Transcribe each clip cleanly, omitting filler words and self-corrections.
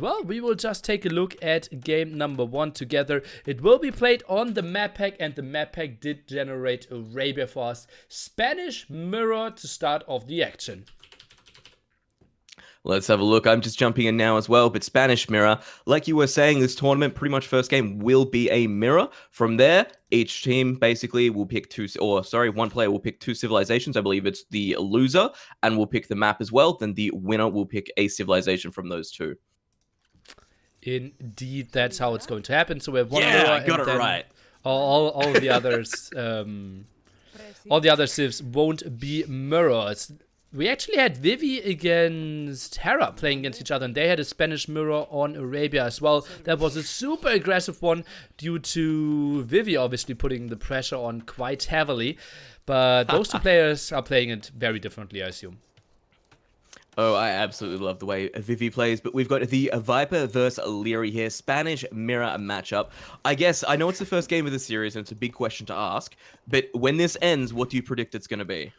well, we will just take a look at game number 1 together. It will be played on the map pack, and the map pack did generate Arabia for us. Spanish mirror to start off the action. Let's have a look. I'm just jumping in now as well, but Spanish mirror, like you were saying, this tournament, pretty much first game will be a mirror. From there, each team basically will pick one player will pick 2 civilizations. I believe it's the loser, and will pick the map as well. Then the winner will pick a civilization from those 2. Indeed, that's how it's going to happen. So we have one mirror, I got it right. All the others, all the other civs won't be mirrors. We actually had Vivi against Hera playing against each other, and they had a Spanish mirror on Arabia as well. That was a super aggressive one due to Vivi obviously putting the pressure on quite heavily. But those 2 players are playing it very differently, I assume. Oh, I absolutely love the way Vivi plays, but we've got the Viper versus Liereyy here, Spanish mirror matchup. I guess, I know it's the first game of the series, and it's a big question to ask, but when this ends, what do you predict it's going to be?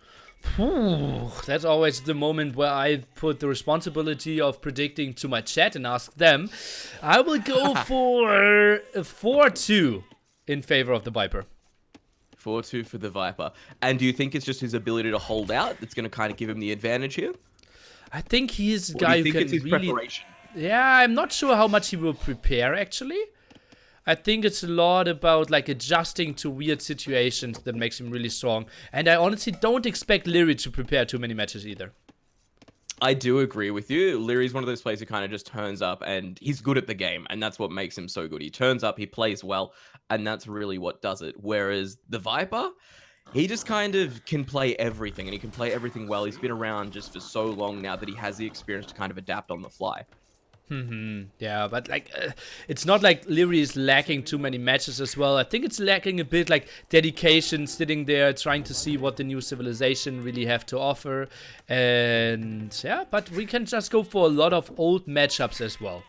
That's always the moment where I put the responsibility of predicting to my chat and ask them. I will go for a 4-2 in favor of the Viper. 4-2 for the Viper. And do you think it's just his ability to hold out that's going to kind of give him the advantage here? I think he's a guy who can it's his really... preparation? Yeah, I'm not sure how much he will prepare, actually. I think it's a lot about like adjusting to weird situations that makes him really strong. And I honestly don't expect Liereyy to prepare too many matches either. I do agree with you. Lierey's one of those players who kind of just turns up, and he's good at the game, and that's what makes him so good. He turns up, he plays well, and that's really what does it. Whereas the Viper, he just kind of can play everything, and he can play everything well. He's been around just for so long now that he has the experience to kind of adapt on the fly. Yeah, but like it's not like Liereyy is lacking too many matches as well. I think it's lacking a bit like dedication, sitting there trying to see what the new civilization really have to offer. And yeah, but we can just go for a lot of old matchups as well.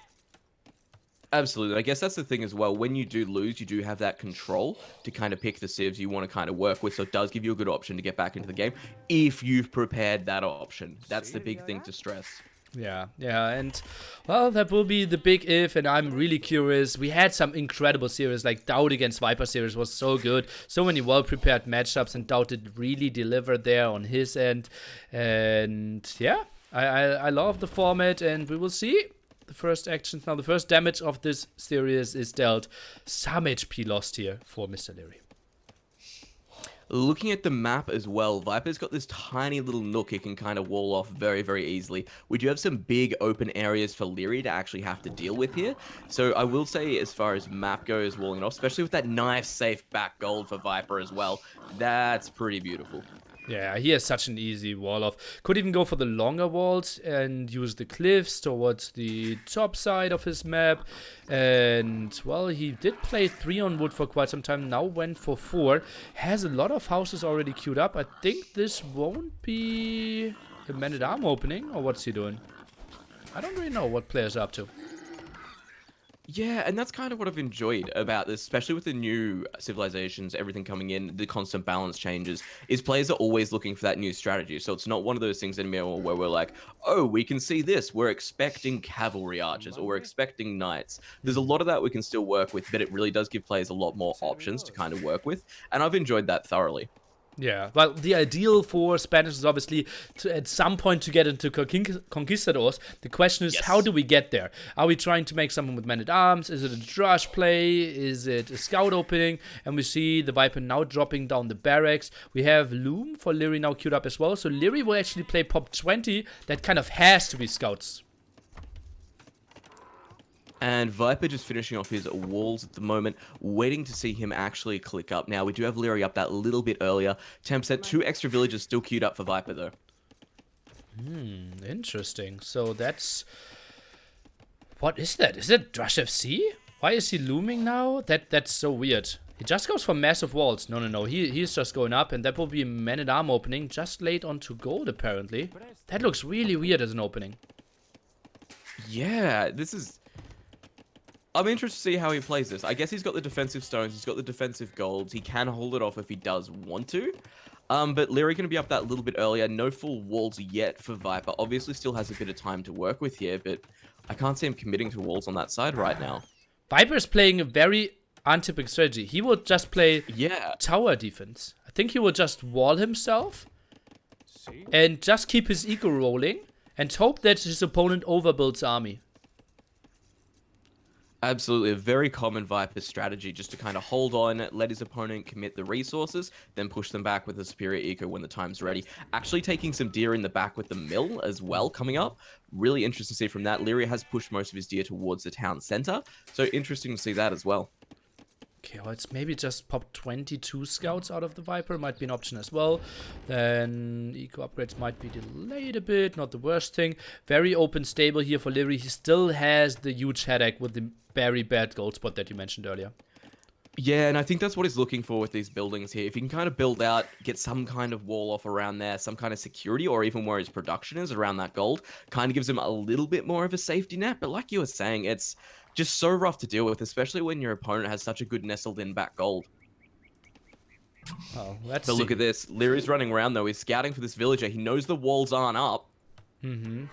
Absolutely. I guess that's the thing as well. When you do lose, you do have that control to kind of pick the civs you want to kind of work with. So it does give you a good option to get back into the game if you've prepared that option. That's the big thing to stress. Yeah, and well, that will be the big if, and I'm really curious. We had some incredible series, like Dowd against Viper series was so good. So many well-prepared matchups, and Dowd did really deliver there on his end. And yeah, I love the format, and we will see the first actions. Now, the first damage of this series is dealt. Some HP lost here for Mr. Liereyy. Looking at the map as well, Viper's got this tiny little nook he can kind of wall off very, very easily. We do have some big open areas for Liereyy to actually have to deal with here. So I will say, as far as map goes, walling off, especially with that nice, safe back gold for Viper as well, that's pretty beautiful. Yeah, he has such an easy wall off. Could even go for the longer walls and use the cliffs towards the top side of his map. And, well, he did play 3 on wood for quite some time. Now went for 4. Has a lot of houses already queued up. I think this won't be a man-at-arm opening. Or what's he doing? I don't really know what players are up to. Yeah, and that's kind of what I've enjoyed about this, especially with the new civilizations, everything coming in, the constant balance changes, is players are always looking for that new strategy. So it's not one of those things anymore where we're like, oh, we can see this. We're expecting cavalry archers, or we're expecting knights. There's a lot of that we can still work with, but it really does give players a lot more options to kind of work with. And I've enjoyed that thoroughly. Yeah, well, the ideal for Spanish is obviously to, at some point, to get into conquistadors. The question is, how do we get there? Are we trying to make someone with men-at-arms? Is it a drush play? Is it a scout opening? And we see the Viper now dropping down the barracks. We have Loom for Liereyy now queued up as well. So Liereyy will actually play pop 20. That kind of has to be scouts. And Viper just finishing off his walls at the moment, waiting to see him actually click up. Now, we do have Liereyy up that little bit earlier. 10%, 2 extra villagers still queued up for Viper, though. Interesting. So that's... What is that? Is it Drush FC? Why is he looming now? That's so weird. He just goes for massive walls. No. He's just going up, and that will be a man-at-arm opening. Just laid onto gold, apparently. That looks really weird as an opening. Yeah, this is... I'm interested to see how he plays this. I guess he's got the defensive stones, he's got the defensive golds, he can hold it off if he does want to. But Liereyy going to be up that little bit earlier. No full walls yet for Viper. Obviously still has a bit of time to work with here, but I can't see him committing to walls on that side right now. Viper's playing a very untypical strategy. He will just play tower defense. I think he will just wall himself and just keep his eco rolling and hope that his opponent overbuilds army. Absolutely, a very common Viper strategy, just to kind of hold on, let his opponent commit the resources, then push them back with a superior eco when the time's ready. Actually taking some deer in the back with the mill as well coming up. Really interesting to see from that. Liereyy has pushed most of his deer towards the town center, so interesting to see that as well. Okay, well, it's maybe just pop 22 scouts out of the Viper. Might be an option as well. Then eco upgrades might be delayed a bit. Not the worst thing. Very open stable here for Liereyy. He still has the huge headache with the very bad gold spot that you mentioned earlier. Yeah, and I think that's what he's looking for with these buildings here. If he can kind of build out, get some kind of wall off around there, some kind of security, or even where his production is around that gold, kind of gives him a little bit more of a safety net. But like you were saying, it's just so rough to deal with, especially when your opponent has such a good nestled in back gold. Oh, let's see. see. Look at this. Lierey's running around though. He's scouting for this villager. He knows the walls aren't up.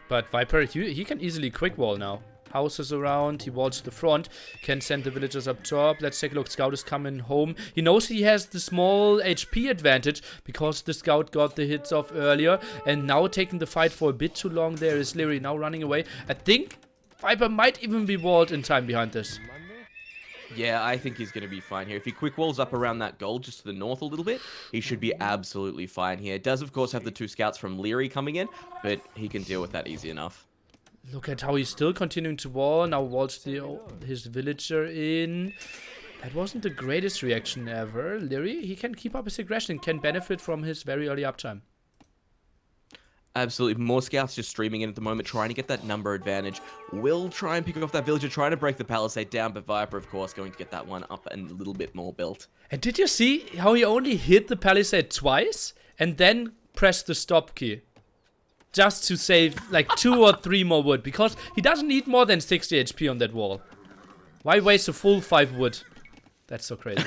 But Viper, he can easily quick wall now. Houses around, he walls the front, can send the villagers up top. Let's take a look. Scout is coming home. He knows he has the small HP advantage because the scout got the hits off earlier. And now taking the fight for a bit too long there is Liereyy now running away. I think Viper might even be walled in time behind this. Yeah, I think he's going to be fine here. If he quick walls up around that gold just to the north a little bit, he should be absolutely fine here. Does, of course, have the 2 scouts from Liereyy coming in, but he can deal with that easy enough. Look at how he's still continuing to wall. Now walls his villager in. That wasn't the greatest reaction ever. Liereyy, he can keep up his aggression, can benefit from his very early uptime. Absolutely. More scouts just streaming in at the moment, trying to get that number advantage. Will try and pick off that villager, trying to break the palisade down, but Viper, of course, going to get that one up and a little bit more built. And did you see how he only hit the palisade twice and then pressed the stop key? Just to save like 2 or 3 more wood, because he doesn't need more than 60 HP on that wall. Why waste a full 5 wood? That's so crazy.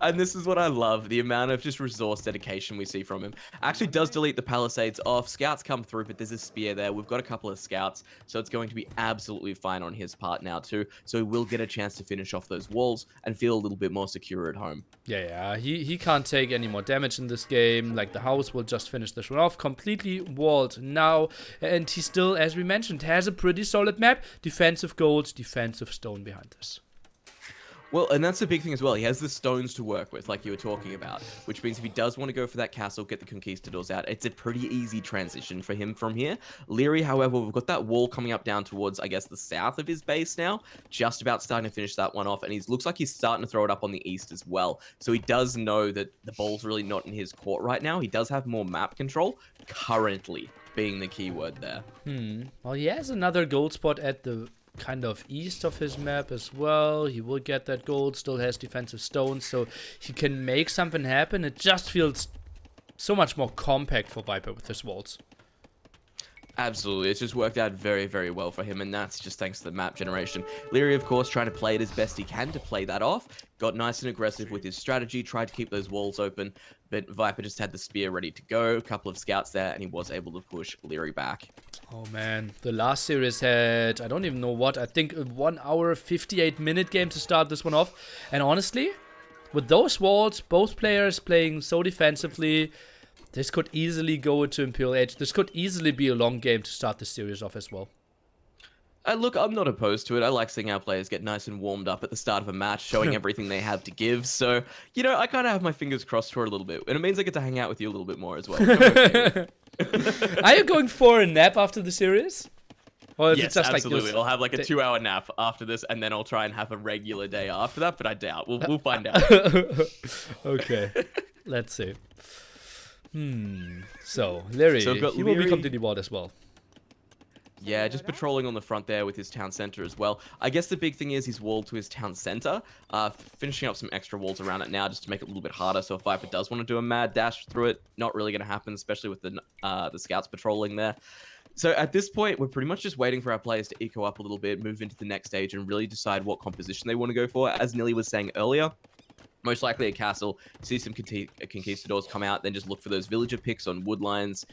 And this is what I love, the amount of just resource dedication we see from him. Actually does delete the palisades off. Scouts come through, but there's a spear there. We've got a couple of scouts, so it's going to be absolutely fine on his part now too. So he will get a chance to finish off those walls and feel a little bit more secure at home. Yeah, he can't take any more damage in this game. Like, the house will just finish this one off. Completely walled now. And he still, as we mentioned, has a pretty solid map. Defensive gold, defensive stone behind this. Well, and that's the big thing as well. He has the stones to work with, like you were talking about, which means if he does want to go for that castle, get the conquistadors out, it's a pretty easy transition for him from here. Liereyy, however, we've got that wall coming up down towards, I guess, the south of his base now, just about starting to finish that one off, and he looks like he's starting to throw it up on the east as well. So he does know that the ball's really not in his court right now. He does have more map control, currently being the key word there. Well, he has another gold spot at the kind of east of his map as well. He will get that gold, still has defensive stones, so he can make something happen. It just feels so much more compact for Viper with his walls. Absolutely, it's just worked out very, very well for him, and that's just thanks to the map generation. Liereyy, of course, trying to play it as best he can to play that off. Got nice and aggressive with his strategy, tried to keep those walls open, but Viper just had the spear ready to go. A couple of scouts there, and he was able to push Liereyy back. Oh man, the last series had, I don't even know what, I think a 1 hour, 58-minute game to start this one off. And honestly, with those walls, both players playing so defensively, this could easily go into Imperial Age. This could easily be a long game to start the series off as well. Look, I'm not opposed to it. I like seeing our players get nice and warmed up at the start of a match, showing everything they have to give. So, you know, I kind of have my fingers crossed for a little bit. And it means I get to hang out with you a little bit more as well. Are you going for a nap after the series? Or is yes, it just absolutely. Like I'll have like a 2-hour nap after this, and then I'll try and have a regular day after that, but I doubt. We'll find out. Okay, let's see. So, Liereyy, he will be completely walled as well. Yeah, just patrolling on the front there with his town center as well. I guess the big thing is he's walled to his town center, finishing up some extra walls around it now just to make it a little bit harder. So if Viper does want to do a mad dash through it, not really going to happen, especially with the scouts patrolling there. So at this point, we're pretty much just waiting for our players to eco up a little bit, move into the next stage, and really decide what composition they want to go for. As Nilly was saying earlier, Most likely a castle. See some conquistadors come out, then just look for those villager picks on wood lines,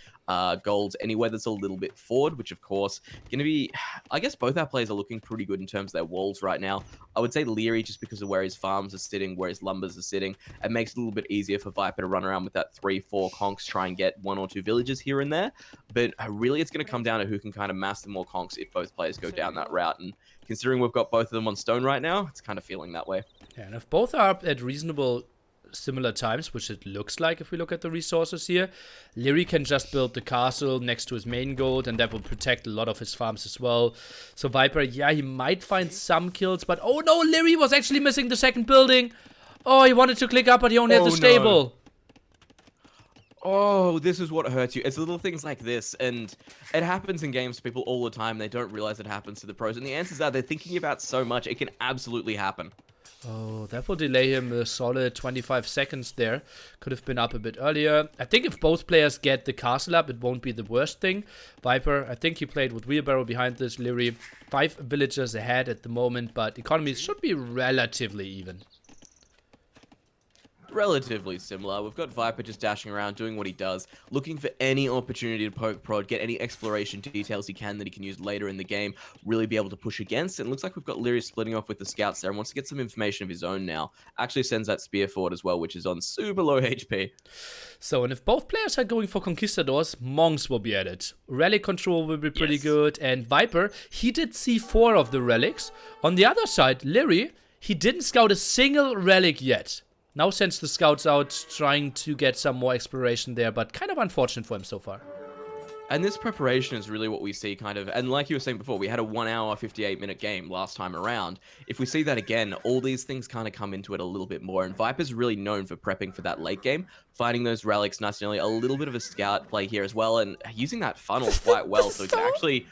golds, anywhere that's a little bit forward, which of course going to be, I guess both our players are looking pretty good in terms of their walls right now. I would say Liereyy, just because of where his farms are sitting, where his lumbers are sitting, it makes it a little bit easier for Viper to run around with that 3-4 conks, try and get 1 or 2 villages here and there. But really it's going to come down to who can kind of mass the more conks if both players go down that route. And considering we've got both of them on stone right now, it's kind of feeling that way. Yeah, and if both are up at reasonable similar times, which it looks like if we look at the resources here, Liereyy can just build the castle next to his main gold, and that will protect a lot of his farms as well. So Viper, yeah, he might find some kills, but oh no, Liereyy was actually missing the second building. Oh, he wanted to click up, but he only had the stable. No. Oh, this is what hurts you. It's little things like this, and it happens in games to people all the time. They don't realize it happens to the pros, and the answers are they're thinking about so much. It can absolutely happen. Oh, that will delay him a solid 25 seconds there. Could have been up a bit earlier. I think if both players get the castle up, it won't be the worst thing. Viper, I think he played with wheelbarrow behind this. Liereyy, 5 villagers ahead at the moment, but economies should be relatively even. Relatively similar. We've got Viper just dashing around, doing what he does, looking for any opportunity to poke prod, get any exploration details he can that he can use later in the game, really be able to push against. And it looks like we've got Liereyy splitting off with the scouts there and wants to get some information of his own now. Actually sends that spear forward as well, which is on super low HP. So, and if both players are going for conquistadors, monks will be at it. Relic control will be pretty good, and Viper, he did see 4 of the relics. On the other side, Liereyy, he didn't scout a single relic yet. Now sends the scouts out, trying to get some more exploration there, but kind of unfortunate for him so far. And this preparation is really what we see kind of, and like you were saying before, we had a 1 hour, 58-minute game last time around. If we see that again, all these things kind of come into it a little bit more, and Viper's really known for prepping for that late game, finding those relics nice and early, a little bit of a scout play here as well, and using that funnel quite well, so he can actually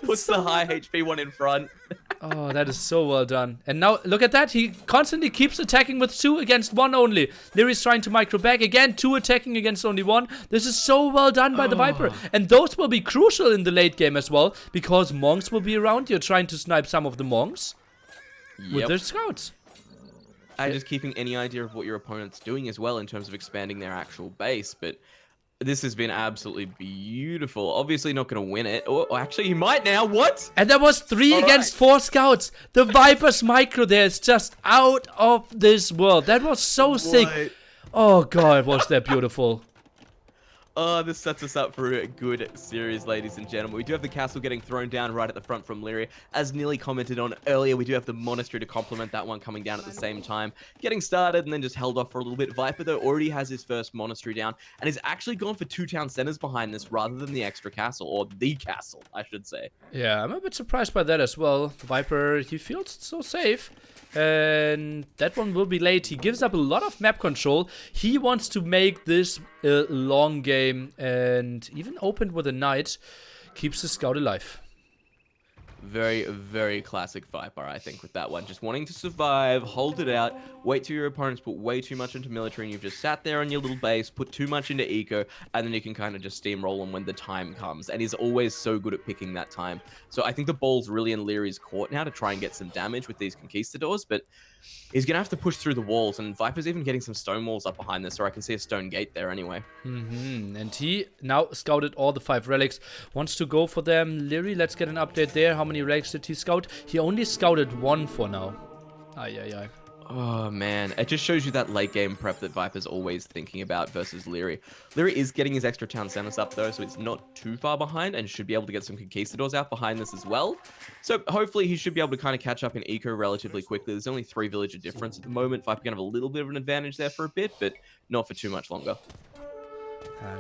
puts the high HP one in front. Oh, that is so well done. And now, look at that. He constantly keeps attacking with 2 against 1 only. Lierey's trying to micro back. Again, 2 attacking against only 1. This is so well done by the Viper. And those will be crucial in the late game as well, because monks will be around. You're trying to snipe some of the monks with their scouts. And just keeping any idea of what your opponent's doing as well in terms of expanding their actual base. But this has been absolutely beautiful. Obviously not going to win it. Oh, actually, he might now. What? And that was 3 against 4 scouts. The Viper's micro there is just out of this world. That was so sick. Oh, God, was that beautiful. Oh, this sets us up for a good series, ladies and gentlemen. We do have the castle getting thrown down right at the front from Liereyy. As Nearly commented on earlier, we do have the monastery to complement that one coming down at the same time. Getting started and then just held off for a little bit. Viper, though, already has his first monastery down and has actually gone for 2 town centers behind this rather than the extra castle, or the castle, I should say. Yeah, I'm a bit surprised by that as well. Viper, he feels so safe. And that one will be late. He gives up a lot of map control. He wants to make this a long game, and even opened with a knight, keeps the scout alive. Very, very classic Viper, I think, with that one. Just wanting to survive, hold it out, wait till your opponents put way too much into military, and you've just sat there on your little base, put too much into eco, and then you can kind of just steamroll them when the time comes. And he's always so good at picking that time. So I think the ball's really in Lierey's court now to try and get some damage with these conquistadors, but he's going to have to push through the walls, and Viper's even getting some stone walls up behind this, or I can see a stone gate there anyway. And he now scouted all the 5 relics, wants to go for them. Liereyy, let's get an update there. How many relics did he scout? He only scouted 1 for now. Ay. Oh, man. It just shows you that late game prep that Viper's always thinking about versus Liereyy. Liereyy is getting his extra town centers up, though, so it's not too far behind and should be able to get some conquistadors out behind this as well. So hopefully he should be able to kind of catch up in eco relatively quickly. There's only 3 villager difference at the moment. Viper can have a little bit of an advantage there for a bit, but not for too much longer.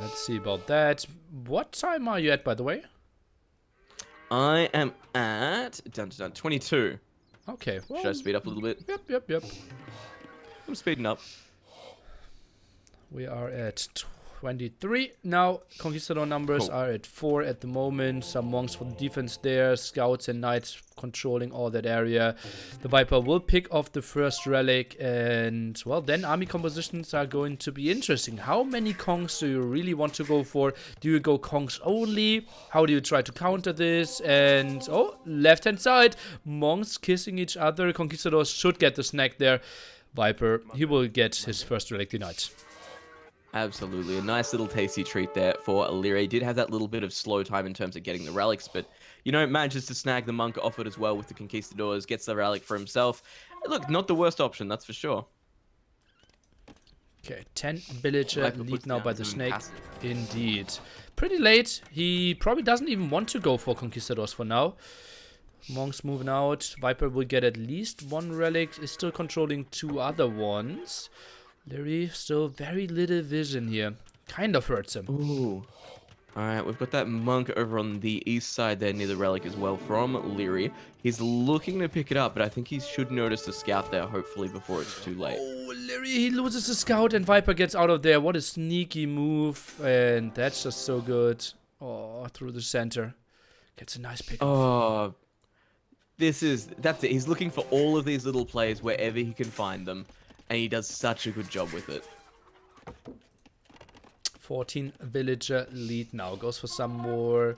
Let's see about that. What time are you at, by the way? I am at 22. Okay. Well, should I speed up a little bit? Yep. I'm speeding up. We are at 23 now. Conquistador numbers are at 4 at the moment. Some monks for the defense there. Scouts and knights controlling all that area. The Viper will pick off the first relic, and well, then army compositions are going to be interesting. How many conks do you really want to go for? Do you go conks only? How do you try to counter this? And oh, left hand side, monks kissing each other. Conquistadors should get the snack there. Viper, he will get his first Relic Denied. Absolutely. A nice little tasty treat there for Liereyy. Did have that little bit of slow time in terms of getting the relics, but, you know, manages to snag the monk off it as well with the conquistadors, gets the relic for himself. Look, not the worst option, that's for sure. Okay, 10 villager Viper lead puts now down by the his own snake. castle. Indeed. Pretty late. He probably doesn't even want to go for conquistadors for now. Monks moving out. Viper will get at least one relic. Is still controlling 2 other ones. Liereyy still very little vision here. Kind of hurts him. Ooh. Alright, we've got that monk over on the east side there near the relic as well from Liereyy. He's looking to pick it up, but I think he should notice the scout there, hopefully, before it's too late. Oh, Liereyy, he loses the scout and Viper gets out of there. What a sneaky move. And that's just so good. Oh, through the center. Gets a nice pick. Oh, that's it. He's looking for all of these little plays wherever he can find them, and he does such a good job with it. 14 villager lead now. Goes for some more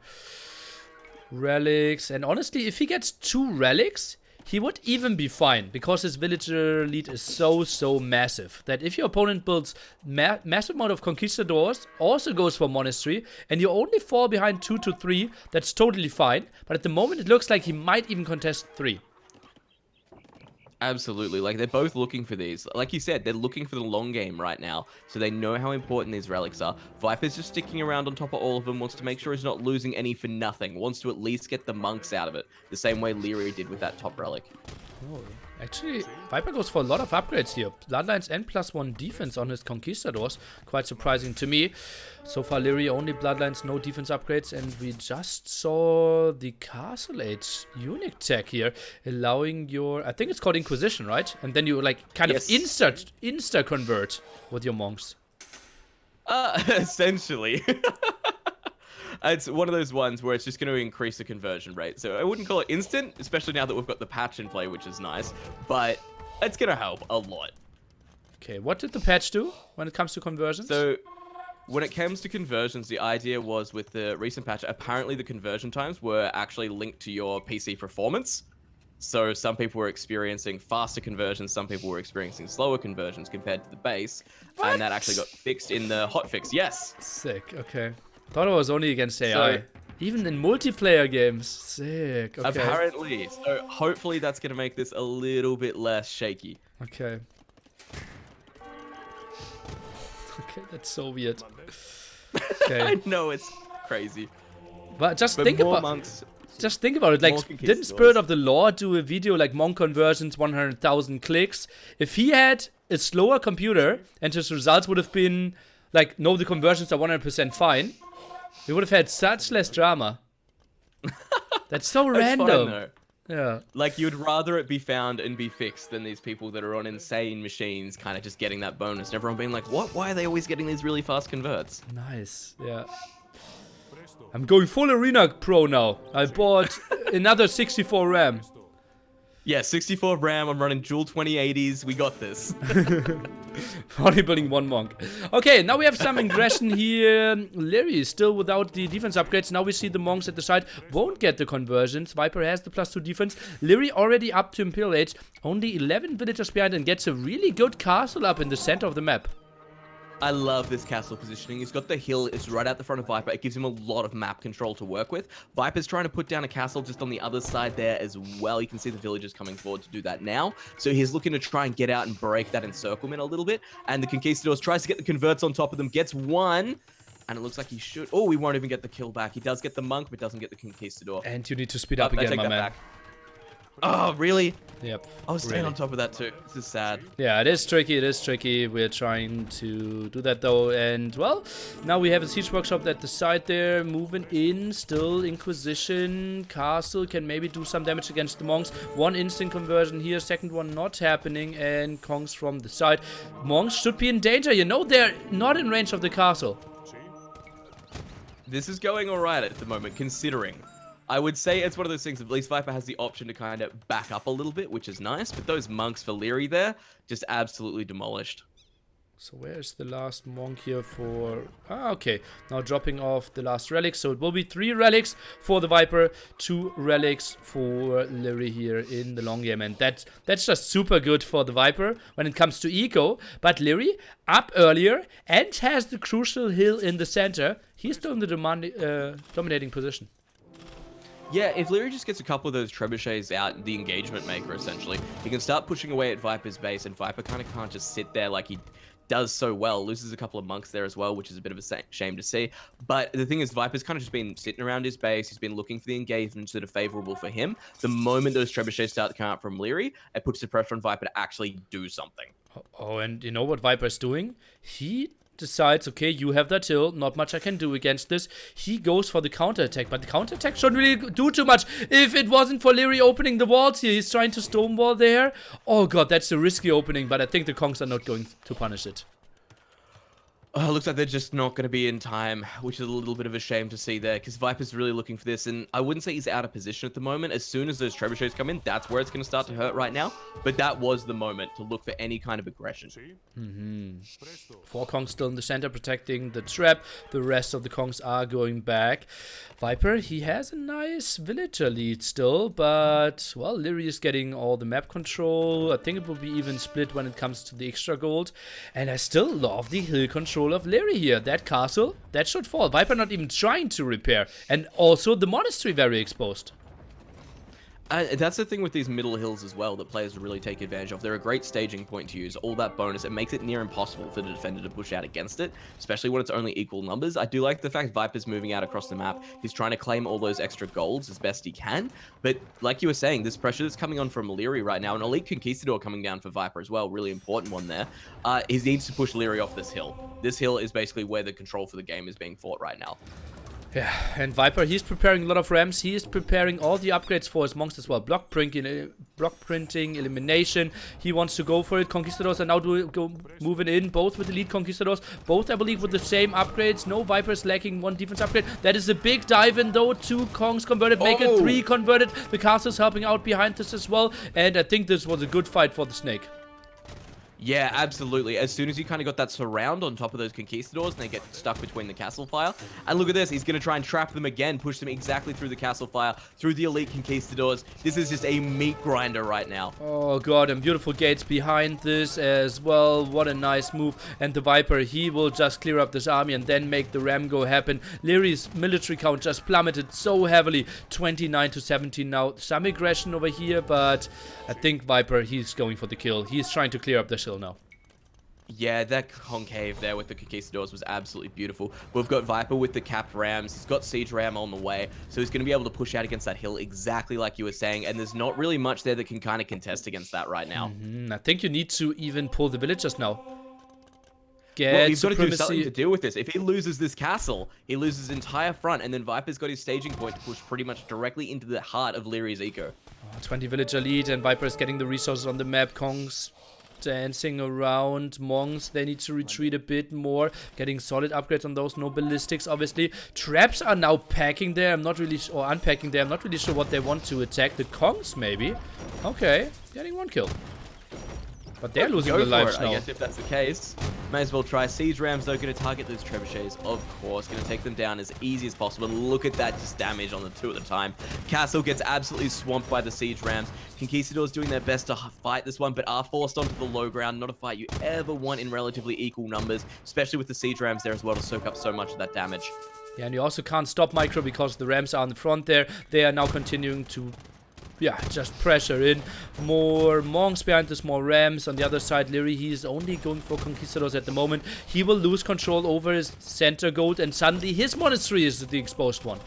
relics. And honestly, if he gets 2 relics, he would even be fine. Because his villager lead is so massive. That if your opponent builds massive amount of conquistadors, also goes for monastery, and you only fall behind 2 to 3, that's totally fine. But at the moment, it looks like he might even contest 3. Absolutely. Like, they're both looking for these. Like you said, they're looking for the long game right now, so they know how important these relics are. Viper's just sticking around on top of all of them, wants to make sure he's not losing any for nothing, wants to at least get the monks out of it, the same way Liereyy did with that top relic. Oh, actually, Viper goes for a lot of upgrades here. Bloodlines and +1 defense on his conquistadors. Quite surprising to me. So far, Liereyy only bloodlines, no defense upgrades. And we just saw the Castle Age unique tech here, allowing your, I think it's called Inquisition, right? And then you like kind of insta convert with your monks. Essentially. It's one of those ones where it's just going to increase the conversion rate. So I wouldn't call it instant, especially now that we've got the patch in play, which is nice. But it's going to help a lot. Okay, what did the patch do when it comes to conversions? So when it comes to conversions, the idea was with the recent patch, apparently the conversion times were actually linked to your PC performance. So some people were experiencing faster conversions, some people were experiencing slower conversions compared to the base. What? And that actually got fixed in the hotfix. Yes. Sick, okay. Thought it was only against AI. So, even in multiplayer games. Sick, okay. Apparently. So hopefully that's going to make this a little bit less shaky. Okay. Okay, that's so weird. Okay. I know, it's crazy. But just But think more about monks, just think about it. Like, more didn't conquistadors. Spirit of the Lord do a video like monk conversions, 100,000 clicks? If he had a slower computer and his results would have been like, no, the conversions are 100% fine, we would have had such less drama. That's so It's random. fine, though. Yeah. Like, you'd rather it be found and be fixed than these people that are on insane machines kind of just getting that bonus. And everyone being like, what? Why are they always getting these really fast converts? Nice, yeah. I'm going full Arena Pro now. I bought another 64 RAM. Yeah, 64 RAM, I'm running dual 2080s, we got this. Only building 1 monk. Okay, now we have some aggression here. Liereyy is still without the defense upgrades. Now we see the monks at the side won't get the conversions. Viper has the +2 defense. Liereyy already up to Imperial Age. Only 11 villagers behind and gets a really good castle up in the center of the map. I love this castle positioning. He's got the hill, it's right out the front of Viper. It gives him a lot of map control to work with. Viper's trying to put down a castle just on the other side there as well. You can see the villagers coming forward to do that now. So he's looking to try and get out and break that encirclement a little bit. And the Conquistadors tries to get the converts on top of them, gets one. And it looks like he should. Oh, he won't even get the kill back. He does get the monk, but doesn't get the Conquistador. And you need to speed up I again, take my that man. back. Oh, really? Yep. I was staying on top of that too. This is sad. Yeah, it is tricky, it is tricky. We're trying to do that though. And, well, now we have a siege workshop at the side there. Moving in, still Inquisition. Castle can maybe do some damage against the monks. 1 instant conversion here, second one not happening. And Kongs from the side. Monks should be in danger. You know, they're not in range of the castle. This is going alright at the moment, considering. I would say it's one of those things, at least Viper has the option to kind of back up a little bit, which is nice. But those monks for Liereyy there, just absolutely demolished. So where's the last monk here for... Ah, okay. Now dropping off the last relic. So it will be 3 relics for the Viper, 2 relics for Liereyy here in the long game. And that's just super good for the Viper when it comes to eco. But Liereyy up earlier and has the crucial hill in the center. He's still in the dominating position. Yeah, if Liereyy just gets a couple of those trebuchets out, the engagement maker essentially, he can start pushing away at Viper's base, and Viper kind of can't just sit there like he does so well. Loses a couple of monks there as well, which is a bit of a shame to see. But the thing is, Viper's kind of just been sitting around his base. He's been looking for the engagements that are favorable for him. The moment those trebuchets start to come out from Liereyy, it puts the pressure on Viper to actually do something. Oh, and you know what Viper's doing? He decides, okay, you have that hill, not much I can do against this. He goes for the counterattack, but the counterattack shouldn't really do too much. If it wasn't for Liereyy opening the walls here, he's trying to stonewall there. Oh god, that's a risky opening, but I think the Kongs are not going to punish it. Oh, looks like they're just not going to be in time, which is a little bit of a shame to see there, because Viper's really looking for this, and I wouldn't say he's out of position at the moment. As soon as those trebuchets come in, that's where it's going to start to hurt right now, but that was the moment to look for any kind of aggression. 4 Kongs still in the center protecting the trap. The rest of the Kongs are going back. Viper, he has a nice villager lead still, but, well, Liereyy is getting all the map control. I think it will be even split when it comes to the extra gold, and I still love the hill control of Liereyy here. That castle, that should fall. Viper not even trying to repair. And also the monastery very exposed. That's the thing with these middle hills as well that players really take advantage of. They're a great staging point to use. All that bonus, it makes it near impossible for the defender to push out against it, especially when it's only equal numbers. I do like the fact Viper's moving out across the map. He's trying to claim all those extra golds as best he can. But like you were saying, this pressure that's coming on from Liereyy right now, an elite conquistador coming down for Viper as well, really important one there. He needs to push Liereyy off this hill. This hill is basically where the control for the game is being fought right now. Yeah, and Viper, he's preparing a lot of rams. He is preparing all the upgrades for his monks as well. Block printing, elimination. He wants to go for it. Conquistadors are now moving in, both with elite conquistadors. Both, I believe, with the same upgrades. No, Viper's lacking 1 defense upgrade. That is a big dive in, though. 2 Kongs converted, make it 3 converted. The castle's helping out behind this as well. And I think this was a good fight for the snake. Yeah, absolutely. As soon as you kind of got that surround on top of those conquistadors, and they get stuck between the castle fire. And look at this, he's going to try and trap them again, push them exactly through the castle fire, through the elite conquistadors. This is just a meat grinder right now. Oh god, and beautiful gates behind this as well. What a nice move. And the Viper, he will just clear up this army and then make the ram go happen. Lierey's military count just plummeted so heavily. 29 to 17 now. Some aggression over here, but I think Viper, he's going for the kill. He's trying to clear up the hill now. Yeah, that concave there with the conquistadors was absolutely beautiful. We've got Viper with the capped rams. He's got siege ram on the way, so he's going to be able to push out against that hill exactly like you were saying, and there's not really much there that can kind of contest against that right now. I think you need to even pull the villagers now. Well, he's got to do something to deal with this. If he loses this castle, he loses his entire front, and then Viper's got his staging point to push pretty much directly into the heart of Lierey's eco. 20 villager lead, and Viper is getting the resources on the map. Kongs dancing around. Monks, they need to retreat a bit more. Getting solid upgrades on those. No ballistics, obviously. Traps are now packing there. I'm not really or unpacking there. I'm not really sure what they want to attack. The Kongs, maybe. Okay, getting 1 kill. But they're losing their lives now. I guess if that's the case, may as well try. Siege rams though, going to target those trebuchets, of course. Going to take them down as easy as possible. Look at that just damage on the 2 at a time. Castle gets absolutely swamped by the siege rams. Conquistadors doing their best to fight this one, but are forced onto the low ground. Not a fight you ever want in relatively equal numbers, especially with the siege rams there as well to soak up so much of that damage. Yeah, and you also can't stop micro because the rams are on the front there. They are now continuing to just pressure in. More monks behind this, more rams. On the other side, Liereyy, he's only going for conquistadors at the moment. He will lose control over his center gold, and suddenly his monastery is the exposed one.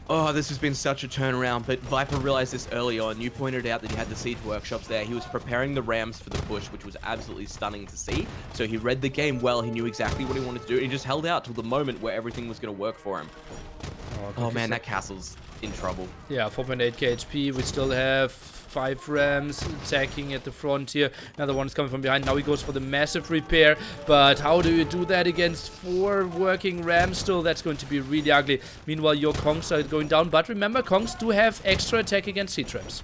Oh, this has been such a turnaround, but Viper realized this early on. You pointed out that he had the siege workshops there. He was preparing the rams for the push, which was absolutely stunning to see. So he read the game well. He knew exactly what he wanted to do. He just held out till the moment where everything was going to work for him. Oh man, that castle's in trouble. Yeah, 4.8k HP. We still have 5 rams attacking at the front here. Another one is coming from behind. Now he goes for the massive repair. But how do you do that against 4 working rams still? That's going to be really ugly. Meanwhile, your Kongs are going down. But remember, Kongs do have extra attack against siege rams.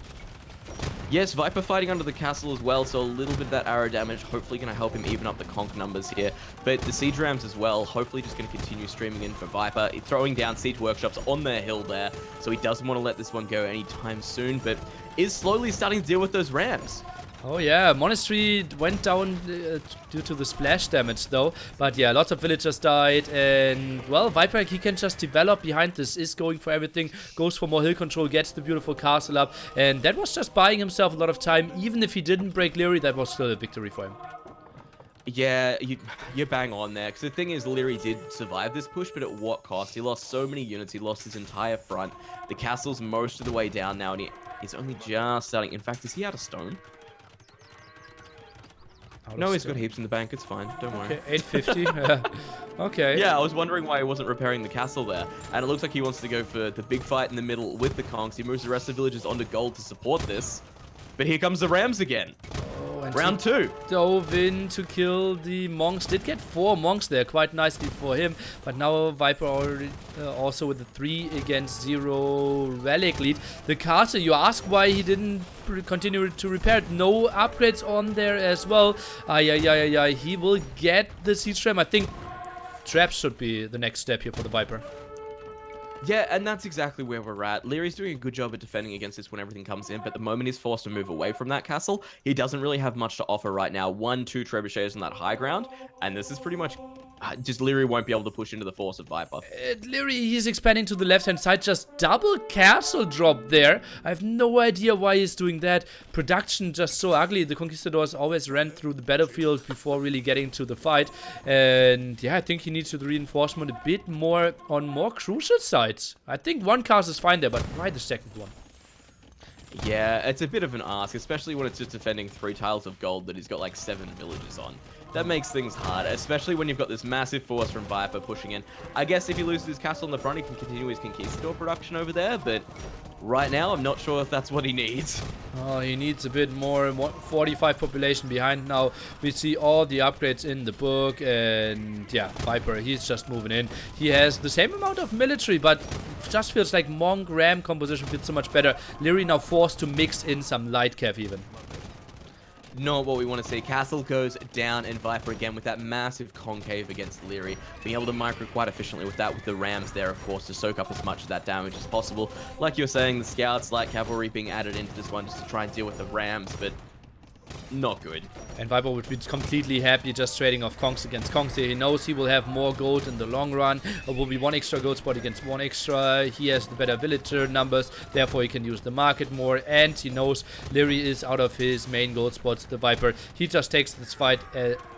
Yes, Viper fighting under the castle as well, so a little bit of that arrow damage hopefully going to help him even up the conk numbers here. But the siege rams as well, hopefully just going to continue streaming in for Viper, throwing down siege workshops on their hill there, so he doesn't want to let this one go anytime soon, but is slowly starting to deal with those rams. Oh yeah, Monastery went down due to the splash damage though. But yeah, lots of villagers died. And well, Viper, he can just develop behind this, is going for everything, goes for more hill control, gets the beautiful castle up. And that was just buying himself a lot of time. Even if he didn't break Liereyy, that was still a victory for him. Yeah, you're bang on there. Because the thing is, Liereyy did survive this push, but at what cost? He lost so many units. He lost his entire front. The castle's most of the way down now, and he's only just starting. In fact, is he out of stone? No, he's got heaps in the bank. It's fine. Don't worry. Okay, 850. Okay. Yeah, I was wondering why he wasn't repairing the castle there. And it looks like he wants to go for the big fight in the middle with the conks. He moves the rest of the villagers onto gold to support this. But here comes the rams again. Round 2. Dove in to kill the monks. Did get 4 monks there, quite nicely for him. But now Viper already also with the 3 against 0 relic lead. The castle, you ask why he didn't continue to repair it. No upgrades on there as well. He will get the siege ram. I think traps should be the next step here for the Viper. Yeah, and that's exactly where we're at. Lierey's doing a good job at defending against this when everything comes in, but the moment he's forced to move away from that castle, he doesn't really have much to offer right now. 1, 2 trebuchets on that high ground, and this is pretty much just Liereyy won't be able to push into the force of Viper. Liereyy, he's expanding to the left-hand side, just double castle drop there. I have no idea why he's doing that. Production just so ugly. The Conquistadors always ran through the battlefield before really getting to the fight. And yeah, I think he needs to reinforcement a bit more on more crucial sites. I think 1 castle is fine there, but why the second one? Yeah, it's a bit of an ask, especially when it's just defending 3 tiles of gold that he's got like 7 villages on. That makes things hard, especially when you've got this massive force from Viper pushing in. I guess if he loses his castle in the front, he can continue his Conquistador production over there, but right now, I'm not sure if that's what he needs. Oh, he needs a bit more. 45 population behind now. We see all the upgrades in the book, and yeah, Viper, he's just moving in. He has the same amount of military, but just feels like Monk Ram composition fits so much better. Liereyy now forced to mix in some light cav even. Not what we want to see. Castle goes down, and Viper again with that massive concave against Liereyy. Being able to micro quite efficiently with that, with the rams there, of course, to soak up as much of that damage as possible. Like you're saying, the scouts, light cavalry being added into this one just to try and deal with the rams, but not good. And Viper would be completely happy just trading off conks against conks here. He knows he will have more gold in the long run. It will be 1 extra gold spot against 1 extra. He has the better villager numbers, therefore he can use the market more. And he knows Liereyy is out of his main gold spots, the Viper. He just takes this fight,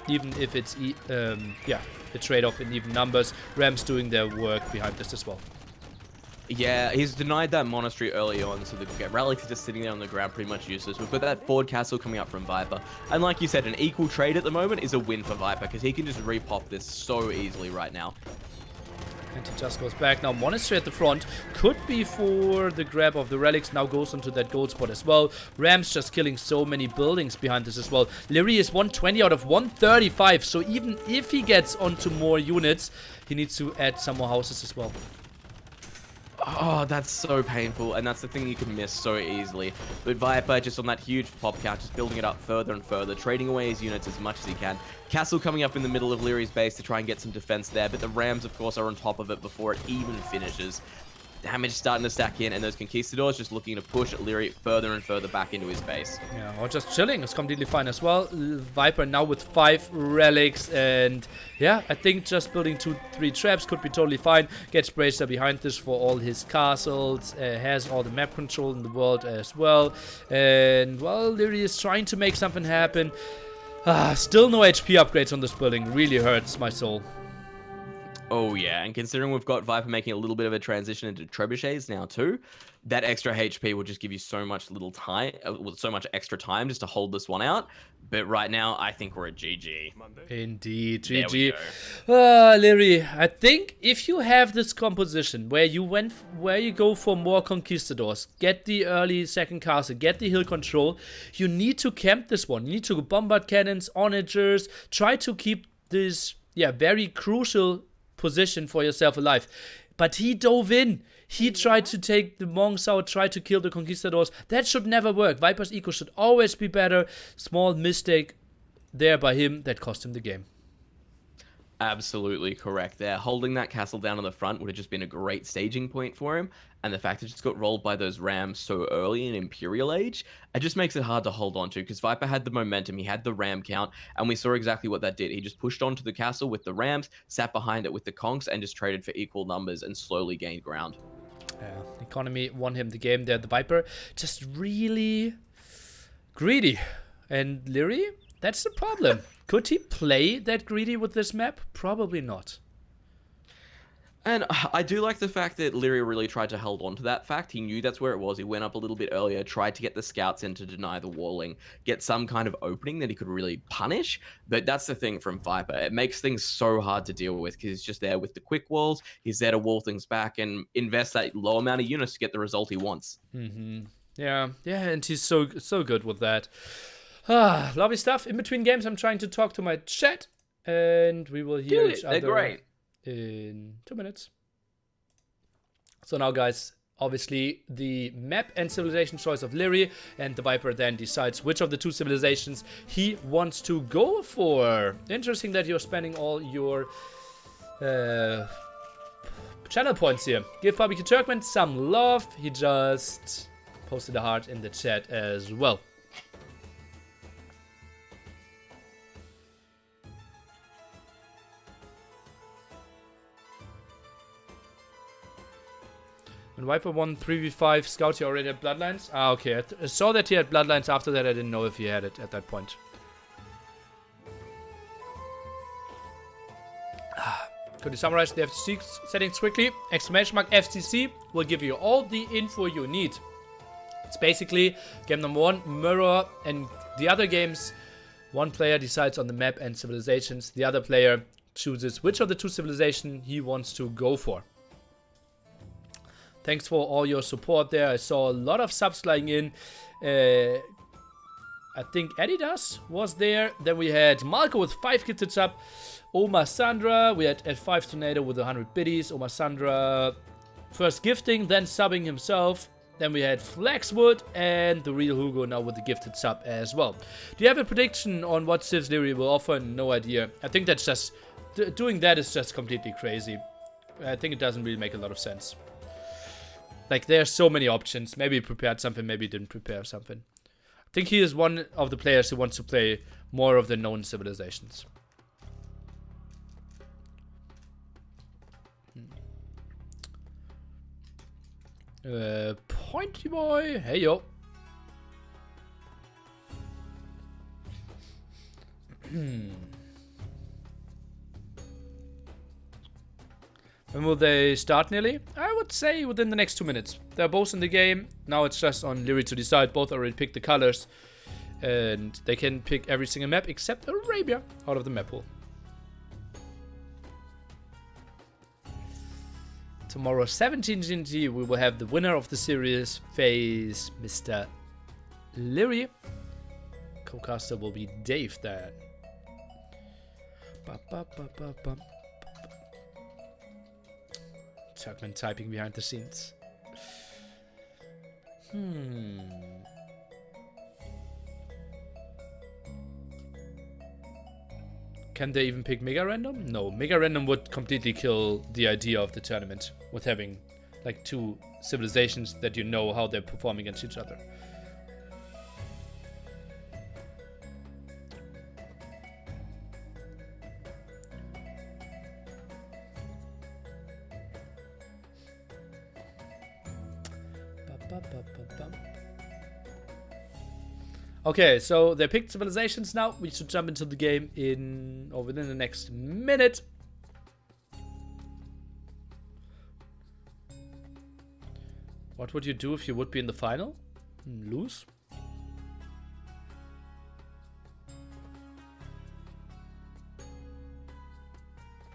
even if it's a trade-off in even numbers. Rams doing their work behind this as well. Yeah, he's denied that monastery early on, so the Relic is just sitting there on the ground, pretty much useless. We've got that forward castle coming up from Viper. And like you said, an equal trade at the moment is a win for Viper, because he can just repop this so easily right now. And he just goes back. Now, monastery at the front could be for the grab of the relics. Now goes into that gold spot as well. Rams just killing so many buildings behind this as well. Liereyy is 120 out of 135. So even if he gets onto more units, he needs to add some more houses as well. Oh, that's so painful, and that's the thing you can miss so easily. But Viper, just on that huge pop count, just building it up further and further, trading away his units as much as he can. Castle coming up in the middle of Lierey's base to try and get some defense there, but the Rams, of course, are on top of it before it even finishes. Damage starting to stack in, and those Conquistadors just looking to push Liereyy further and further back into his base. Yeah, or just chilling is completely fine as well. Viper now with 5 relics, and yeah, I think just building 2-3 traps could be totally fine. Gets Bracer behind this for all his castles, has all the map control in the world as well. And well, Liereyy is trying to make something happen. Still no HP upgrades on this building, really hurts my soul. Oh yeah, and considering we've got Viper making a little bit of a transition into trebuchets now too, that extra HP will just give you so much so much extra time just to hold this one out. But right now, I think we're at GG. Indeed, GG. There we go. Liereyy, I think if you have this composition where you go for more Conquistadors, get the early second castle, get the hill control, you need to camp this one. You need to bombard cannons, onagers, try to keep this very crucial position for yourself alive. But he dove in. He tried to take the monks out, tried to kill the conquistadors. That should never work. Viper's eco should always be better. Small mistake there by him that cost him the game. Absolutely correct there. Holding that castle down on the front would have just been a great staging point for him, and the fact it just got rolled by those rams so early in Imperial Age, it just makes it hard to hold on to, because Viper had the momentum, he had the ram count, and we saw exactly what that did. He just pushed onto the castle with the rams, sat behind it with the conks, and just traded for equal numbers and slowly gained ground. Economy won him the game there. The Viper just really greedy. And Liereyy, that's the problem. Could he play that greedy with this map? Probably not. And I do like the fact that Liereyy really tried to hold on to that fact. He knew that's where it was. He went up a little bit earlier, tried to get the scouts in to deny the walling, get some kind of opening that he could really punish. But that's the thing from Viper. It makes things so hard to deal with because he's just there with the quick walls. He's there to wall things back and invest that low amount of units to get the result he wants. Yeah, and he's so good with that. Lovely stuff. In between games, I'm trying to talk to my chat, and we will hear each other. They're great. In 2 minutes. So now, guys, obviously the map and civilization choice of Liereyy, and the Viper then decides which of the two civilizations he wants to go for. Interesting that you're spending all your channel points here. Give Barbecue Turkman some love. He just posted a heart in the chat as well. When Viper won 3v5 Scout, he already had Bloodlines? Ah, okay. I saw that he had Bloodlines. After that, I didn't know if he had it at that point. Could you summarize the FTC settings quickly? Exclamation mark FTC will give you all the info you need. It's basically game number 1, mirror, and the other games, one player decides on the map and civilizations. The other player chooses which of the two civilizations he wants to go for. Thanks for all your support there. I saw a lot of subs flying in. I think Adidas was there. Then we had Malco with 5 gifted sub. Oma Sandra. We had F5 Tornado with 100 biddies. Oma Sandra first gifting, then subbing himself. Then we had Flaxwood and the real Hugo now with the gifted sub as well. Do you have a prediction on what Civs Liereyy will offer? No idea. I think that's just... doing that is just completely crazy. I think it doesn't really make a lot of sense. Like, there are so many options. Maybe he prepared something, maybe he didn't prepare something. I think he is one of the players who wants to play more of the known civilizations. Pointy boy. Hey, yo. When will they start nearly? I would say within the next 2 minutes. They're both in the game. Now it's just on Liereyy to decide. Both already picked the colors. And they can pick every single map except Arabia out of the map pool. Tomorrow, 17 GMT, we will have the winner of the series face Mr. Liereyy. Co-caster will be Dave then. Turkman typing behind the scenes. Can they even pick Mega Random? No, Mega Random would completely kill the idea of the tournament with having like 2 civilizations that you know how they're performing against each other. Okay, so they picked civilizations now. We should jump into the game in or within the next minute. What would you do if you would be in the final? Lose?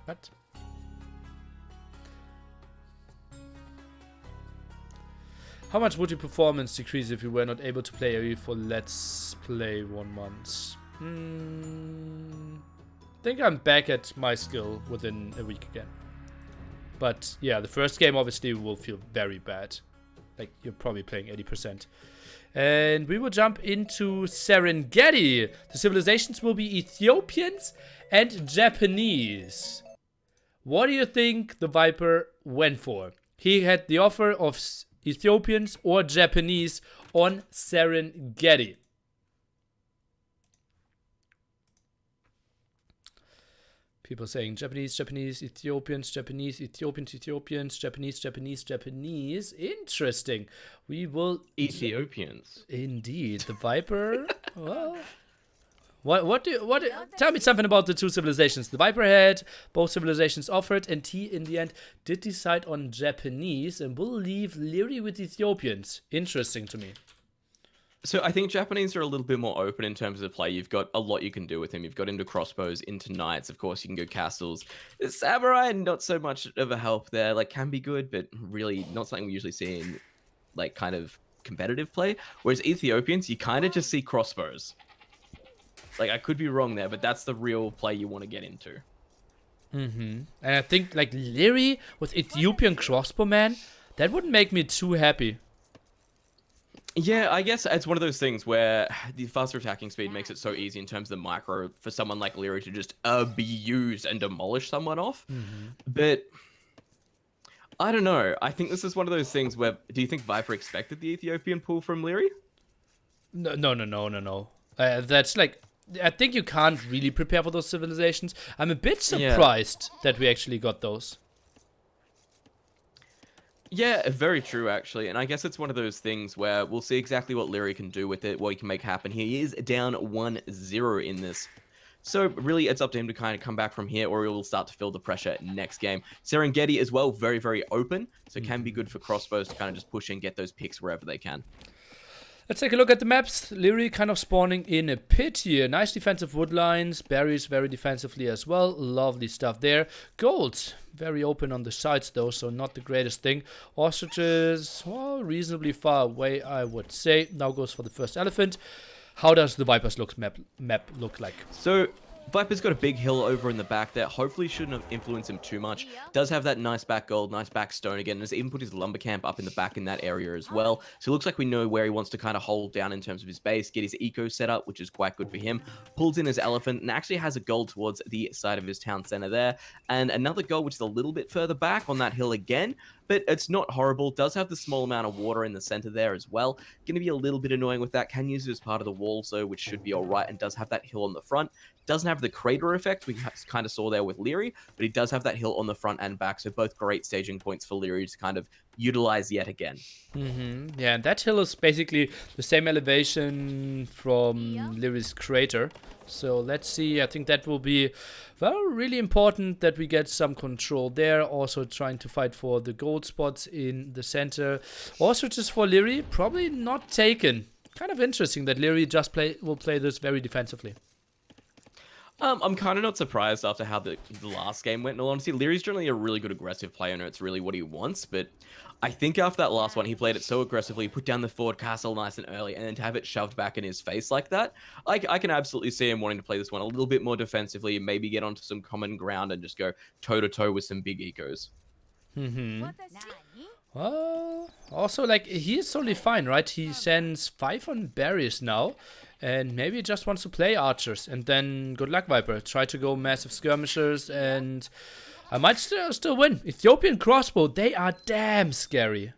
What? How much would your performance decrease if you were not able to play AoE for Let's Play 1 month? I think I'm back at my skill within a week again. But yeah, the first game obviously will feel very bad. Like, you're probably playing 80%. And we will jump into Serengeti. The civilizations will be Ethiopians and Japanese. What do you think the Viper went for? He had the offer of Ethiopians or Japanese on Serengeti. People saying Japanese, Japanese, Ethiopians, Japanese, Ethiopians, Ethiopians, Japanese, Japanese, Japanese. Interesting. We will... Ethiopians. Indeed. The Viper... well... Tell me something about the two civilizations. The Viper had both civilizations offered, and he, in the end, did decide on Japanese and will leave Liereyy with Ethiopians. Interesting to me. So I think Japanese are a little bit more open in terms of play. You've got a lot you can do with him. You've got into crossbows, into knights. Of course, you can go castles. The samurai, not so much of a help there. Like, can be good, but really not something we usually see in, like, kind of competitive play. Whereas Ethiopians, you kind of just see crossbows. Like, I could be wrong there, but that's the real play you want to get into. And I think, like, Liereyy with Ethiopian crossbowman, that wouldn't make me too happy. Yeah, I guess it's one of those things where the faster attacking speed makes it so easy in terms of the micro for someone like Liereyy to just abuse and demolish someone off. But I don't know. I think this is one of those things where, do you think Viper expected the Ethiopian pull from Liereyy? No. That's like, I think you can't really prepare for those civilizations. I'm a bit surprised that we actually got those. Yeah, very true, actually. And I guess it's one of those things where we'll see exactly what Liereyy can do with it, what he can make happen. He is down 1-0 in this. So really, it's up to him to kind of come back from here, or he will start to feel the pressure next game. Serengeti as well, very, very open. So it can be good for crossbows to kind of just push and get those picks wherever they can. Let's take a look at the maps. Liereyy kind of spawning in a pit here. Nice defensive wood lines. Berries very defensively as well. Lovely stuff there. Gold, very open on the sides though, so not the greatest thing. Ostriches, well, reasonably far away, I would say. Now goes for the first elephant. How does the Viper's map look like? So Viper's got a big hill over in the back there. Hopefully shouldn't have influenced him too much. Does have that nice back gold, nice back stone again. And has even put his lumber camp up in the back in that area as well. So it looks like we know where he wants to kind of hold down in terms of his base, get his eco set up, which is quite good for him. Pulls in his elephant and actually has a goal towards the side of his town center there. And another goal, which is a little bit further back on that hill again. But it's not horrible. Does have the small amount of water in the center there as well. Going to be a little bit annoying with that. Can use it as part of the wall, so which should be all right. And does have that hill on the front. Doesn't have the crater effect we kind of saw there with Liereyy, but he does have that hill on the front and back. So both great staging points for Liereyy to kind of utilize yet again. Yeah, and that hill is basically the same elevation from Lierey's crater. So let's see. I think that will be, well, really important that we get some control there. Also trying to fight for the gold spots in the center. Also just for Liereyy, probably not taken. Kind of interesting that Liereyy just will play this very defensively. I'm kind of not surprised after how the last game went. In all honesty, Lierey's generally a really good aggressive player, and it's really what he wants. But I think after that last one, he played it so aggressively, put down the forward castle nice and early, and then to have it shoved back in his face like that, I can absolutely see him wanting to play this one a little bit more defensively, maybe get onto some common ground and just go toe-to-toe with some big ecos. Well, also, like, he is totally fine, right? He sends 5 on berries now. And maybe he just wants to play archers. And then good luck, Viper. Try to go massive skirmishers. And I might still win. Ethiopian crossbow, they are damn scary.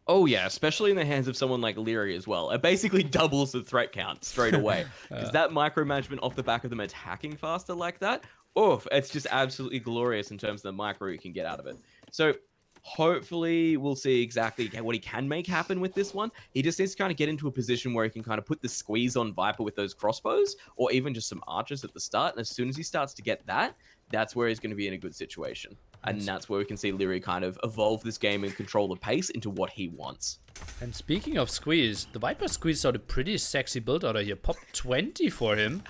Oh yeah, especially in the hands of someone like Liereyy as well. It basically doubles the threat count straight away. Because that micromanagement off the back of them attacking faster like that, oof, it's just absolutely glorious in terms of the micro you can get out of it. So hopefully we'll see exactly what he can make happen with this one. He just needs to kind of get into a position where he can kind of put the squeeze on Viper with those crossbows, or even just some archers at the start. And as soon as he starts to get that, that's where he's going to be in a good situation. And that's where we can see Liereyy kind of evolve this game and control the pace into what he wants. And speaking of squeeze, the Viper squeezed out a pretty sexy build out of here. Pop 20 for him.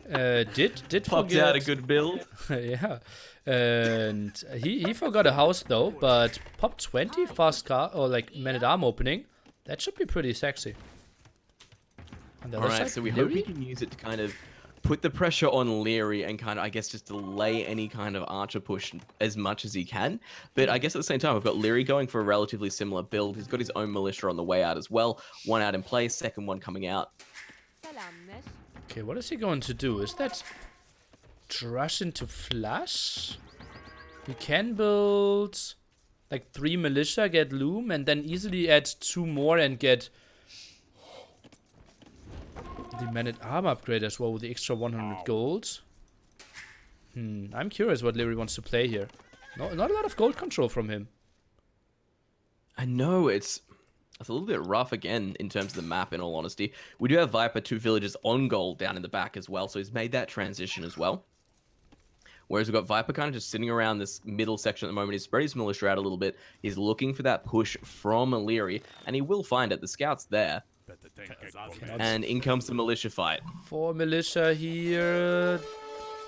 Did Popped forget... out a good build. Yeah. And he forgot a house though, but pop 20 fast car or like man-at-arm opening, that should be pretty sexy. Alright, so we hope he can use it to kind of put the pressure on Liereyy and kind of, I guess, just delay any kind of archer push as much as he can. But I guess at the same time, we've got Liereyy going for a relatively similar build. He's got his own militia on the way out as well. One out in place, second one coming out. Okay, what is he going to do? Is that rush into flush? He can build like 3 militia, get loom, and then easily add 2 more and get the man-at-arm upgrade as well with the extra 100 gold. I'm curious what Liereyy wants to play here. No, not a lot of gold control from him. I know, it's a little bit rough again in terms of the map, in all honesty. We do have Viper 2 villages on gold down in the back as well, so he's made that transition as well. Whereas we've got Viper kind of just sitting around this middle section at the moment. He's spread his militia out a little bit. He's looking for that push from Liereyy, and he will find it. The scout's there. And in comes the militia fight. 4 militia here.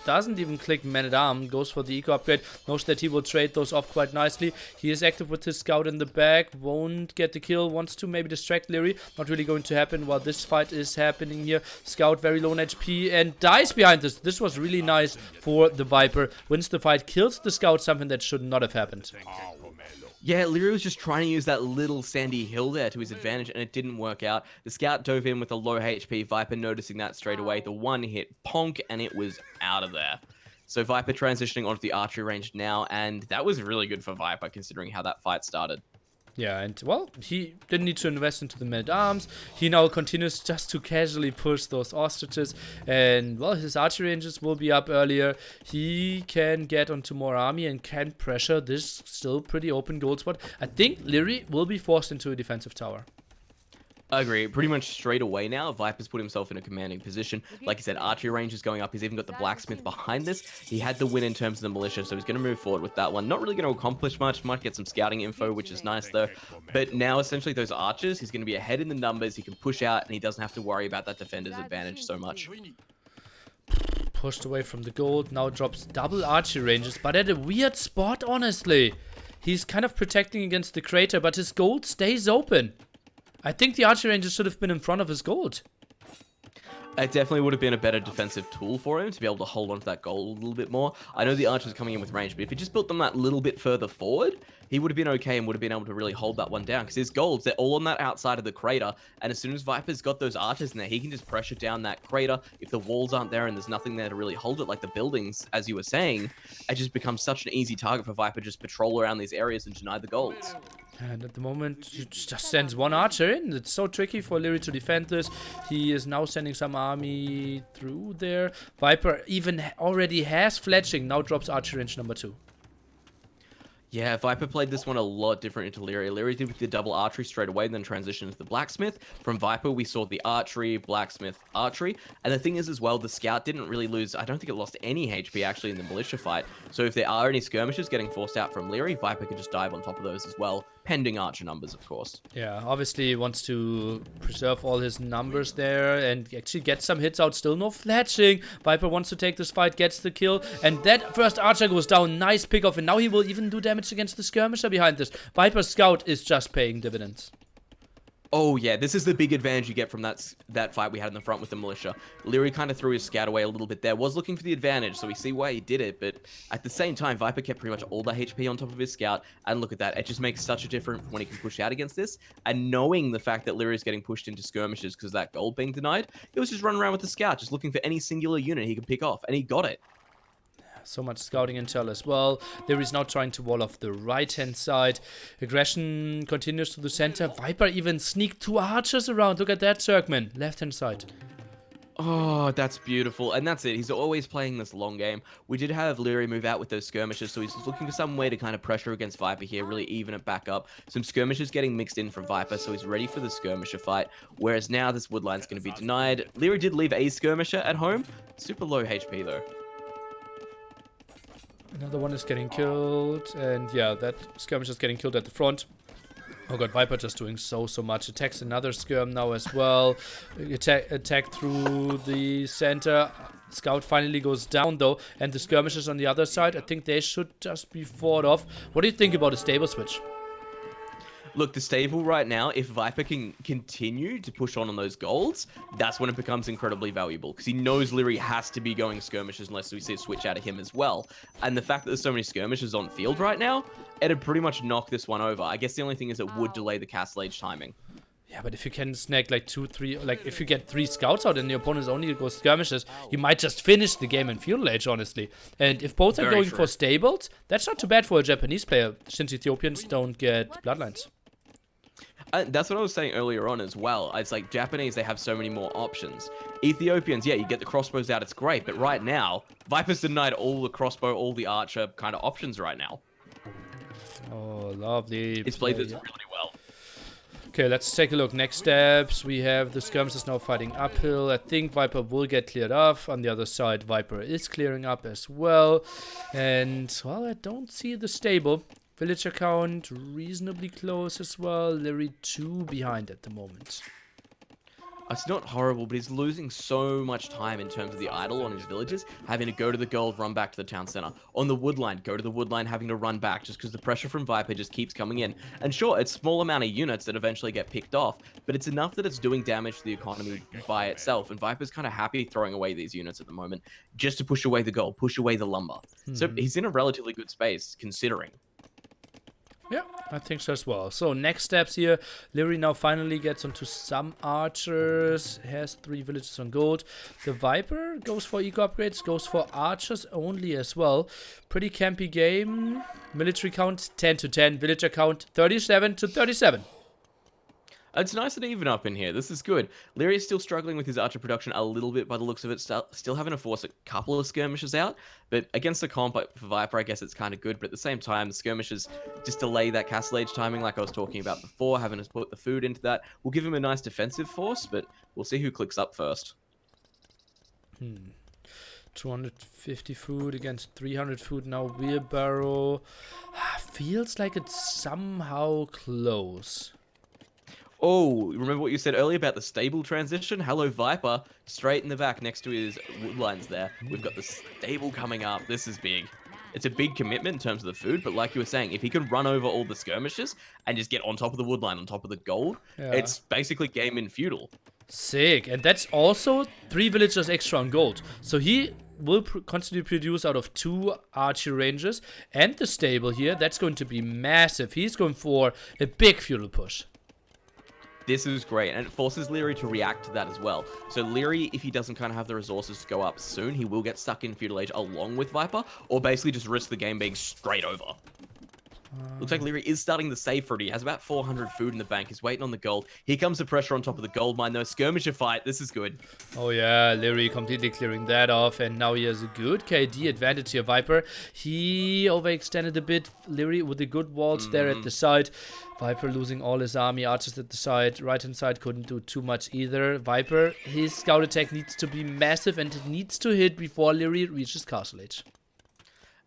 Doesn't even click man-at-arm. Goes for the eco upgrade. Knows that he will trade those off quite nicely. He is active with his scout in the back. Won't get the kill. Wants to maybe distract Liereyy. Not really going to happen while this fight is happening here. Scout very low on HP and dies behind this. This was really nice for the Viper. Wins the fight. Kills the scout. Something that should not have happened. Yeah, Liereyy was just trying to use that little sandy hill there to his advantage, and it didn't work out. The scout dove in with a low HP, Viper noticing that straight away. The one hit, ponk, and it was out of there. So Viper transitioning onto the archery range now, and that was really good for Viper considering how that fight started. Yeah, and well, he didn't need to invest into the man-at-arms. He now continues just to casually push those ostriches. And well, his archery ranges will be up earlier. He can get onto more army and can pressure this still pretty open gold spot. I think Liereyy will be forced into a defensive tower. I agree. Pretty much straight away now, Viper's put himself in a commanding position. Like I said, archery range is going up. He's even got the blacksmith behind this. He had the win in terms of the militia, so he's going to move forward with that one. Not really going to accomplish much. Might get some scouting info, which is nice though. But now essentially those archers, he's going to be ahead in the numbers. He can push out and he doesn't have to worry about that defender's advantage so much. Pushed away from the gold. Now drops double archery ranges, but at a weird spot, honestly. He's kind of protecting against the crater, but his gold stays open. I think the archery ranges should have been in front of his gold. It definitely would have been a better defensive tool for him to be able to hold on to that gold a little bit more. I know the archers are coming in with range, but if he just built them that little bit further forward, he would have been okay and would have been able to really hold that one down. Because his golds, they're all on that outside of the crater, and as soon as Viper's got those archers in there, he can just pressure down that crater. If the walls aren't there and there's nothing there to really hold it, like the buildings, as you were saying, it just becomes such an easy target for Viper to just patrol around these areas and deny the golds. And at the moment, he just sends one archer in. It's so tricky for Liereyy to defend this. He is now sending some army through there. Viper even already has fletching. Now drops archer range number 2. Yeah, Viper played this one a lot different into Liereyy. Liereyy did with the double archery straight away, then transitioned into the blacksmith. From Viper, we saw the archery, blacksmith, archery. And the thing is as well, the scout didn't really lose. I don't think it lost any HP actually in the militia fight. So if there are any skirmishes getting forced out from Liereyy, Viper can just dive on top of those as well. Pending archer numbers, of course. Yeah, obviously he wants to preserve all his numbers there and actually get some hits out. Still no fletching. Viper wants to take this fight, gets the kill. And that first archer goes down. Nice pick off. And now he will even do damage against the skirmisher behind this. Viper's scout is just paying dividends. Oh yeah, this is the big advantage you get from that fight we had in the front with the militia. Liereyy kind of threw his scout away a little bit there, was looking for the advantage, so we see why he did it, but at the same time, Viper kept pretty much all the HP on top of his scout, and look at that, it just makes such a difference when he can push out against this, and knowing the fact that Lierey's getting pushed into skirmishes because of that gold being denied, he was just running around with the scout, just looking for any singular unit he could pick off, and he got it. So much scouting intel as well. There is now trying to wall off the right-hand side. Aggression continues to the center. Viper even sneaked 2 archers around. Look at that, Zergman. Left-hand side. Oh, that's beautiful. And that's it. He's always playing this long game. We did have Liereyy move out with those skirmishes, so he's looking for some way to kind of pressure against Viper here, really even it back up. Some skirmishes getting mixed in from Viper, so he's ready for the skirmisher fight. Whereas now this woodline's going to be denied. Liereyy did leave a skirmisher at home. Super low HP, though. Another one is getting killed, and yeah, that skirmish is getting killed at the front. Oh god, Viper just doing so much. Attacks another skirm now as well. Attack through the center. Scout finally goes down though, and the skirmishes on the other side, I think they should just be fought off. What do you think about a stable switch? Look, the stable right now, if Viper can continue to push on those golds, that's when it becomes incredibly valuable. Because he knows Liereyy has to be going skirmishes unless we see a switch out of him as well. And the fact that there's so many skirmishes on field right now, it'd pretty much knock this one over. I guess the only thing is it would delay the Castle Age timing. Yeah, but if you can snag like 2, 3, like if you get 3 scouts out and the opponent only goes skirmishes, you might just finish the game in Feudal Age, honestly. And if both are going for stables, that's not too bad for a Japanese player, since Ethiopians don't get bloodlines. That's what I was saying earlier on as well. It's like Japanese, they have so many more options. Ethiopians, yeah, you get the crossbows out, it's great. But right now, Viper's denied all the crossbow, all the archer kind of options right now. Oh, lovely. It's played this really well. Okay, let's take a look. Next steps, we have the skirmishes now fighting uphill. I think Viper will get cleared off. On the other side, Viper is clearing up as well. And, well, I don't see the stable. Villager count reasonably close as well. Liereyy 2 behind at the moment. It's not horrible, but he's losing so much time in terms of the idle on his villages, having to go to the gold, run back to the town center. On the woodline, go to the woodline, having to run back just because the pressure from Viper just keeps coming in. And sure, it's a small amount of units that eventually get picked off, but it's enough that it's doing damage to the economy by itself. And Viper's kind of happy throwing away these units at the moment just to push away the gold, push away the lumber. So he's in a relatively good space, considering. Yeah, I think so as well. So next steps here, Liereyy now finally gets onto some archers, has 3 villages on gold. The Viper goes for eco upgrades, goes for archers only as well. Pretty campy game. Military count 10 to 10, villager count 37 to 37. It's nice and even up in here. This is good. Liereyy is still struggling with his archer production a little bit by the looks of it. Still having to force a couple of skirmishes out. But against the comp for Viper, I guess it's kind of good. But at the same time, the skirmishes just delay that Castle Age timing like I was talking about before. Having to put the food into that will give him a nice defensive force. But we'll see who clicks up first. 250 food against 300 food now. Wheelbarrow. Feels like it's somehow close. Oh, remember what you said earlier about the stable transition? Hello, Viper. Straight in the back next to his woodlines there. We've got the stable coming up. This is big. It's a big commitment in terms of the food, but like you were saying, if he can run over all the skirmishes and just get on top of the woodline, on top of the gold, it's basically game in Feudal. Sick. And that's also 3 villagers extra on gold. So he will constantly produce out of 2 archer ranges. And the stable here, that's going to be massive. He's going for a big Feudal push. This is great, and it forces Liereyy to react to that as well. So Liereyy, if he doesn't kind of have the resources to go up soon, he will get stuck in Feudal Age along with Viper, or basically just risk the game being straight over. Looks like Liereyy is starting the save for it. He has about 400 food in the bank. He's waiting on the gold. Here comes the pressure on top of the gold mine, though. Skirmisher fight. This is good. Oh, yeah. Liereyy completely clearing that off. And now he has a good KD advantage here. Viper, he overextended a bit. Liereyy with the good walls there at the side. Viper losing all his army. Archers at the side. Right-hand side couldn't do too much either. Viper, his scout attack needs to be massive. And it needs to hit before Liereyy reaches Castle Age.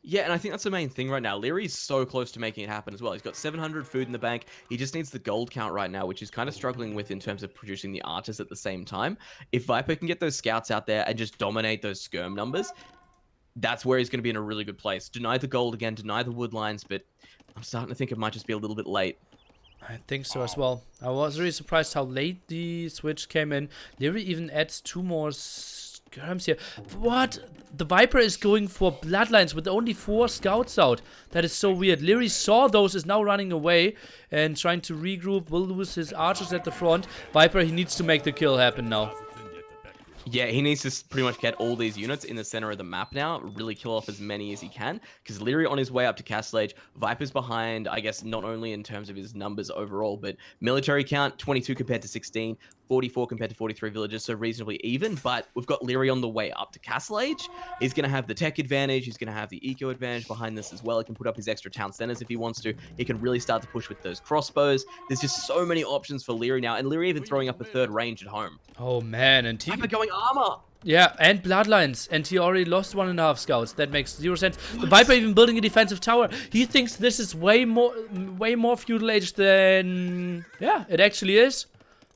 Yeah, and I think that's the main thing right now. Lierey's so close to making it happen as well. He's got 700 food in the bank. He just needs the gold count right now, which he's kind of struggling with in terms of producing the archers at the same time. If Viper can get those scouts out there and just dominate those skirm numbers, that's where he's going to be in a really good place. Deny the gold again, deny the wood lines, but I'm starting to think it might just be a little bit late. I think so as well. I was really surprised how late the switch came in. Liereyy even adds 2 more skirms here. What? The Viper is going for bloodlines with only 4 scouts out. That is so weird. Liereyy saw those, is now running away and trying to regroup. Will lose his archers at the front. Viper, he needs to make the kill happen now. Yeah, he needs to pretty much get all these units in the center of the map now, really kill off as many as he can, because Liereyy on his way up to Castle Age, Viper's behind, I guess, not only in terms of his numbers overall, but military count, 22 compared to 16, 44 compared to 43 villages, so reasonably even, but we've got Liereyy on the way up to Castle Age. He's going to have the tech advantage, he's going to have the eco advantage behind this as well. He can put up his extra town centers if he wants to. He can really start to push with those crossbows. There's just so many options for Liereyy now, and Liereyy even throwing up a 3rd range at home. Oh man, and Viper going armor! Yeah, and bloodlines, and he already lost 1.5 scouts. That makes 0 sense. The Viper even building a defensive tower. He thinks this is way more Feudal Age than it actually is.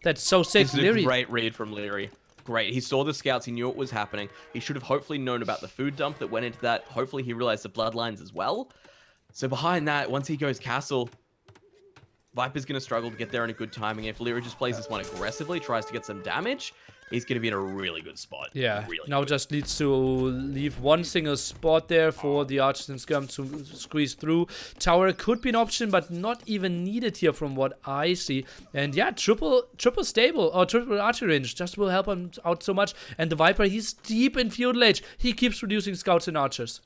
That's so sick. This is a great read from Liereyy. Great. He saw the scouts. He knew it was happening. He should have hopefully known about the food dump that went into that. Hopefully he realized the bloodlines as well. So behind that, once he goes castle, Viper's going to struggle to get there in a good timing. If Liereyy just plays this one aggressively, tries to get some damage, he's going to be in a really good spot. Yeah, really now good. just needs to leave one single spot there for the archers and skirm to squeeze through. Tower could be an option, but not even needed here from what I see. And yeah, triple stable or triple archer range just will help him out so much. And the Viper, he's deep in Feudal Age. He keeps reducing scouts and archers.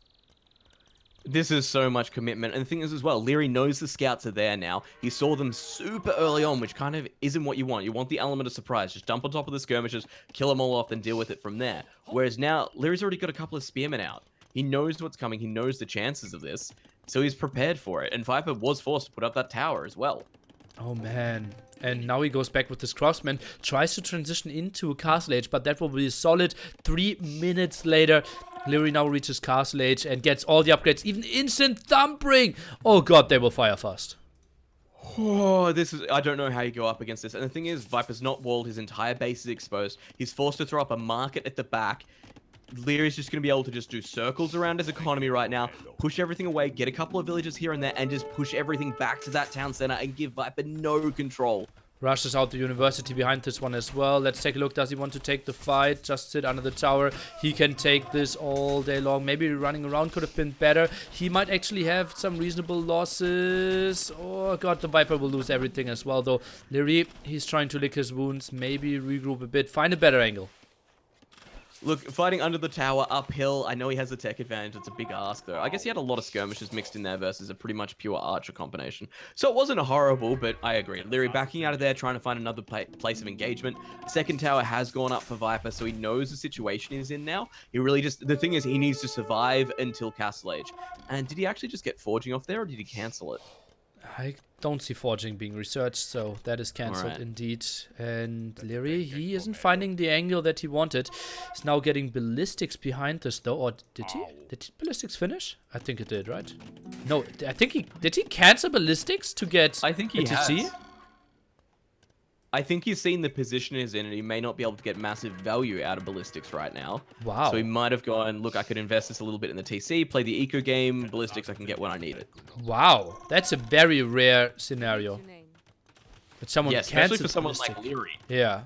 This is so much commitment. And the thing is as well, Liereyy knows the scouts are there now. He saw them super early on, which kind of isn't what you want. You want the element of surprise. Just dump on top of the skirmishes, kill them all off, and deal with it from there. Whereas now, Lierey's already got a couple of spearmen out. He knows what's coming. He knows the chances of this. So he's prepared for it. And Viper was forced to put up that tower as well. Oh man. And now he goes back with his crossman, tries to transition into Castle Age, but that will be a solid 3 minutes later. Liereyy now reaches Castle Age and gets all the upgrades, even instant thumping. Oh god, they will fire fast. Oh, I don't know how you go up against this. And the thing is, Viper's not walled, his entire base is exposed. He's forced to throw up a market at the back. Lierey's just going to be able to just do circles around his economy right now, push everything away, get a couple of villages here and there, and just push everything back to that town center and give Viper no control. Rushes out the university behind this one as well. Let's take a look. Does he want to take the fight? Just sit under the tower. He can take this all day long. Maybe running around could have been better. He might actually have some reasonable losses. Oh god, the Viper will lose everything as well though. Liereyy, he's trying to lick his wounds. Maybe regroup a bit. Find a better angle. Look, fighting under the tower, uphill, I know he has a tech advantage, it's a big ask though. I guess he had a lot of skirmishes mixed in there versus a pretty much pure archer combination. So it wasn't horrible, but I agree. Liereyy backing out of there, trying to find another place of engagement. Second tower has gone up for Viper, so he knows the situation he's in now. He really just, the thing is, he needs to survive until Castle Age. And did he actually just get forging off there, or did he cancel it? I don't see forging being researched, so that is cancelled indeed. And Liereyy, he isn't finding the angle that he wanted. He's now getting ballistics behind this though. Or did he? Did ballistics finish? I think it did, right? No, I think he did. He cancel ballistics to get I think he ATC? has. I think he's seen the position he's in, and he may not be able to get massive value out of ballistics right now. Wow. So he might have gone, look, I could invest this a little bit in the TC, play the eco game, ballistics I can get when I need it. Wow, that's a very rare scenario. But someone especially for cancels someone ballistic. like Liereyy. Yeah.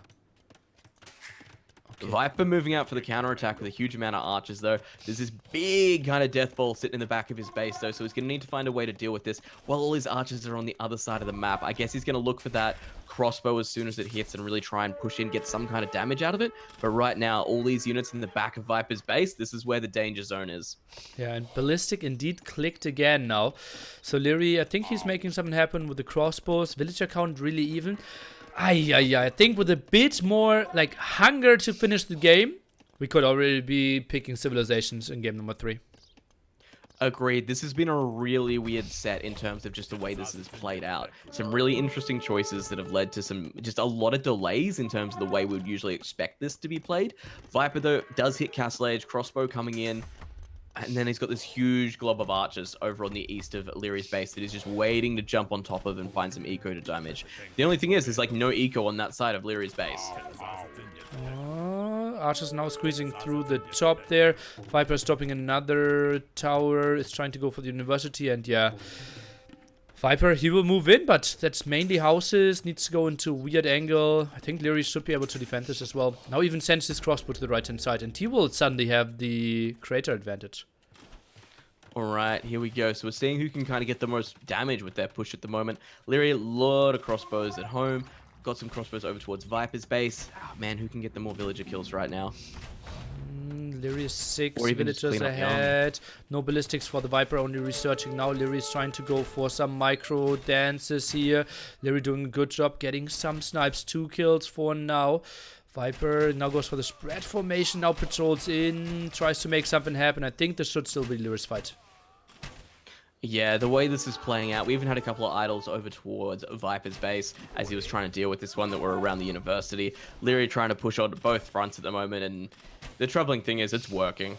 Okay. Viper moving out for the counterattack with a huge amount of archers, though. There's this big kind of death ball sitting in the back of his base, though, so he's going to need to find a way to deal with this while all his archers are on the other side of the map. I guess he's going to look for that crossbow as soon as it hits and really try and push in, get some kind of damage out of it. But right now, all these units in the back of Viper's base, this is where the danger zone is. Yeah, and ballistic indeed clicked again now. So Liereyy, I think he's making something happen with the crossbows. Villager count really even. I think with a bit more like hunger to finish the game, we could already be picking civilizations in game number 3. Agreed. This has been a really weird set in terms of just the way this has played out. Some really interesting choices that have led to just a lot of delays in terms of the way we would usually expect this to be played. Viper, though, does hit Castle Age, crossbow coming in. And then he's got this huge glob of archers over on the east of Lierey's base that he's just waiting to jump on top of and find some eco to damage. The only thing is, there's like no eco on that side of Lierey's base. Archers now squeezing through the top there. Viper stopping another tower. Is trying to go for the university, and yeah. Viper, he will move in, but that's mainly houses. Needs to go into a weird angle. I think Liereyy should be able to defend this as well. Now even sends his crossbow to the right-hand side, and he will suddenly have the creator advantage. Alright, here we go. So we're seeing who can kind of get the most damage with their push at the moment. Liereyy, a lot of crossbows at home. Got some crossbows over towards Viper's base. Oh, man, who can get the more villager kills right now? Liereyy is 6 Or even villagers ahead. No ballistics for the Viper, only researching now. Liereyy is trying to go for some micro dances here. Liereyy doing a good job getting some snipes. 2 kills for now. Viper now goes for the spread formation. Now patrols in. Tries to make something happen. I think this should still be Lierey's fight. Yeah, the way this is playing out, we even had a couple of idols over towards Viper's base as he was trying to deal with this one that were around the university. Liereyy trying to push on both fronts at the moment, and the troubling thing is it's working.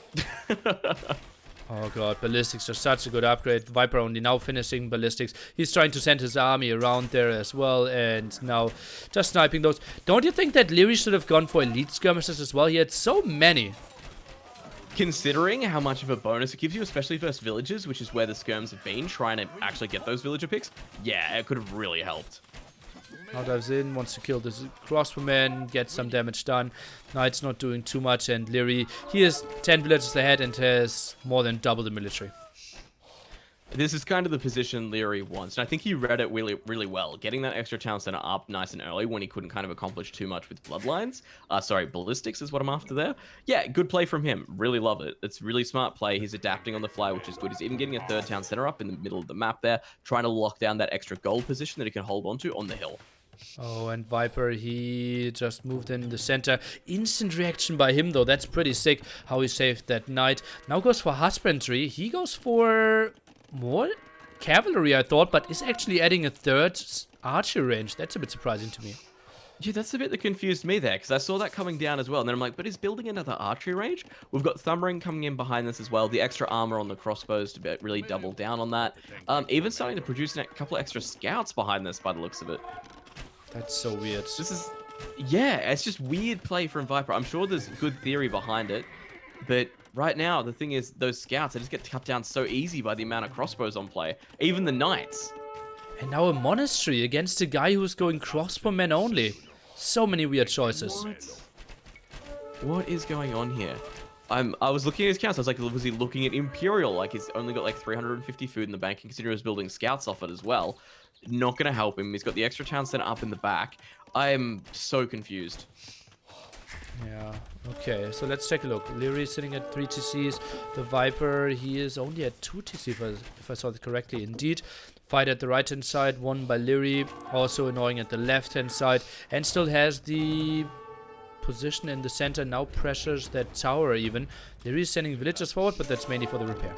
Oh god, ballistics are such a good upgrade. Viper only now finishing ballistics. He's trying to send his army around there as well, and now just sniping those. Don't you think that Liereyy should have gone for elite skirmishes as well? He had so many. Considering how much of a bonus it gives you, especially versus villagers, which is where the skirms have been, trying to actually get those villager picks, yeah, it could have really helped. Now dives in, wants to kill this crossbowman, get some damage done. Knight's not doing too much, and Liereyy, he is 10 villagers ahead and has more than double the military. This is kind of the position Liereyy wants, and I think he read it really, really well. Getting that extra town center up nice and early when he couldn't kind of accomplish too much with bloodlines. Sorry, ballistics is what I'm after there. Yeah, good play from him. Really love it. It's really smart play. He's adapting on the fly, which is good. He's even getting a third town center up in the middle of the map there, trying to lock down that extra gold position that he can hold on to on the hill. Oh, and Viper, he just moved in the center. Instant reaction by him, though. That's pretty sick how he saved that knight. Now goes for husbandry. He goes for more cavalry, I thought, but is actually adding a third archer range. That's a bit surprising to me. Yeah, that's the bit that confused me there, because I saw that coming down as well, and then I'm like, but he's building another archery range? We've got Thumbring coming in behind this as well, the extra armor on the crossbows to really double down on that. Even starting to produce a couple extra scouts behind this by the looks of it. That's so weird. This is, yeah, it's just weird play from Viper. I'm sure there's good theory behind it, but right now, the thing is, those scouts, they just get cut down so easy by the amount of crossbows on play. Even the knights. And now a monastery against a guy who's going crossbowmen only. So many weird choices. What is going on here? I was looking at his counts. I was like, was he looking at Imperial? Like, he's only got like 350 food in the bank, considering he was building scouts off it as well. Not going to help him. He's got the extra town center up in the back. I am so confused. Yeah, okay, so let's take a look. Liereyy sitting at 3 TCs. The Viper, he is only at 2 TC if I saw it correctly. Indeed, fight at the right hand side, won by Liereyy. Also annoying at the left hand side. And still has the position in the center. Now pressures that tower even. Liereyy is sending villagers forward, but that's mainly for the repair.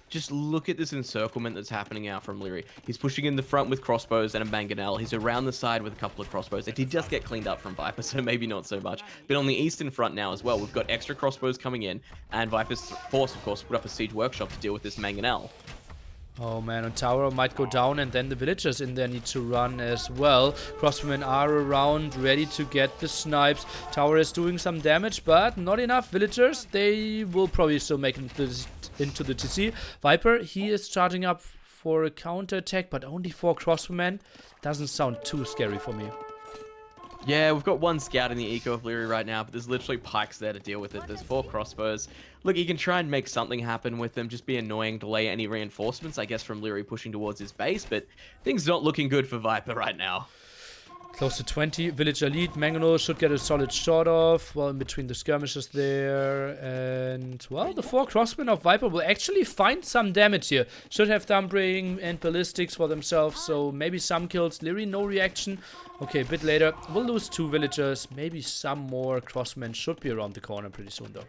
Just look at this encirclement that's happening out from Liereyy. He's pushing in the front with crossbows and a mangonel. He's around the side with a couple of crossbows. It did just get cleaned up from Viper, so maybe not so much. But on the eastern front now as well, we've got extra crossbows coming in. And Viper's force, of course, put up a siege workshop to deal with this mangonel. Oh man, and tower might go down, and then the villagers in there need to run as well. Crossbowmen are around, ready to get the snipes. Tower is doing some damage, but not enough villagers. They will probably still make it into the TC. Viper, he is charging up for a counter attack, but only 4 crossbowmen. Doesn't sound too scary for me. Yeah, we've got 1 scout in the eco of Liereyy right now, but there's literally pikes there to deal with it. There's 4 crossbows. Look, you can try and make something happen with them, just be annoying, delay any reinforcements, I guess, from Liereyy pushing towards his base, but things not looking good for Viper right now. Close to 20, villager lead. Mangonel should get a solid shot off. Well, in between the skirmishes there. And, well, the 4 crossmen of Viper will actually find some damage here. Should have Thumbring and ballistics for themselves, so maybe some kills. Liereyy, no reaction. Okay, a bit later, we'll lose 2 villagers. Maybe some more crossmen should be around the corner pretty soon, though.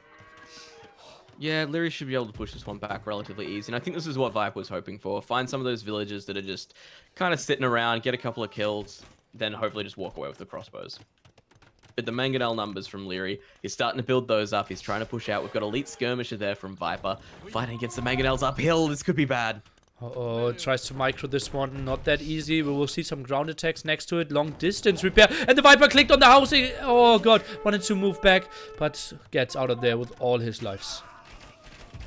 Yeah, Liereyy should be able to push this one back relatively easy, and I think this is what Viper was hoping for. Find some of those villagers that are just kind of sitting around, get a couple of kills, then hopefully just walk away with the crossbows. But the mangonel numbers from Liereyy, he's starting to build those up. He's trying to push out. We've got elite skirmisher there from Viper. Fighting against the mangonels uphill. This could be bad. Uh-oh, tries to micro this one. Not that easy. We will see some ground attacks next to it. Long distance repair. And the Viper clicked on the housing. Oh, God. Wanted to move back, but gets out of there with all his lives.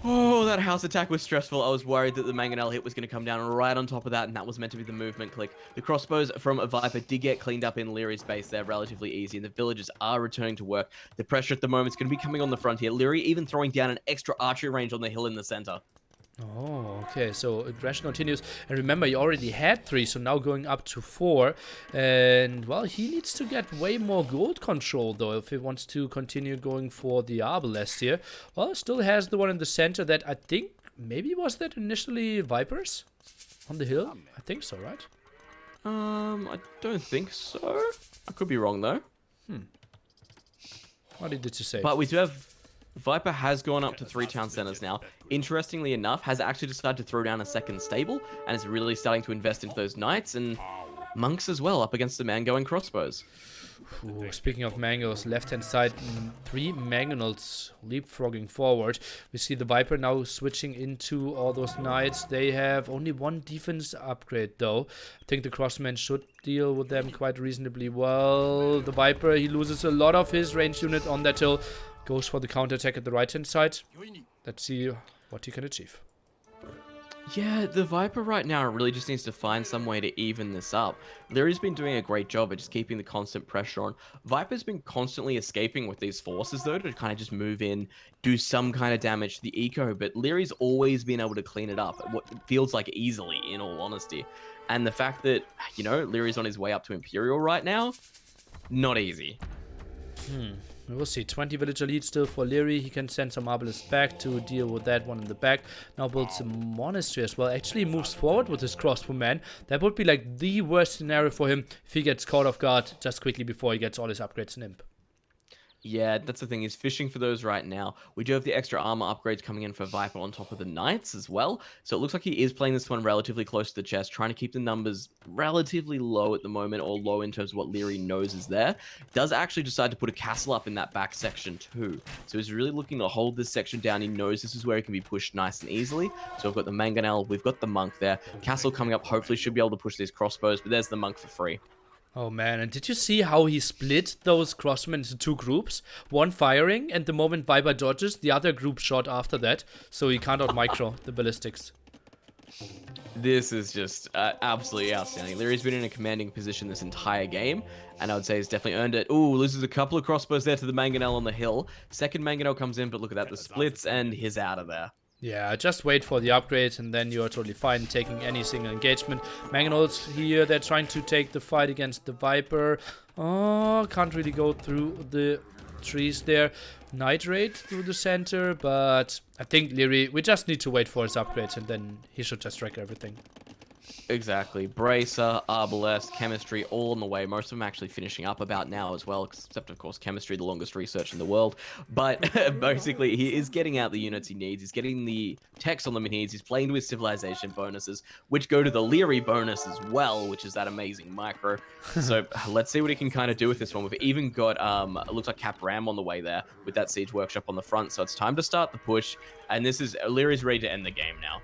Oh, that house attack was stressful. I was worried that the mangonel hit was going to come down right on top of that, and that was meant to be the movement click. The crossbows from a Viper did get cleaned up in Lierey's base there relatively easy, and the villagers are returning to work. The pressure at the moment is going to be coming on the front here. Liereyy even throwing down an extra archery range on the hill in the center. Oh, okay, so aggression continues. And remember, he already had 3, so now going up to 4. And, well, he needs to get way more gold control, though, if he wants to continue going for the Arbalest here. Well, still has the one in the center that I think, maybe was that initially Vipers on the hill? I think so, right? I don't think so. I could be wrong, though. What did you say? But we do have... Viper has gone up to 3 town centers now. Interestingly enough, has actually decided to throw down a second stable and is really starting to invest into those knights and monks as well up against the man-going crossbows. Ooh, speaking of mangonels, left-hand side, 3 mangonels leapfrogging forward. We see the Viper now switching into all those knights. They have only 1 defense upgrade, though. I think the crossmen should deal with them quite reasonably well. The Viper, he loses a lot of his range unit on that hill. Goes for the counter-attack at the right-hand side. Let's see what he can achieve. Yeah, the Viper right now really just needs to find some way to even this up. Lierey's been doing a great job at just keeping the constant pressure on. Viper's been constantly escaping with these forces, though, to kind of just move in, do some kind of damage to the eco, but Lierey's always been able to clean it up, what feels like easily, in all honesty. And the fact that, you know, Lierey's on his way up to Imperial right now, not easy. We'll see. 20 villager lead still for Liereyy. He can send some Arbalists back to deal with that one in the back. Now builds a monastery as well. Actually moves forward with his crossbowman. That would be like the worst scenario for him if he gets caught off guard just quickly before he gets all his upgrades in Imp. Yeah, that's the thing. He's fishing for those right now. We do have the extra armor upgrades coming in for Viper on top of the Knights as well. So it looks like he is playing this one relatively close to the chest, trying to keep the numbers relatively low at the moment, or low in terms of what Liereyy knows is there. Does actually decide to put a castle up in that back section too. So he's really looking to hold this section down. He knows this is where he can be pushed nice and easily. So we've got the Mangonel, we've got the Monk there. Castle coming up, hopefully should be able to push these crossbows, but there's the Monk for free. Oh man, and did you see how he split those crossmen into two groups? One firing, and the moment Viper dodges, the other group shot after that, so he can't out-micro the ballistics. This is just absolutely outstanding. Lierey's been in a commanding position this entire game, and I would say he's definitely earned it. Ooh, loses a couple of crossbows there to the Mangonel on the hill. Second Mangonel comes in, but look at that, the splits, and he's out of there. Yeah, just wait for the upgrades and then you're totally fine taking any single engagement. Mangonels here, they're trying to take the fight against the Viper. Oh, can't really go through the trees there. Night Raid through the center, but I think Liereyy, we just need to wait for his upgrades and then he should just wreck everything. Exactly. Bracer, Arbalest, Chemistry, all on the way. Most of them actually finishing up about now as well, except, of course, Chemistry, the longest research in the world. But basically, he is getting out the units he needs. He's getting the techs on them he needs. He's playing with civilization bonuses, which go to the Liereyy bonus as well, which is that amazing micro. So let's see what he can kind of do with this one. We've even got, it looks like Cap Ram on the way there with that Siege Workshop on the front. So it's time to start the push. And this is, Lierey's ready to end the game now.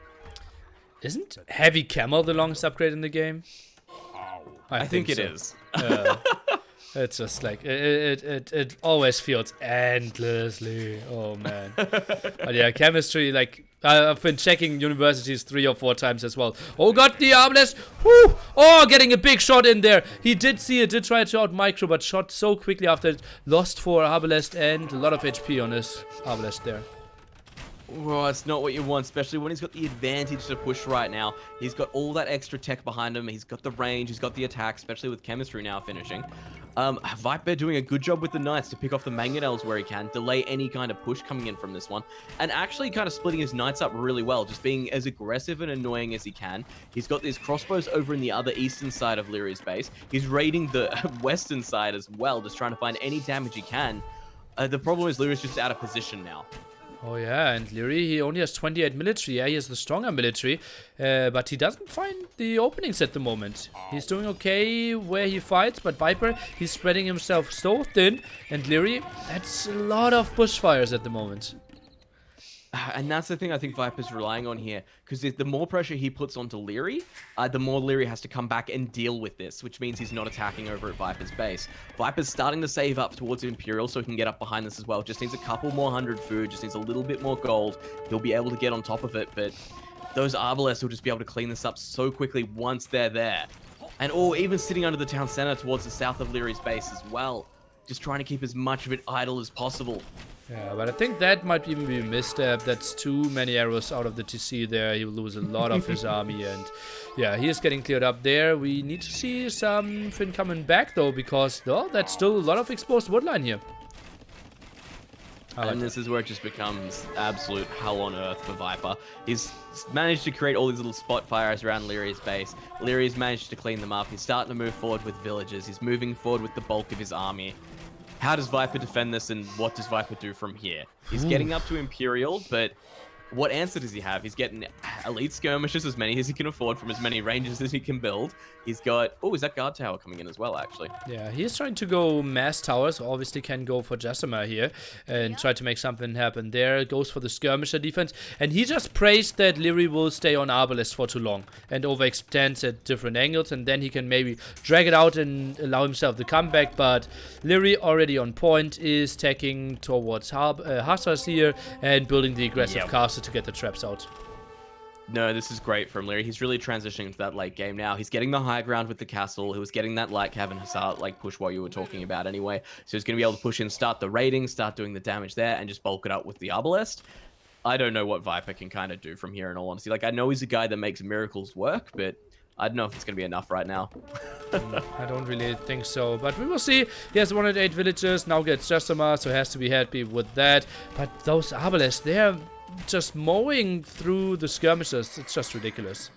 Isn't Heavy Camel the longest upgrade in the game? I think it is. It's just like, it always feels endlessly. Oh, man. But yeah, Chemistry, like, I've been checking universities 3 or 4 times as well. Oh, God, the Arbalest. Whoo! Oh, getting a big shot in there. He did see it, did try to out-micro, but shot so quickly after it. Lost for Arbalest and a lot of HP on his Arbalest there. Well, it's not what you want, especially when he's got the advantage to push right now. He's got all that extra tech behind him. He's got the range. He's got the attack, especially with Chemistry now finishing. Viper doing a good job with the Knights to pick off the Mangonels where he can, delay any kind of push coming in from this one, and actually kind of splitting his Knights up really well, just being as aggressive and annoying as he can. He's got these crossbows over in the other eastern side of Lierey's base. He's raiding the western side as well, just trying to find any damage he can. The problem is Lierey's just out of position now. Oh yeah, and Liereyy, he only has 28 military. Yeah, he has the stronger military, but he doesn't find the openings at the moment. He's doing okay where he fights, but Viper, he's spreading himself so thin, and Liereyy, that's a lot of bushfires at the moment. And that's the thing I think Viper's relying on here, because the more pressure he puts onto Liereyy, the more Liereyy has to come back and deal with this, which means he's not attacking over at Viper's base. Viper's starting to save up towards Imperial so he can get up behind this as well. Just needs a couple more 100 food, just needs a little bit more gold. He'll be able to get on top of it, but those Arbalests will just be able to clean this up so quickly once they're there. And even sitting under the town center towards the south of Lierey's base as well. Just trying to keep as much of it idle as possible. Yeah, but I think that might even be a misstep. That's too many arrows out of the TC there. He will lose a lot of his army, and yeah, he is getting cleared up there. We need to see something coming back though, because that's still a lot of exposed woodline here. And this is where it just becomes absolute hell on earth for Viper. He's managed to create all these little spot fires around Lierey's base. Lierey's managed to clean them up. He's starting to move forward with villages. He's moving forward with the bulk of his army. How does Viper defend this, and what does Viper do from here? He's getting up to Imperial, but what answer does he have? He's getting elite skirmishes, as many as he can afford from as many ranges as he can build. He's got... Oh, is that guard tower coming in as well, actually? Yeah, he's trying to go mass towers. Obviously can go for Jessamine here and try to make something happen there. Goes for the skirmisher defense. And he just prays that Liereyy will stay on Arbalest for too long and overextends at different angles. And then he can maybe drag it out and allow himself the comeback. But Liereyy already on point is taking towards Hussars here and building the aggressive castle to get the traps out. No, this is great from Liereyy. He's really transitioning to that late game now. He's getting the high ground with the castle. He was getting that light cavern hussar like push what you were talking about anyway. So he's going to be able to push in, start the raiding, start doing the damage there, and just bulk it up with the Arbalest. I don't know what Viper can kind of do from here, in all honesty. Like, I know he's a guy that makes miracles work, but I don't know if it's going to be enough right now. I don't really think so, but we will see. He has 108 villages, now gets Jessamine, so he has to be happy with that. But those Arbalests, they're just mowing through the skirmishes. It's just ridiculous.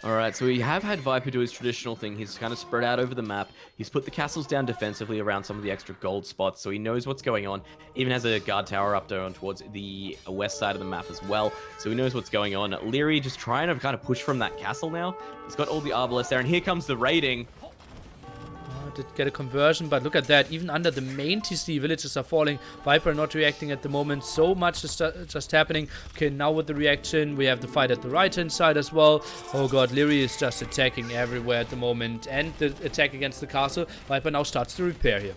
Alright, so we have had Viper do his traditional thing. He's kind of spread out over the map. He's put the castles down defensively around some of the extra gold spots, so he knows what's going on. Even has a guard tower up there on towards the west side of the map as well, so he knows what's going on. Liereyy just trying to kind of push from that castle now. He's got all the Arbalests there, and here comes the raiding. Did get a conversion, but look at that. Even under the main TC, villages are falling. Viper not reacting at the moment. So much is just happening. Okay, now with the reaction, we have the fight at the right-hand side as well. Oh god, Liereyy is just attacking everywhere at the moment. And the attack against the castle. Viper now starts to repair here.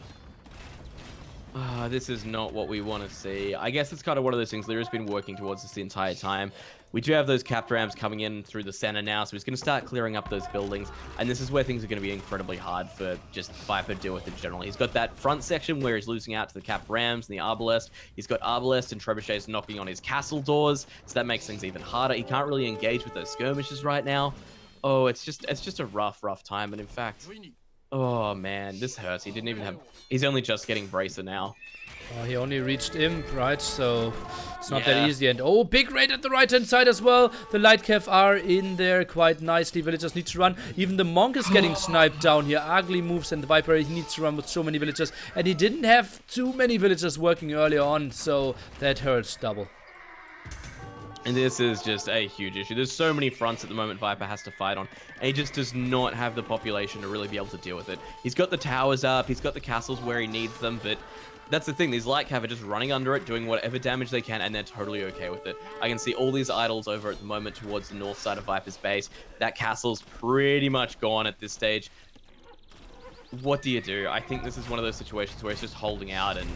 This is not what we want to see. I guess it's kind of one of those things. Lierey's been working towards this the entire time. We do have those cap rams coming in through the center now, so he's going to start clearing up those buildings. And this is where things are going to be incredibly hard for just Viper to deal with in general. He's got that front section where he's losing out to the cap rams and the Arbalest. He's got Arbalest and trebuchets knocking on his castle doors, so that makes things even harder. He can't really engage with those skirmishes right now. Oh, it's just a rough time. And in fact, oh man, this hurts. He didn't even have... He's only just getting Bracer now. He only reached Imp, right? So it's not that easy. And oh, big raid at the right-hand side as well. The light cav are in there quite nicely. Villagers need to run. Even the monk is getting sniped down here. Ugly moves, and the Viper, he needs to run with so many villagers. And he didn't have too many villagers working earlier on, so that hurts double. And this is just a huge issue. There's so many fronts at the moment Viper has to fight on. And he just does not have the population to really be able to deal with it. He's got the towers up. He's got the castles where he needs them. But that's the thing. These light cav are just running under it, doing whatever damage they can, and they're totally okay with it. I can see all these idols over at the moment towards the north side of Viper's base. That castle's pretty much gone at this stage. What do you do? I think this is one of those situations where he's just holding out, and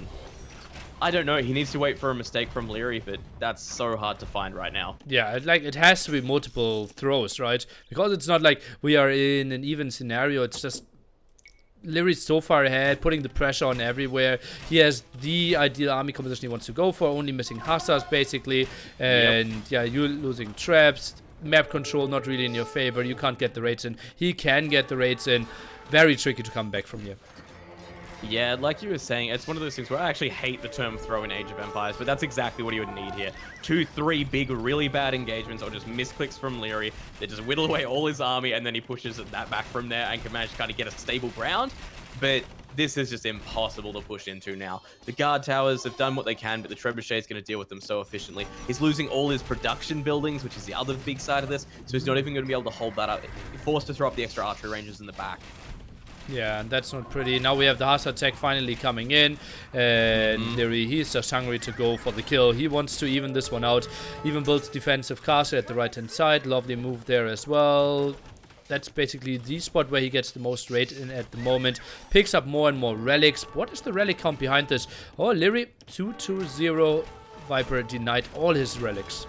I don't know. He needs to wait for a mistake from Liereyy, but that's so hard to find right now. Yeah, like it has to be multiple throws, right? Because it's not like we are in an even scenario. It's just Lierey's so far ahead, putting the pressure on everywhere. He has the ideal army composition he wants to go for, only missing hussars basically. And yeah, you're losing traps. Map control not really in your favor. You can't get the raids in. He can get the raids in. Very tricky to come back from here. Yeah, like you were saying, it's one of those things where I actually hate the term throw in Age of Empires, but that's exactly what you would need here. 2-3 big, really bad engagements, or just misclicks from Liereyy that just whittle away all his army, and then he pushes that back from there and can manage to kind of get a stable ground. But this is just impossible to push into now. The guard towers have done what they can, but the trebuchet is going to deal with them so efficiently. He's losing all his production buildings, which is the other big side of this, so he's not even going to be able to hold that up. He's forced to throw up the extra archery ranges in the back. Yeah, and that's not pretty. Now we have the Hussar attack finally coming in, and Liereyy, he's just hungry to go for the kill. He wants to even this one out. Even builds defensive castle at the right-hand side. Lovely move there as well. That's basically the spot where he gets the most raid in at the moment. Picks up more and more relics. What is the relic count behind this? Oh, Liereyy, 2-0. Viper denied all his relics.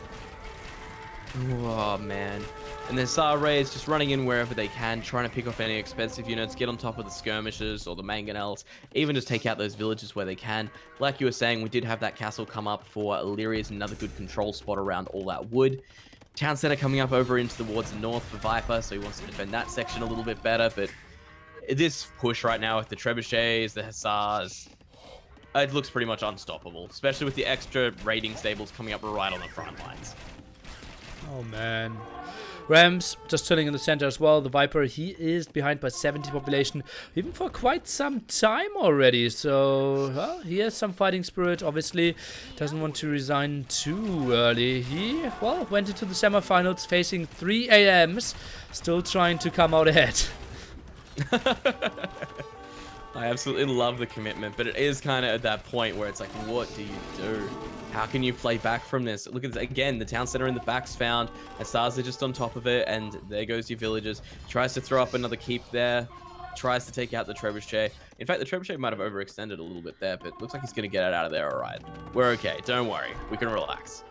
Oh, man. And then Liereyy is just running in wherever they can, trying to pick off any expensive units, get on top of the skirmishes or the mangonels, even just take out those villages where they can. Like you were saying, we did have that castle come up for Liereyy as another good control spot around all that wood. Town center coming up over into towards the north for Viper, so he wants to defend that section a little bit better. But this push right now with the trebuchets, the hussars, it looks pretty much unstoppable, especially with the extra raiding stables coming up right on the front lines. Oh, man. Rams just chilling in the center as well. The Viper, he is behind by 70 population, even for quite some time already. So, well, he has some fighting spirit. Obviously, doesn't want to resign too early. He, well, went into the semifinals facing 3 AMs, still trying to come out ahead. I absolutely love the commitment, but it is kind of at that point where it's like, what do you do? How can you play back from this? Look at this again, the town center in the back's found. Asars are just on top of it, and there goes your villagers. Tries to throw up another keep there. Tries to take out the trebuchet. In fact, the trebuchet might have overextended a little bit there, but looks like he's going to get it out of there all right. We're okay. Don't worry. We can relax.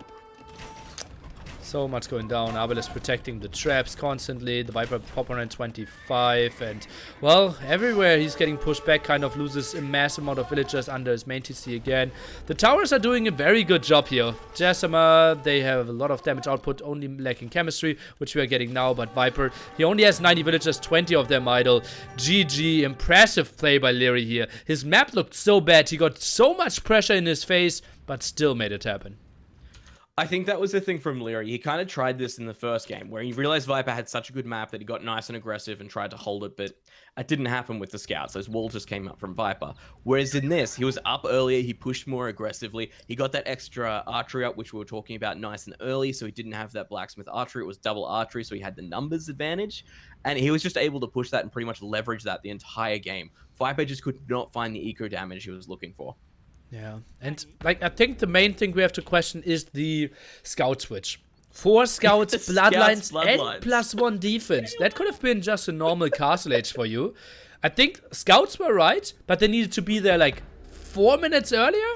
So much going down. Abel is protecting the traps constantly. The Viper pop 125. And, well, everywhere he's getting pushed back. Kind of loses a mass amount of villagers under his main TC again. The towers are doing a very good job here. Jasima, they have a lot of damage output, only lacking chemistry, which we are getting now. But Viper, he only has 90 villagers, 20 of them idle. GG. Impressive play by Liereyy here. His map looked so bad. He got so much pressure in his face, but still made it happen. I think that was the thing from Liereyy. He kind of tried this in the first game, where he realized Viper had such a good map that he got nice and aggressive and tried to hold it, but it didn't happen with the scouts. Those walls just came up from Viper. Whereas in this, he was up earlier, he pushed more aggressively, he got that extra archery up, which we were talking about nice and early, so he didn't have that blacksmith archery, it was double archery, so he had the numbers advantage, and he was just able to push that and pretty much leverage that the entire game. Viper just could not find the eco damage he was looking for. Yeah, and like I think the main thing we have to question is the scout switch. 4 scouts, bloodlines, and +1 defense. That could have been just a normal Castle Age for you. I think scouts were right, but they needed to be there like 4 minutes earlier.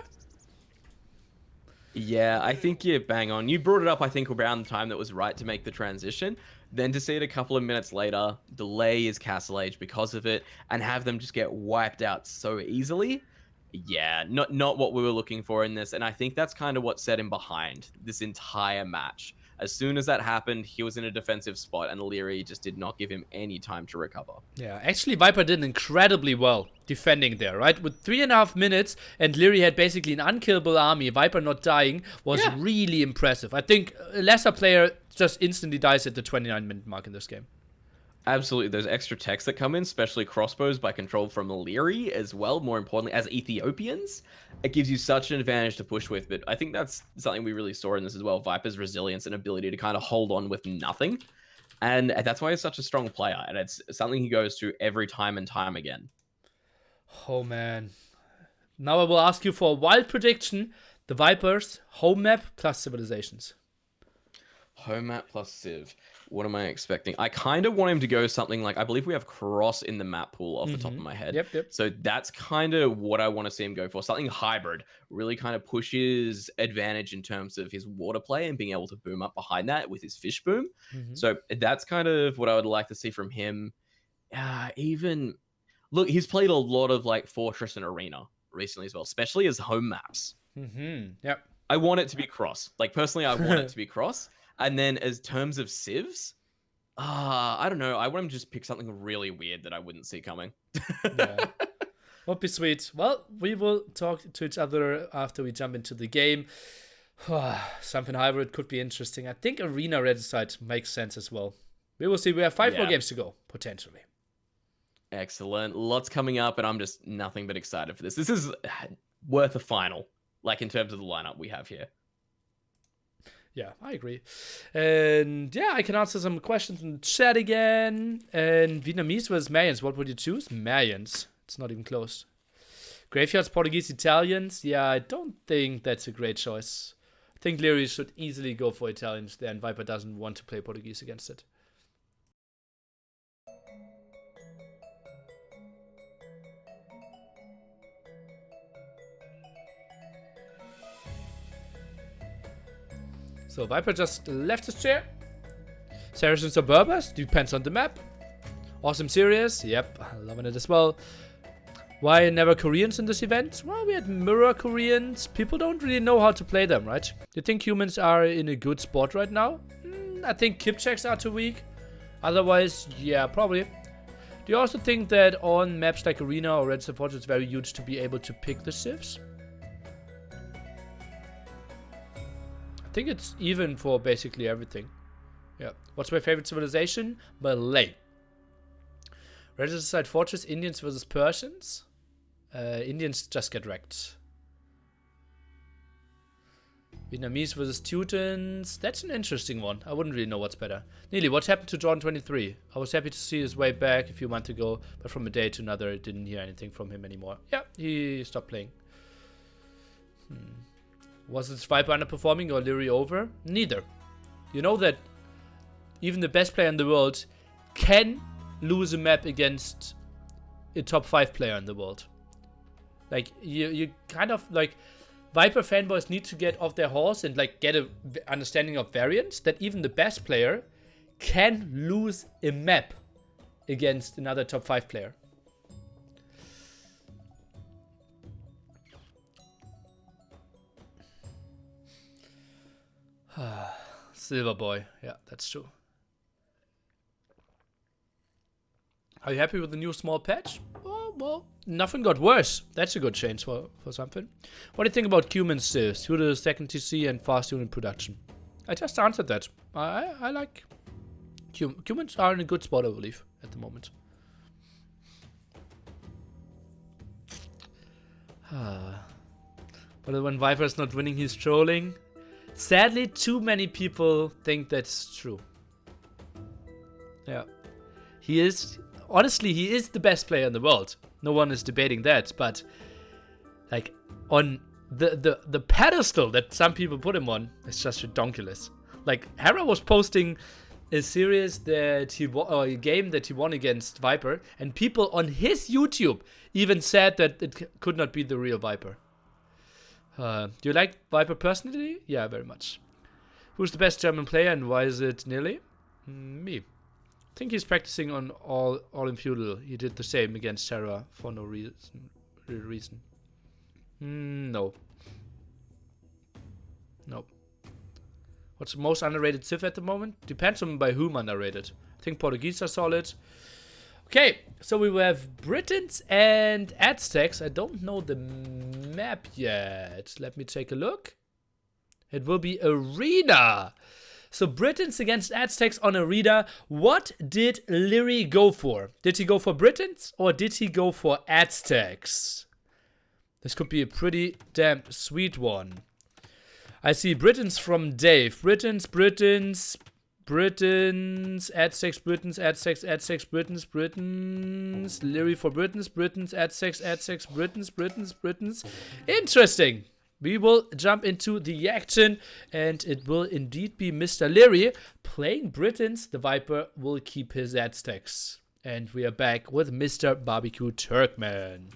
Yeah, I think you're bang on. You brought it up, I think, around the time that was right to make the transition. Then to see it a couple of minutes later, delay is Castle Age because of it, and have them just get wiped out so easily. Yeah, not what we were looking for in this, and I think that's kind of what set him behind this entire match. As soon as that happened, he was in a defensive spot, and Liereyy just did not give him any time to recover. Yeah, actually Viper did incredibly well defending there, right? With 3.5 minutes, and Liereyy had basically an unkillable army, Viper not dying was really impressive. I think a lesser player just instantly dies at the 29-minute mark in this game. Absolutely, those extra techs that come in, especially crossbows by control from Liereyy as well, more importantly, as Ethiopians, it gives you such an advantage to push with, but I think that's something we really saw in this as well, Viper's resilience and ability to kind of hold on with nothing, and that's why he's such a strong player, and it's something he goes to every time and time again. Oh man. Now I will ask you for a wild prediction. The Vipers, home map plus civilizations. Home map plus Civ. What am I expecting? I kind of want him to go something like, I believe we have Cross in the map pool off the top of my head. Yep. So that's kind of what I want to see him go for. Something hybrid. Really kind of pushes advantage in terms of his water play and being able to boom up behind that with his fish boom. So that's kind of what I would like to see from him. Even, look, he's played a lot of like Fortress and Arena recently as well, especially as home maps. Yep. I want it to be Cross. Like, personally, I want it to be Cross. And then as terms of Civs, I don't know. I want him to just pick something really weird that I wouldn't see coming. Yeah. Would be sweet. Well, we will talk to each other after we jump into the game. Something hybrid could be interesting. I think Arena Regicide makes sense as well. We will see. We have 5 more games to go, potentially. Excellent. Lots coming up, and I'm just nothing but excited for this. This is worth a final, like in terms of the lineup we have here. Yeah, I agree. And yeah, I can answer some questions in the chat again. And Vietnamese versus Mayans, what would you choose? Mayans. It's not even close. Graveyards, Portuguese, Italians. Yeah, I don't think that's a great choice. I think Liereyy should easily go for Italians there, and Viper doesn't want to play Portuguese against it. So Viper just left his chair. Saracens or Berbers? Depends on the map. Awesome series. Yep, loving it as well. Why never Koreans in this event? Well, we had mirror Koreans. People don't really know how to play them, right? Do you think humans are in a good spot right now? I think kip checks are too weak. Otherwise, yeah, probably. Do you also think that on maps like Arena or Red Support it's very huge to be able to pick the Civs? I think it's even for basically everything. Yeah. What's my favorite civilization? Malay. Regicide Fortress, Indians versus Persians. Indians just get wrecked. Vietnamese versus Teutons. That's an interesting one. I wouldn't really know what's better. Nearly, what happened to Jordan 23? I was happy to see his way back a few months ago, but from a day to another, I didn't hear anything from him anymore. Yeah, he stopped playing. Was this Viper underperforming or Liereyy over? Neither. You know that even the best player in the world can lose a map against a top 5 player in the world. Like, you kind of, like... Viper fanboys need to get off their horse and like get a understanding of variance that even the best player can lose a map against another top 5 player. Silver boy, yeah, that's true. Are you happy with the new small patch? Oh, well, nothing got worse. That's a good change for something. What do you think about Cumin Civs? Who the second TC and fast unit production? I just answered that. I like... Cumins are in a good spot, I believe, at the moment. But when Viper's not winning, he's trolling. Sadly, too many people think that's true. Yeah. He is... Honestly, he is the best player in the world. No one is debating that, but like on the pedestal that some people put him on, it's just ridiculous. Like Hera was posting a series that he won, or a game that he won against Viper, and people on his YouTube even said that it could not be the real Viper. Do you like Viper personally? Yeah, very much. Who's the best German player and why is it Nearly? Me. I think he's practicing on all in Feudal. He did the same against Terra for no reason. No. No. What's the most underrated Civ at the moment? Depends on by whom underrated. I think Portuguese are solid. Okay, so we will have Britons and Aztecs. I don't know the map yet. Let me take a look. It will be Arena. So Britons against Aztecs on Arena. What did Liereyy go for? Did he go for Britons or did he go for Aztecs? This could be a pretty damn sweet one. I see Britons from Dave. Britons, Aztecs, Britons, Aztecs, Britons. Liereyy for Britons, Aztecs, Britons. Interesting. We will jump into the action, and it will indeed be Mr. Liereyy playing Britons. The Viper will keep his Aztecs. And we are back with Mr. Barbecue Turkman.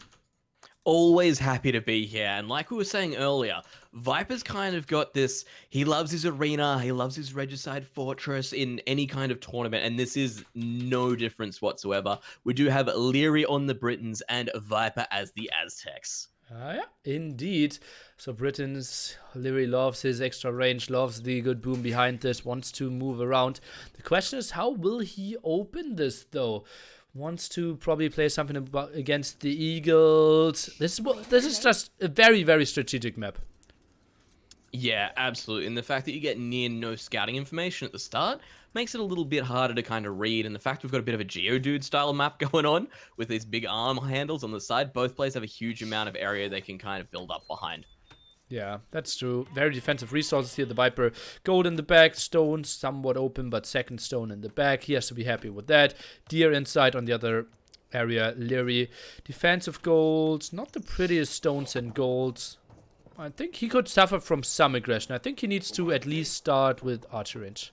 Always happy to be here, and like we were saying earlier, Viper's kind of got this, he loves his arena, he loves his Regicide Fortress in any kind of tournament, and this is no difference whatsoever. We do have Liereyy on the Britons and Viper as the Aztecs. Yeah, indeed. So Britons, Liereyy loves his extra range, loves the good boom behind this, wants to move around. The question is, how will he open this though? Wants to probably play something against the Eagles. This is just a very, very strategic map. Yeah, absolutely. And the fact that you get near no scouting information at the start makes it a little bit harder to kind of read. And the fact we've got a bit of a Geodude style map going on with these big arm handles on the side, both players have a huge amount of area they can kind of build up behind. Yeah, that's true. Very defensive resources here. The Viper, gold in the back, stones somewhat open, but second stone in the back. He has to be happy with that. Deer inside on the other area. Liereyy, defensive golds, not the prettiest stones and golds. I think he could suffer from some aggression. I think he needs to at least start with archer range.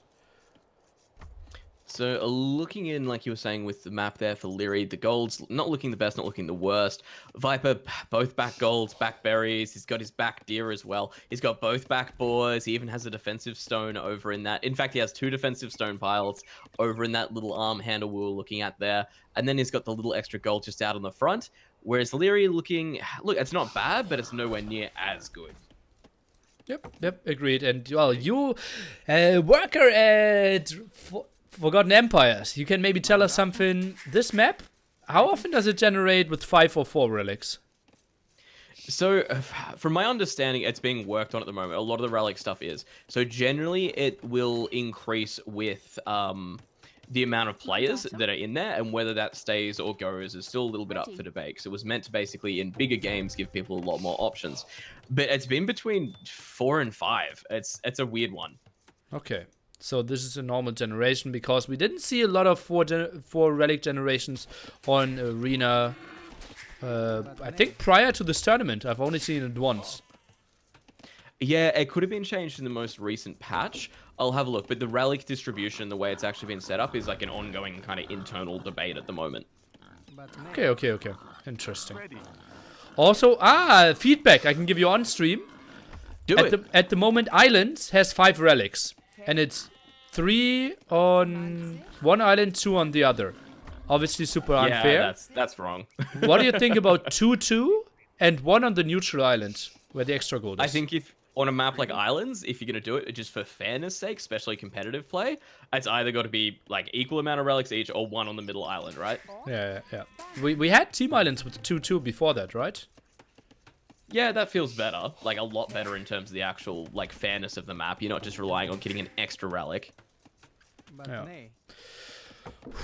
So looking in, like you were saying with the map there for Liereyy, the golds not looking the best, not looking the worst. Viper, both back golds, back berries. He's got his back deer as well. He's got both back boars. He even has a defensive stone over in that. In fact, he has 2 defensive stone piles over in that little arm handle we were looking at there. And then he's got the little extra gold just out on the front. Whereas Liereyy looking, look, it's not bad, but it's nowhere near as good. Yep, agreed. And well, you, worker at Forgotten Empires, you can maybe tell us something. This map, how often does it generate with 5 or 4 relics? So, from my understanding, it's being worked on at the moment. A lot of the Relic stuff is. So, generally, it will increase with the amount of players that are in there, and whether that stays or goes is still a little bit up for debate. So, it was meant to basically, in bigger games, give people a lot more options. But it's been between 4 and 5. It's a weird one. Okay. So this is a normal generation because we didn't see a lot of four Relic generations on Arena. I think prior to this tournament, I've only seen it once. Yeah, it could have been changed in the most recent patch. I'll have a look, but the Relic distribution, the way it's actually been set up, is like an ongoing kind of internal debate at the moment. Okay. Interesting. Also, feedback I can give you on stream. At the moment, Islands has 5 relics, and it's 3 on one island, 2 on the other. Obviously, super unfair. Yeah, that's wrong. What do you think about 2-2 and 1 on the neutral island, where the extra gold is? I think if on a map like Islands, if you're gonna do it just for fairness sake, especially competitive play, it's either got to be like equal amount of relics each, or 1 on the middle island, right? Yeah. We had team islands with 2-2 before that, right? Yeah, that feels better. Like, a lot better in terms of the actual, like, fairness of the map. You're not just relying on getting an extra relic. Yeah.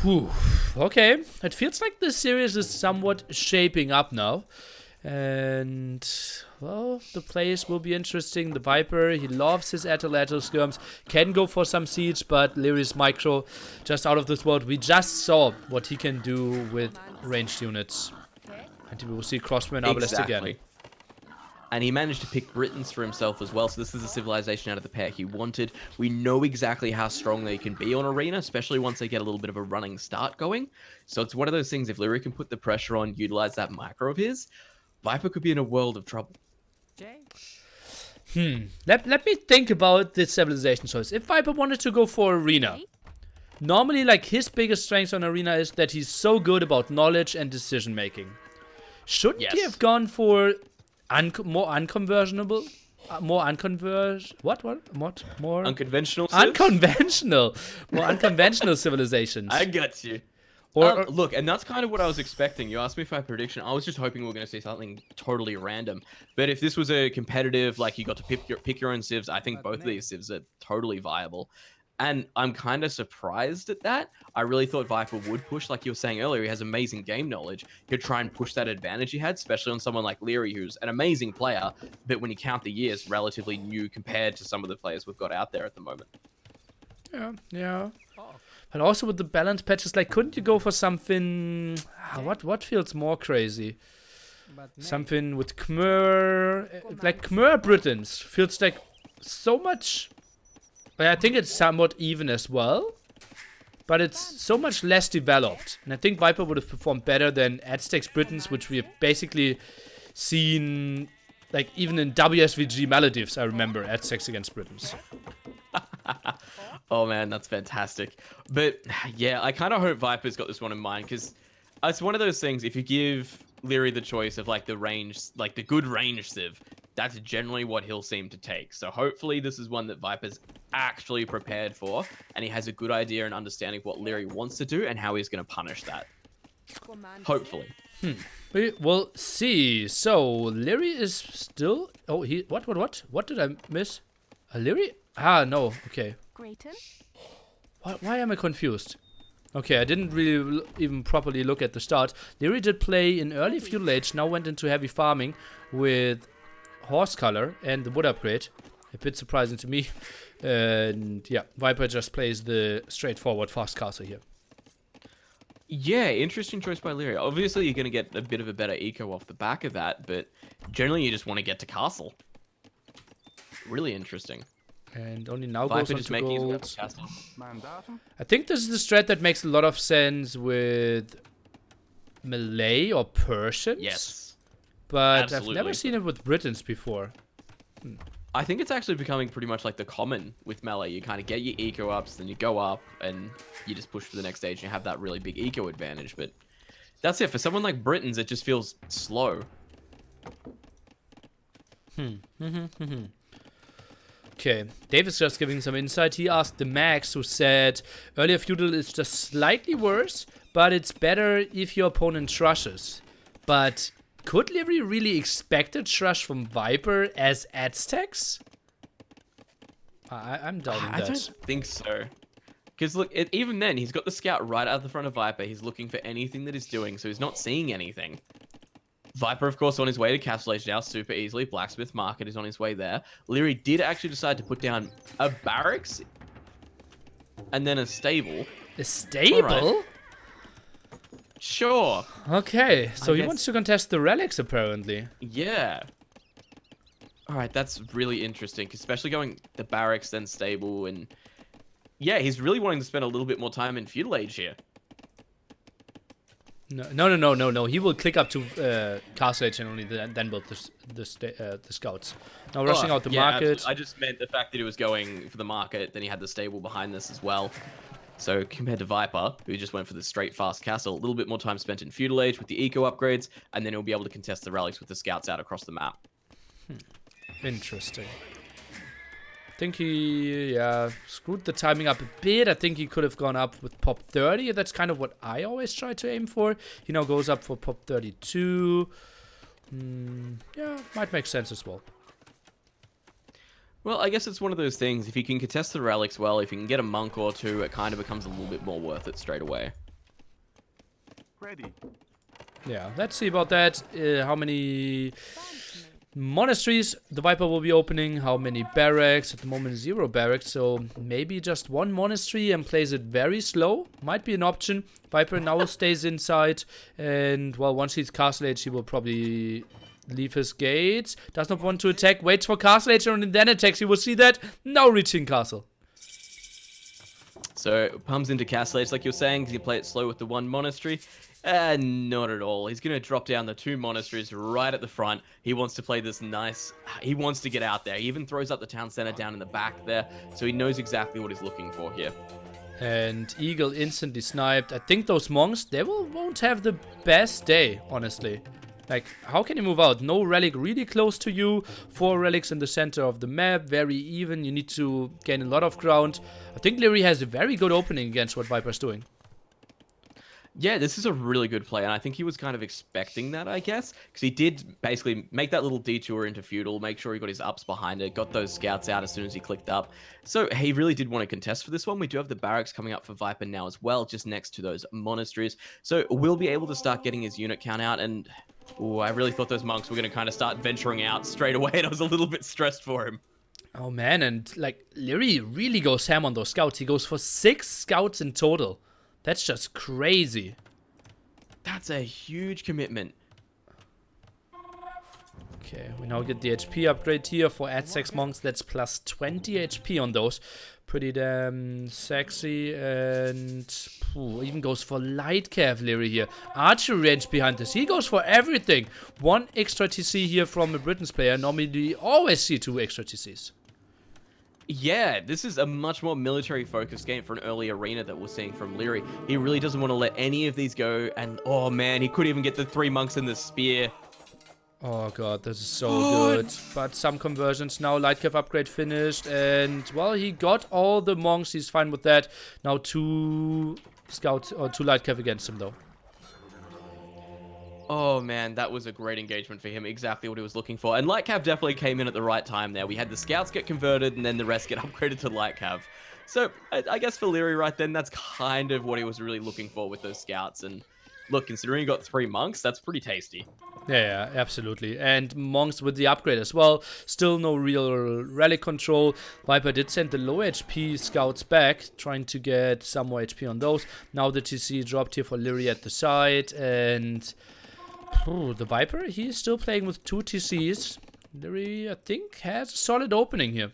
Whew. Okay. It feels like this series is somewhat shaping up now. And, well, the plays will be interesting. The Viper, he loves his atlatl skirms. Can go for some siege, but Lierey's micro, just out of this world. We just saw what he can do with ranged units. And we will see Crossbow and Arbalest again. And he managed to pick Britons for himself as well, so this is a civilization out of the pair he wanted. We know exactly how strong they can be on Arena, especially once they get a little bit of a running start going. So it's one of those things, if Liereyy can put the pressure on, utilize that micro of his, Viper could be in a world of trouble. Let me think about this civilization choice. If Viper wanted to go for Arena, normally, like, his biggest strength on Arena is that he's so good about knowledge and decision making. Shouldn't he have gone for more unconventional civilizations? I got you. Look, and that's kind of what I was expecting. You asked me for a prediction. I was just hoping we were going to see something totally random. But if this was a competitive, like, you got to pick your own civs, I think both of these civs are totally viable. And I'm kind of surprised at that. I really thought Viper would push, like you were saying earlier. He has amazing game knowledge. He'd try and push that advantage he had, especially on someone like Liereyy, who's an amazing player, but when you count the years, relatively new compared to some of the players we've got out there at the moment. Yeah. But also with the balance patches, like, couldn't you go for something... What feels more crazy? Something with Khmer... Like, Khmer Britons feels like so much... I think it's somewhat even as well, but it's so much less developed. And I think Viper would have performed better than Aztecs Britons, which we have basically seen, like, even in WSVG Maldives, I remember Aztecs against Britons. Oh man, that's fantastic. But yeah, I kind of hope Viper's got this one in mind, because it's one of those things, if you give Liereyy the choice of, like, the range, like, the good range civ, that's generally what he'll seem to take. So hopefully this is one that Viper's actually prepared for, and he has a good idea and understanding of what Liereyy wants to do and how he's going to punish that. Hopefully. We'll see. So Liereyy is still... Oh, What did I miss? Liereyy? No. Okay. Why am I confused? Okay, I didn't really even properly look at the start. Liereyy did play in early Feudal Age, now went into heavy farming with Horse Color and the wood upgrade. A bit surprising to me. And yeah, Viper just plays the straightforward fast castle here. Yeah, interesting choice by Liereyy. Obviously, you're going to get a bit of a better eco off the back of that, but generally you just want to get to castle. Really interesting. And only now Viper goes just on to making gold. his castle. I think this is the strat that makes a lot of sense with Malay or Persians. Yes. But Absolutely. I've never seen it with Britons before. I think it's actually becoming pretty much like the common with melee. You kind of get your eco ups, then you go up, and you just push for the next stage, and you have that really big eco advantage. But that's it. For someone like Britons, it just feels slow. Okay, David's just giving some insight. He asked the Max, who said, earlier Feudal is just slightly worse, but it's better if your opponent rushes. But Could Liereyy really expect a Thrush from Viper as Aztecs? I'm doubting I that. don't think so. Because look, even then, he's got the scout right out the front of Viper. He's looking for anything that he's doing, so he's not seeing anything. Viper, of course, on his way to Castle Age now, super easily. Blacksmith Market is on his way there. Liereyy did actually decide to put down a barracks and then a stable. A stable? Right. Sure. Okay, so he wants to contest the relics, apparently. Yeah. All right, that's really interesting, especially going the barracks, then stable, and yeah, he's really wanting to spend a little bit more time in Feudal Age here. No. He will click up to Castle Age and only then build the scouts. Now rushing out the market. I just meant the fact that he was going for the market, then he had the stable behind this as well. So compared to Viper, who just went for the straight fast castle, a little bit more time spent in Feudal Age with the eco upgrades, and then he'll be able to contest the relics with the scouts out across the map. Interesting. I think he screwed the timing up a bit. I think he could have gone up with pop 30. That's kind of what I always try to aim for. He now goes up for pop 32. Yeah, might make sense as well. Well, I guess it's one of those things. If you can contest the relics well, if you can get a monk or two, it kind of becomes a little bit more worth it straight away. Ready. Yeah, let's see about that. How many monasteries the Viper will be opening, how many barracks. At the moment 0 barracks, so maybe just 1 monastery and plays it very slow. Might be an option. Viper now stays inside, and well, once he's Castle Age, he will probably leave his gates. Does not want to attack, waits for Castle Age and then attacks. You will see that now reaching castle. So pumps into Castle Age, like you're saying. Does he play it slow with the 1 monastery? Not at all. He's going to drop down the 2 monasteries right at the front. He wants to play this nice... He wants to get out there. He even throws up the town center down in the back there, so he knows exactly what he's looking for here. And Eagle instantly sniped. I think those monks, they won't have the best day, honestly. Like, how can you move out? No relic really close to you. 4 relics in the center of the map. Very even. You need to gain a lot of ground. I think Liereyy has a very good opening against what Viper's doing. Yeah, this is a really good play, and I think he was kind of expecting that, I guess, because he did basically make that little detour into Feudal, make sure he got his ups behind it, got those scouts out as soon as he clicked up. So he really did want to contest for this one. We do have the barracks coming up for Viper now as well, just next to those monasteries. So we'll be able to start getting his unit count out, and ooh, I really thought those monks were going to kind of start venturing out straight away, and I was a little bit stressed for him. Oh man, and like, Liereyy really goes ham on those scouts. He goes for 6 scouts in total. That's just crazy. That's a huge commitment. Okay, we now get the HP upgrade here for Aztecs monks. That's plus 20 HP on those. Pretty damn sexy. And even goes for light cavalry here. Archery range behind this. He goes for everything. 1 extra TC here from a Britain's player. Normally we always see 2 extra TCs. Yeah, this is a much more military-focused game for an early arena that we're seeing from Liereyy. He really doesn't want to let any of these go, and oh man, he could even get the 3 monks in the spear. Oh god, this is so good. But some conversions now. Light cav upgrade finished, and well, he got all the monks. He's fine with that. Now 2 scouts or 2 light cav against him though. Oh man, that was a great engagement for him. Exactly what he was looking for. And Light Cav definitely came in at the right time there. We had the scouts get converted and then the rest get upgraded to Light Cav. So I guess for Liereyy right then, that's kind of what he was really looking for with those scouts. And look, considering he got 3 monks, that's pretty tasty. Yeah, absolutely. And monks with the upgrade as well. Still no real relic control. Viper did send the low HP scouts back, trying to get some more HP on those. Now the TC dropped here for Liereyy at the side, and the Viper, he is still playing with 2 TCs. Liereyy, I think, has a solid opening here.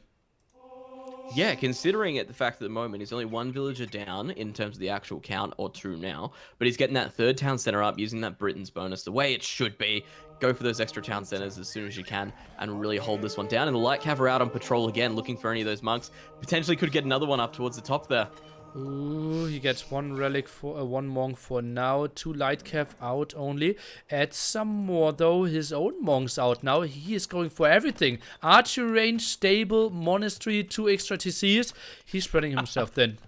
Yeah, considering at the fact at the moment he's only 1 villager down in terms of the actual count, or 2 now, but he's getting that 3rd town center up using that Britain's bonus the way it should be. Go for those extra town centers as soon as you can and really hold this one down. And the Light Cav are out on patrol again, looking for any of those monks. Potentially could get another one up towards the top there. Ooh, he gets 1 relic for 1 monk for now. 2 light cav out only. Add some more though. His own monks out now. He is going for everything. Archery range, stable, monastery, 2 extra TCs. He's spreading himself thin.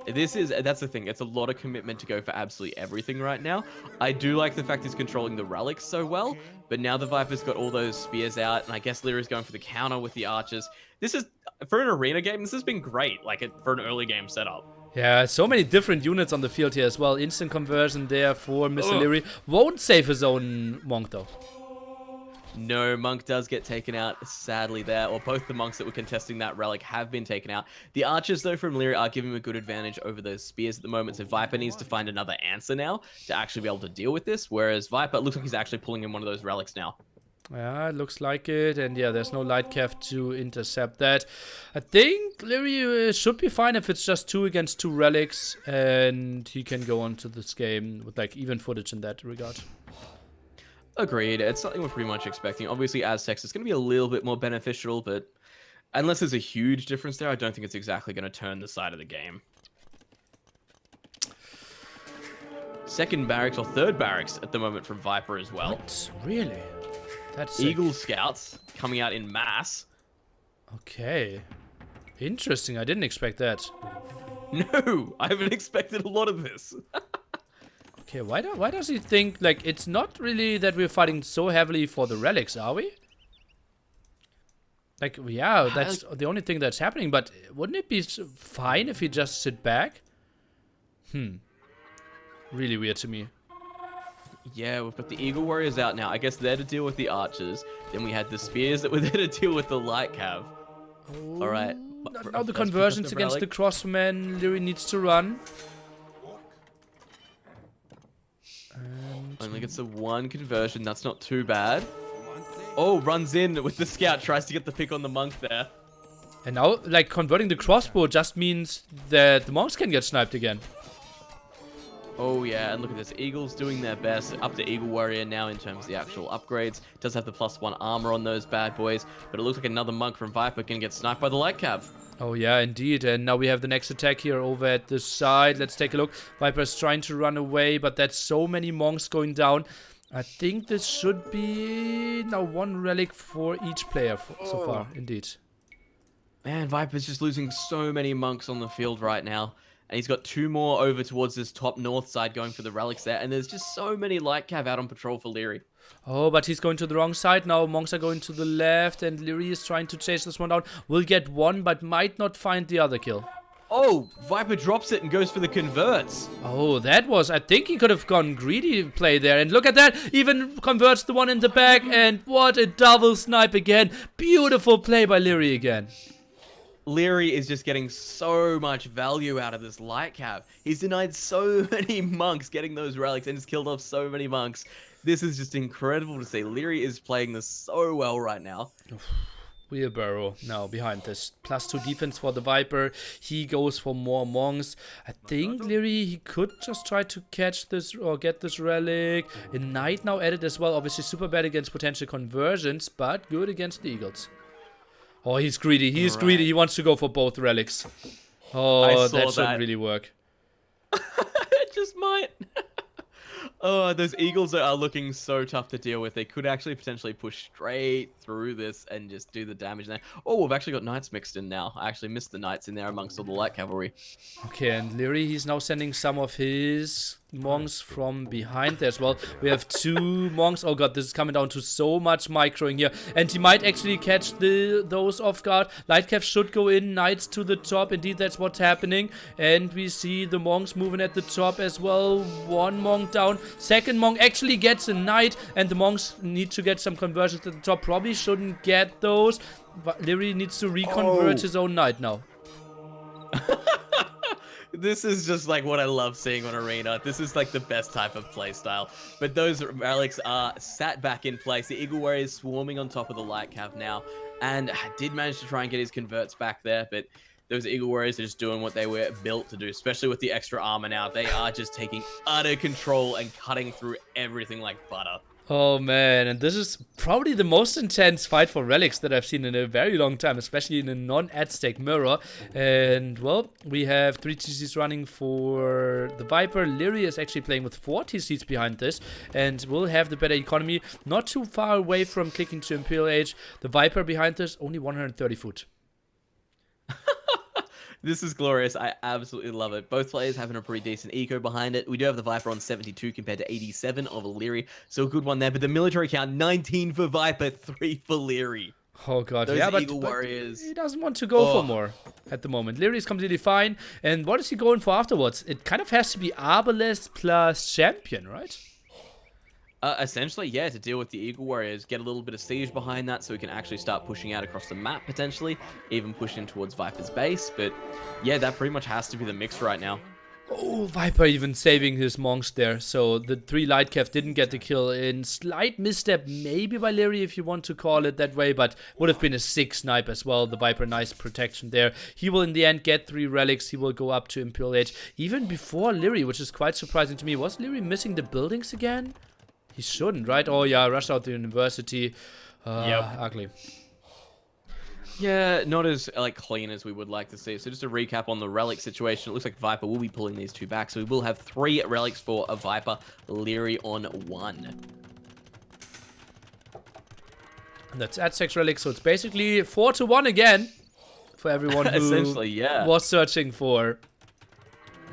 That's the thing. It's a lot of commitment to go for absolutely everything right now. I do like the fact he's controlling the relics so well, but now the Viper's got all those spears out, and I guess Lierey's going for the counter with the archers. This is, for an arena game, this has been great, like for an early game setup. Yeah, so many different units on the field here as well. Instant conversion there for Mr. Liereyy. Won't save his own monk though. No, Monk does get taken out, sadly, there. Or both the monks that were contesting that relic have been taken out. The archers, though, from Liereyy are giving him a good advantage over those spears at the moment. So Viper needs to find another answer now to actually be able to deal with this. Whereas Viper, it looks like he's actually pulling in one of those relics now. Yeah, it looks like it. And yeah, there's no light cav to intercept that. I think Liereyy should be fine if it's just 2 against 2 relics. And he can go on to this game with like even footage in that regard. Agreed. It's something we're pretty much expecting. Obviously, Aztecs is going to be a little bit more beneficial, but unless there's a huge difference there, I don't think it's exactly going to turn the side of the game. Second barracks, or third barracks at the moment from Viper as well. What? Really? That's Eagle Scouts coming out in mass. Okay. Interesting. I didn't expect that. No, I haven't expected a lot of this. Okay, why does he think, like, it's not really that we're fighting so heavily for the relics, are we? Like, yeah, that's the only thing that's happening, but wouldn't it be fine if he just sit back? Really weird to me. Yeah, we've got the Eagle Warriors out now. I guess they're to deal with the archers. Then we had the spears that were there to deal with the light cav. Oh, Alright. Now the conversions against the crossmen. Liereyy needs to run. And Only gets the one conversion. That's not too bad. Oh, runs in with the scout. Tries to get the pick on the monk there. And now, like, converting the crossbow just means that the monks can get sniped again. Oh, yeah. And look at this. Eagles doing their best. Up to Eagle Warrior now in terms of the actual upgrades. Does have the +1 armor on those bad boys. But it looks like another monk from Viper can get sniped by the light cav. Oh yeah, indeed. And now we have the next attack here over at the side. Let's take a look. Viper's trying to run away, but that's so many monks going down. I think this should be now 1 relic for each player so far, indeed. Man, Viper's just losing so many monks on the field right now. And he's got 2 more over towards this top north side going for the relics there. And there's just so many light cav out on patrol for Liereyy. Oh, but he's going to the wrong side now. Monks are going to the left, and Liereyy is trying to chase this one down. Will get one, but might not find the other kill. Oh, Viper drops it and goes for the converts. Oh, that was... I think he could have gone greedy play there. And look at that. Even converts the one in the back. And what a double snipe again. Beautiful play by Liereyy again. Liereyy is just getting so much value out of this light cav. He's denied so many monks getting those relics and has killed off so many monks. This is just incredible to see. Liereyy is playing this so well right now. Wheelbarrow now behind this. +2 defense for the Viper. He goes for more monks. I think Liereyy, he could just try to catch this or get this relic. A knight now added as well. Obviously super bad against potential conversions, but good against the eagles. Oh, he's greedy. He's greedy. He wants to go for both relics. Oh, that shouldn't really work. It just might. Oh, those eagles are looking so tough to deal with. They could actually potentially push straight through this and just do the damage there. Oh, we've actually got knights mixed in now. I actually missed the knights in there amongst all the light cavalry. Okay, and Liereyy, he's now sending some of his monks from behind there as well. We have 2 monks. Oh god, this is coming down to so much microing here. And he might actually catch those off guard. Lightcav should go in, knights to the top. Indeed, that's what's happening. And we see the monks moving at the top as well. 1 monk down. Second monk actually gets a knight. And the monks need to get some conversions at the top. Probably shouldn't get those. But Liereyy needs to reconvert his own knight now. This is just like what I love seeing on Arena. This is like the best type of playstyle. But those relics are sat back in place. The Eagle Warrior is swarming on top of the light cav now. And did manage to try and get his converts back there. But those Eagle Warriors are just doing what they were built to do. Especially with the extra armor now. They are just taking utter control and cutting through everything like butter. Oh man, and this is probably the most intense fight for relics that I've seen in a very long time, especially in a non-Aztec mirror. And well, we have 3 TCs running for the Viper. Liereyy is actually playing with 4 TCs behind this and will have the better economy. Not too far away from clicking to Imperial Age. The Viper behind this, only 130 foot. This is glorious. I absolutely love it. Both players having a pretty decent eco behind it. We do have the Viper on 72 compared to 87 of Liereyy, so a good one there. But the military count, 19 for Viper, 3 for Liereyy. Oh god, Those yeah, Eagle but Warriors. he doesn't want to go for Oh. more at the moment. Lierey's completely fine. And what is he going for afterwards? It kind of has to be Arbalest plus Champion, right? Essentially, yeah, to deal with the Eagle Warriors, get a little bit of siege behind that so we can actually start pushing out across the map, potentially, even pushing towards Viper's base. But yeah, that pretty much has to be the mix right now. Oh, Viper even saving his monks there. So the 3 light cav didn't get the kill in. Slight misstep maybe by Liereyy if you want to call it that way, but would have been a 6 snipe as well. The Viper, nice protection there. He will in the end get 3 relics. He will go up to Imperial Age even before Liereyy, which is quite surprising to me. Was Liereyy missing the buildings again? He shouldn't, right? Oh yeah, rush out the university. Ugly. Yeah, not as like clean as we would like to see. So just a recap on the relic situation. It looks like Viper will be pulling these 2 back. So we will have 3 relics for a Viper, Liereyy on 1. And that's at 6 relics, so it's basically 4-1 again for everyone who Essentially, yeah. was searching for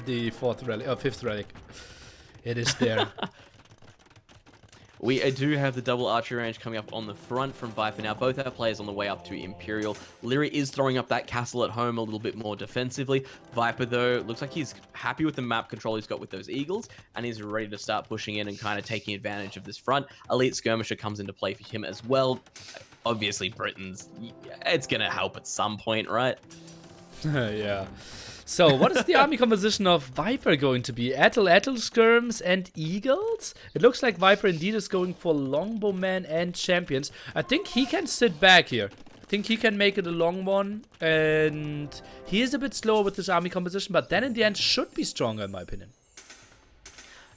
the 4th relic, 5th relic. It is there. We do have the double archery range coming up on the front from Viper now. Both our players on the way up to Imperial. Liereyy is throwing up that castle at home a little bit more defensively. Viper, though, looks like he's happy with the map control he's got with those Eagles, and he's ready to start pushing in and kind of taking advantage of this front. Elite Skirmisher comes into play for him as well. Obviously, Britain's, it's going to help at some point, right? Yeah. So, what is the army composition of Viper going to be? Attel, Skirms, and Eagles? It looks like Viper indeed is going for Longbowmen and Champions. I think he can sit back here. I think he can make it a long one. And he is a bit slower with this army composition, but then in the end should be stronger in my opinion.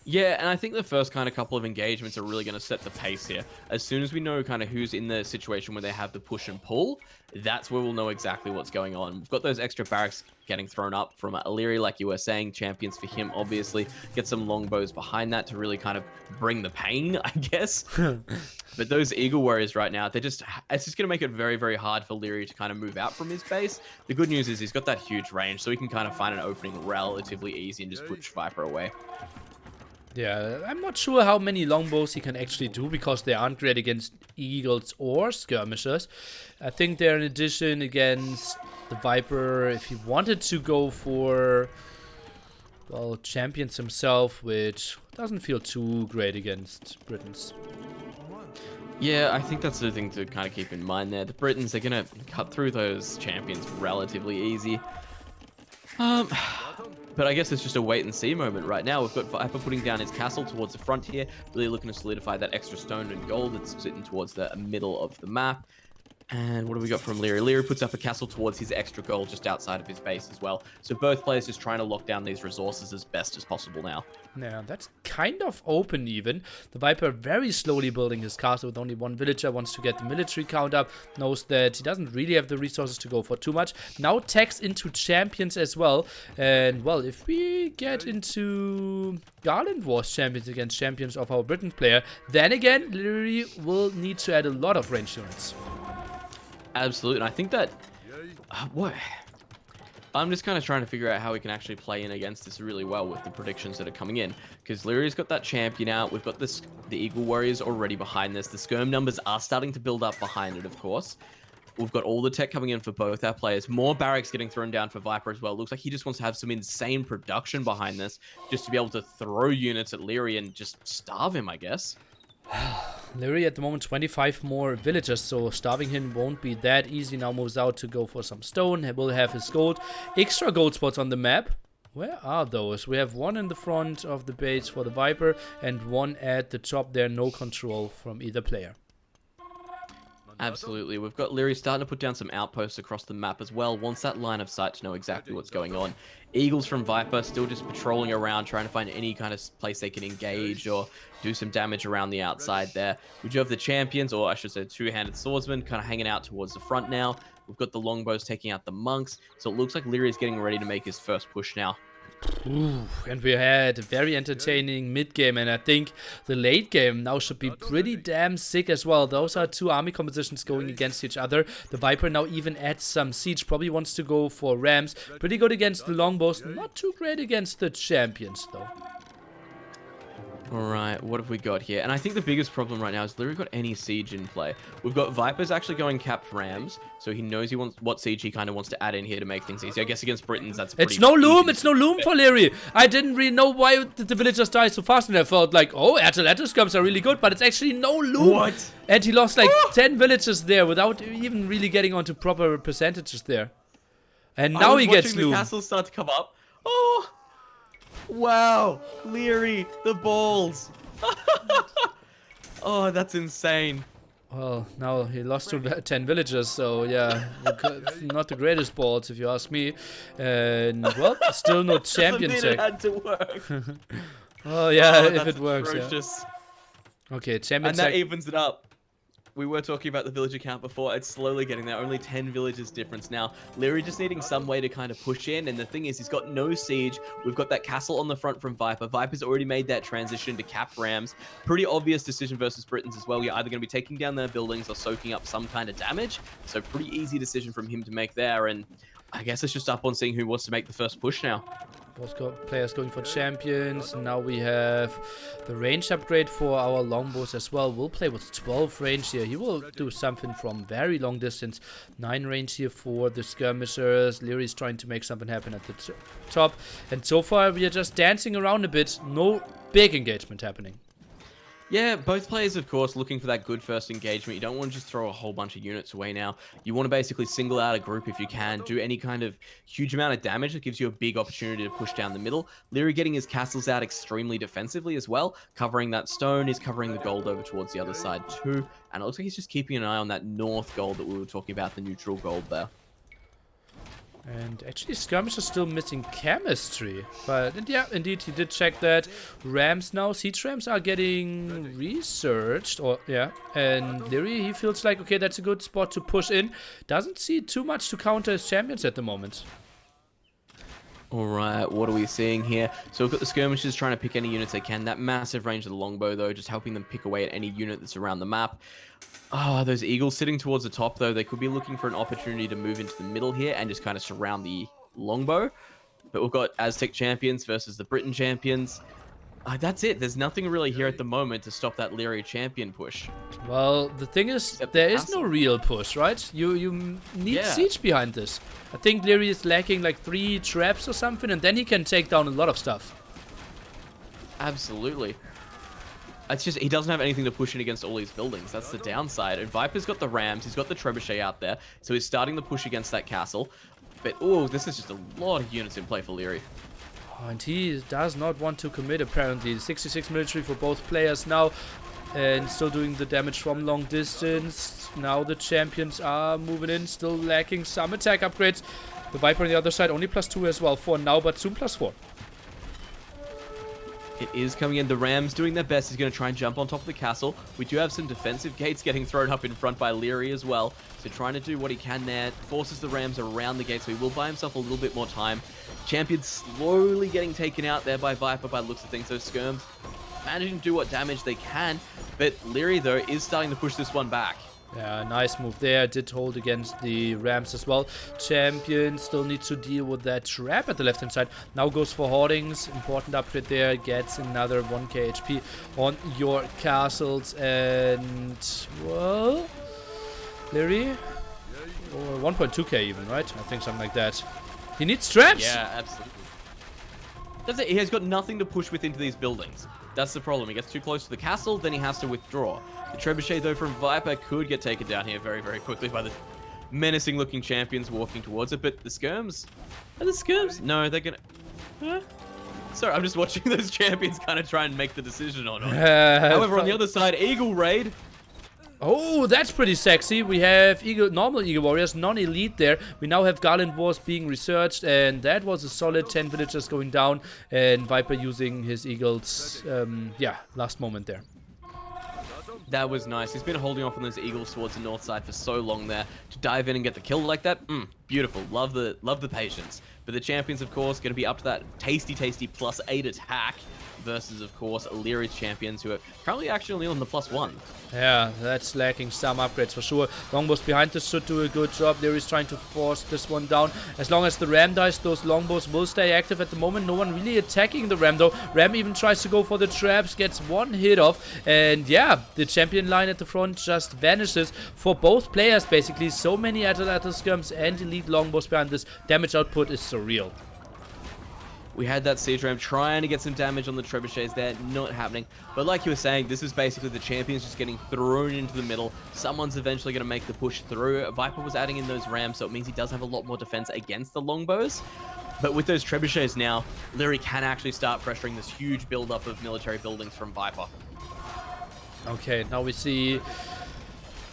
Yeah, and I think the first kind of couple of engagements are really going to set the pace here. As soon as we know kind of who's in the situation where they have the push and pull, that's where we'll know exactly what's going on. We've got those extra barracks getting thrown up from Liereyy, like you were saying, champions for him, obviously. Get some longbows behind that to really kind of bring the pain, I guess. But those Eagle Warriors right now, it's just going to make it very, very hard for Liereyy to kind of move out from his base. The good news is he's got that huge range, so he can kind of find an opening relatively easy and just push Viper away. Yeah, I'm not sure how many longbows he can actually do because they aren't great against eagles or skirmishers. I think they're in addition against the Viper if he wanted to go for, well, champions himself, which doesn't feel too great against Britons. Yeah, I think that's the thing to kind of keep in mind there. The Britons, they're going to cut through those champions relatively easy. But I guess it's just a wait and see moment right now. We've got Viper putting down his castle towards the front here, really looking to solidify that extra stone and gold that's sitting towards the middle of the map. And what do we got from Liereyy? Liereyy puts up a castle towards his extra gold just outside of his base as well. So both players just trying to lock down these resources as best as possible now. Yeah, that's kind of open even. The Viper very slowly building his castle with only 1 villager, wants to get the military count up, knows that he doesn't really have the resources to go for too much. Now tags into champions as well. And, well, if we get into Garland Wars champions against champions of our Britain player, then again, Liereyy will need to add a lot of range units. Absolutely, and I think that... what? I'm just kind of trying to figure out how we can actually play in against this really well with the predictions that are coming in. Because Lierey's got that champion out. We've got the Eagle Warriors already behind this. The skirm numbers are starting to build up behind it, of course. We've got all the tech coming in for both our players. More barracks getting thrown down for Viper as well. Looks like he just wants to have some insane production behind this. Just to be able to throw units at Liereyy and just starve him, I guess. Liereyy at the moment 25 more villagers, so starving him won't be that easy. Now moves out to go for some stone. He will have his gold. Extra gold spots on the map. Where are those? We have 1 in the front of the base for the Viper and 1 at the top there. No control from either player. Absolutely. We've got Liereyy starting to put down some outposts across the map as well. Wants that line of sight to know exactly what's going on. Eagles from Viper still just patrolling around, trying to find any kind of place they can engage or do some damage around the outside there. We do have the champions, or I should say two-handed swordsmen, kind of hanging out towards the front now. We've got the longbows taking out the monks. So it looks like Lierey's getting ready to make his first push now. Ooh, and we had a very entertaining mid game, and I think the late game now should be pretty damn sick as well. Those are two army compositions going against each other. The Viper now even adds some siege, probably wants to go for rams. Pretty good against the longbows, not too great against the champions though. Alright, what have we got here? And I think the biggest problem right now is Liereyy got any siege in play. We've got Vipers actually going capped rams, so he knows he wants what siege he kind of wants to add in here to make things easy. I guess against Britons, that's pretty It's no loom, easy. it's no loom for Liereyy. I didn't really know why the villagers die so fast, and I thought like, oh, air-to-lateral skirms are really good, but it's actually no loom. What? And he lost like 10 villages there without even really getting onto proper percentages there. And now he gets loom. The castles start to come up. Oh! Wow! Liereyy, the balls! Oh, that's insane. Well, now he lost to 10 villagers, so yeah, not the greatest balls if you ask me. And well, still no champion It tech. had to work. Oh yeah, Oh, if that's it works, atrocious. yeah. Okay, champion And that tech. evens it up. We were talking about the villager count before. It's slowly getting there. Only 10 villages difference now. Liereyy just needing some way to kind of push in. And the thing is, he's got no siege. We've got that castle on the front from Viper. Viper's already made that transition to cap rams. Pretty obvious decision versus Britons as well. You're either going to be taking down their buildings or soaking up some kind of damage. So pretty easy decision from him to make there. And I guess it's just up on seeing who wants to make the first push now. Both players going for champions. Now we have the range upgrade for our longbows as well. We'll play with 12 range here. He will do something from very long distance. 9 range here for the skirmishers. Lierey's trying to make something happen at the top. And so far we are just dancing around a bit. No big engagement happening. Yeah, both players, of course, looking for that good first engagement. You don't want to just throw a whole bunch of units away now. You want to basically single out a group if you can, do any kind of huge amount of damage that gives you a big opportunity to push down the middle. Liereyy getting his castles out extremely defensively as well, covering that stone. He's covering the gold over towards the other side too. And it looks like he's just keeping an eye on that north gold that we were talking about, the neutral gold there. And actually skirmish is still missing chemistry, but yeah, indeed he did check that. Rams now, siege rams are getting researched, or yeah, and Liereyy, he feels like okay, that's a good spot to push in. Doesn't see too much to counter his champions at the moment. Alright, what are we seeing here? So we've got the skirmishers trying to pick any units they can. That massive range of the longbow though, just helping them pick away at any unit that's around the map. Oh, those eagles sitting towards the top though, they could be looking for an opportunity to move into the middle here and just kind of surround the longbow. But we've got Aztec champions versus the Briton champions. That's it. There's nothing really here at the moment to stop that Liereyy champion push. Well, the thing is, Except there the is no real push, right? You need siege behind this. I think Liereyy is lacking like 3 traps or something, and then he can take down a lot of stuff. Absolutely. It's just, he doesn't have anything to push in against all these buildings. That's the downside. And Viper's got the rams. He's got the trebuchet out there. So he's starting to push against that castle. But, oh, this is just a lot of units in play for Liereyy. Oh, and he does not want to commit, apparently. 66 military for both players now. And still doing the damage from long distance. Now the champions are moving in. Still lacking some attack upgrades. The Viper on the other side only +2 as well for now, but soon +4. It is coming in. The Rams doing their best. He's going to try and jump on top of the castle. We do have some defensive gates getting thrown up in front by Liereyy as well. So trying to do what he can there. Forces the Rams around the gate, so he will buy himself a little bit more time. Champions slowly getting taken out there by Viper by the looks of things. Those skirms managing to do what damage they can. But Liereyy, though, is starting to push this one back. Yeah, nice move there. Did hold against the Rams as well. Champion still needs to deal with that trap at the left-hand side. Now goes for hoardings. Important upgrade there. Gets another 1k HP on your castles. And, well, Liereyy? Or 1.2k even, right? I think something like that. He needs traps! Yeah, absolutely. That's it. He has got nothing to push with into these buildings. That's the problem. He gets too close to the castle, then he has to withdraw. The trebuchet, though, from Viper could get taken down here very, very quickly by the menacing-looking champions walking towards it. But the skirms? Are the skirms? No, they're gonna... Huh? Sorry, I'm just watching those champions kind of try and make the decision on it. However, on the other side, Eagle Raid. Oh, that's pretty sexy. We have normal Eagle Warriors, non-elite there. We now have Garland Wars being researched, and that was a solid 10 villagers going down, and Viper using his Eagles, yeah, last moment there. That was nice. He's been holding off on those Eagles towards the north side for so long there. To dive in and get the kill like that, Beautiful. Love the patience. But the champions, of course, going to be up to that tasty +8 attack versus, of course, Lierey's champions, who are currently actually only on the +1. Yeah, that's lacking some upgrades for sure. Longbows behind this should do a good job. Lierey's trying to force this one down. As long as the Ram dies, those longbows will stay active at the moment. No one really attacking the Ram though. Ram even tries to go for the traps, gets one hit off. And yeah, the champion line at the front just vanishes for both players basically. So many Atlatl skirms and elite longbows behind this. Damage output is surreal. We had that Siege Ram trying to get some damage on the trebuchets there, not happening. But like you were saying, this is basically the champions just getting thrown into the middle. Someone's eventually going to make the push through. Viper was adding in those Rams, so it means he does have a lot more defense against the longbows. But with those trebuchets now, Liereyy can actually start pressuring this huge buildup of military buildings from Viper. Okay, now we see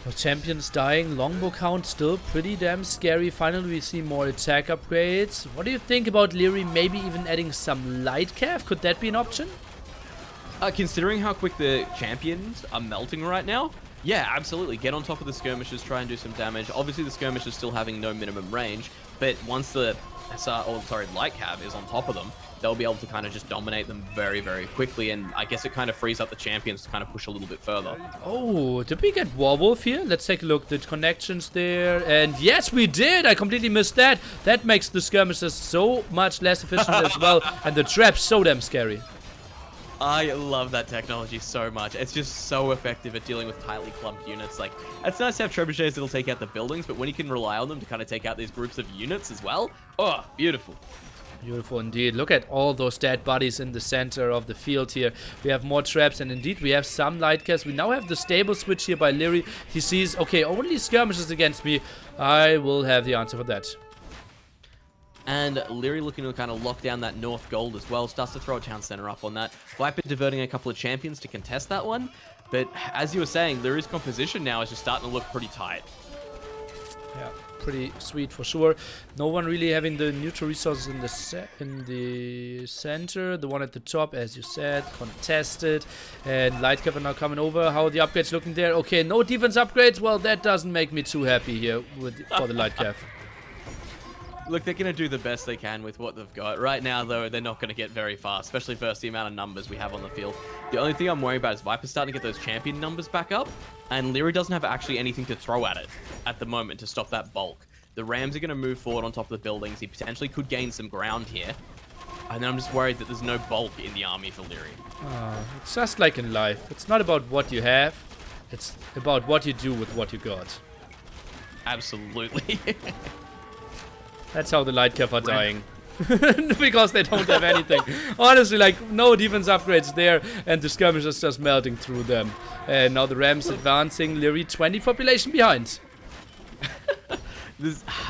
the champions dying. Longbow count still pretty damn scary. Finally, we see more attack upgrades. What do you think about Liereyy maybe even adding some light cav? Could that be an option? Considering how quick the champions are melting right now, yeah, absolutely. Get on top of the skirmishes, try and do some damage. Obviously, the skirmishes still having no minimum range, but once the light cav is on top of them, they'll be able to kind of just dominate them very, very quickly, and I guess it kind of frees up the champions to kind of push a little bit further. Oh, did we get Warwolf here? Let's take a look. The connections there, and yes, we did! I completely missed that. That makes the skirmishes so much less efficient as well, and the traps so damn scary. I love that technology so much. It's just so effective at dealing with tightly clumped units. Like, it's nice to have trebuchets that'll take out the buildings, but when you can rely on them to kind of take out these groups of units as well, oh, beautiful. Beautiful indeed. Look at all those dead bodies in the center of the field here. We have more traps, and indeed we have some light cast. We now have the stable switch here by Liereyy. He sees, okay, only skirmishes against me. I will have the answer for that. And Liereyy looking to kind of lock down that north gold as well. Starts to throw a town center up on that. Viper diverting a couple of champions to contest that one. But as you were saying, Lierey's composition now is just starting to look pretty tight. Yeah, pretty sweet for sure. No one really having the neutral resources in the center. The one at the top, as you said, contested. And Lightcav are now coming over. How are the upgrades looking there? Okay, no defense upgrades. Well, that doesn't make me too happy here for the Lightcav. Look, they're going to do the best they can with what they've got. Right now, though, they're not going to get very far, especially versus the amount of numbers we have on the field. The only thing I'm worried about is Viper's starting to get those champion numbers back up, and Liereyy doesn't have actually anything to throw at it at the moment to stop that bulk. The Rams are going to move forward on top of the buildings. He potentially could gain some ground here. And then I'm just worried that there's no bulk in the army for Liereyy. It's just like in life. It's not about what you have. It's about what you do with what you got. Absolutely. That's how the Lightcav are dying. Because they don't have anything. Honestly, like, no defense upgrades there, and the skirmish is just melting through them. And now the Rams advancing. Liereyy 20 population behind.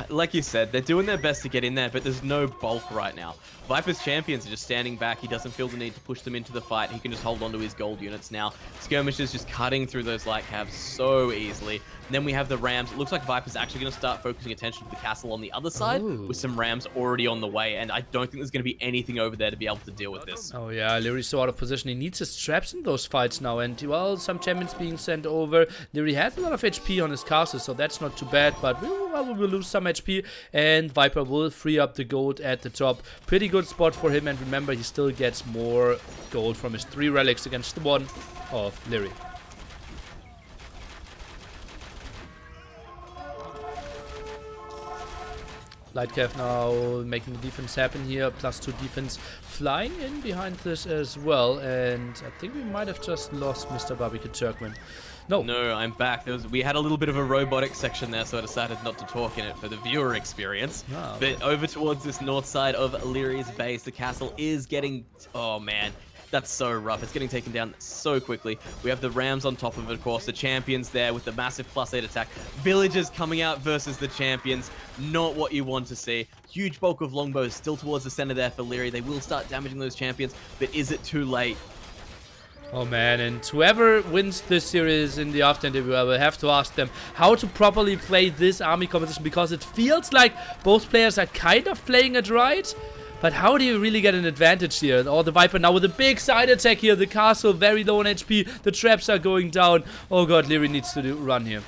Like you said, they're doing their best to get in there, but there's no bulk right now. Viper's champions are just standing back. He doesn't feel the need to push them into the fight. He can just hold on to his gold units now. Skirmishers just cutting through those light cabs so easily. And then we have the Rams. It looks like Viper's actually going to start focusing attention to the castle on the other side with some Rams already on the way. And I don't think there's going to be anything over there to be able to deal with this. Oh yeah, Lierey's so out of position. He needs his traps in those fights now. And well, some champions being sent over. Liereyy has a lot of HP on his castle, so that's not too bad. But we will lose some HP. And Viper will free up the gold at the top. Pretty good spot for him. And remember, he still gets more gold from his 3 relics against the 1 of Liereyy. Lightcav now making the defense happen here. +2 defense flying in behind this as well. And I think we might have just lost Mr. Barbecue Turkman. No, I'm back. We had a little bit of a robotic section there, so I decided not to talk in it for the viewer experience. Oh, but over towards this north side of Lierey's base, the castle is getting... Oh, man. That's so rough. It's getting taken down so quickly. We have the Rams on top of it, of course. The champions there with the massive +8 attack. Villagers coming out versus the champions. Not what you want to see. Huge bulk of longbows still towards the center there for Liereyy. They will start damaging those champions, but is it too late? Oh man, and whoever wins this series in the after interview, I will have to ask them how to properly play this army composition, because it feels like both players are kind of playing it right. But how do you really get an advantage here? Or the Viper now with a big side attack here. The castle very low on HP. The traps are going down. Oh god, Liereyy needs to run here.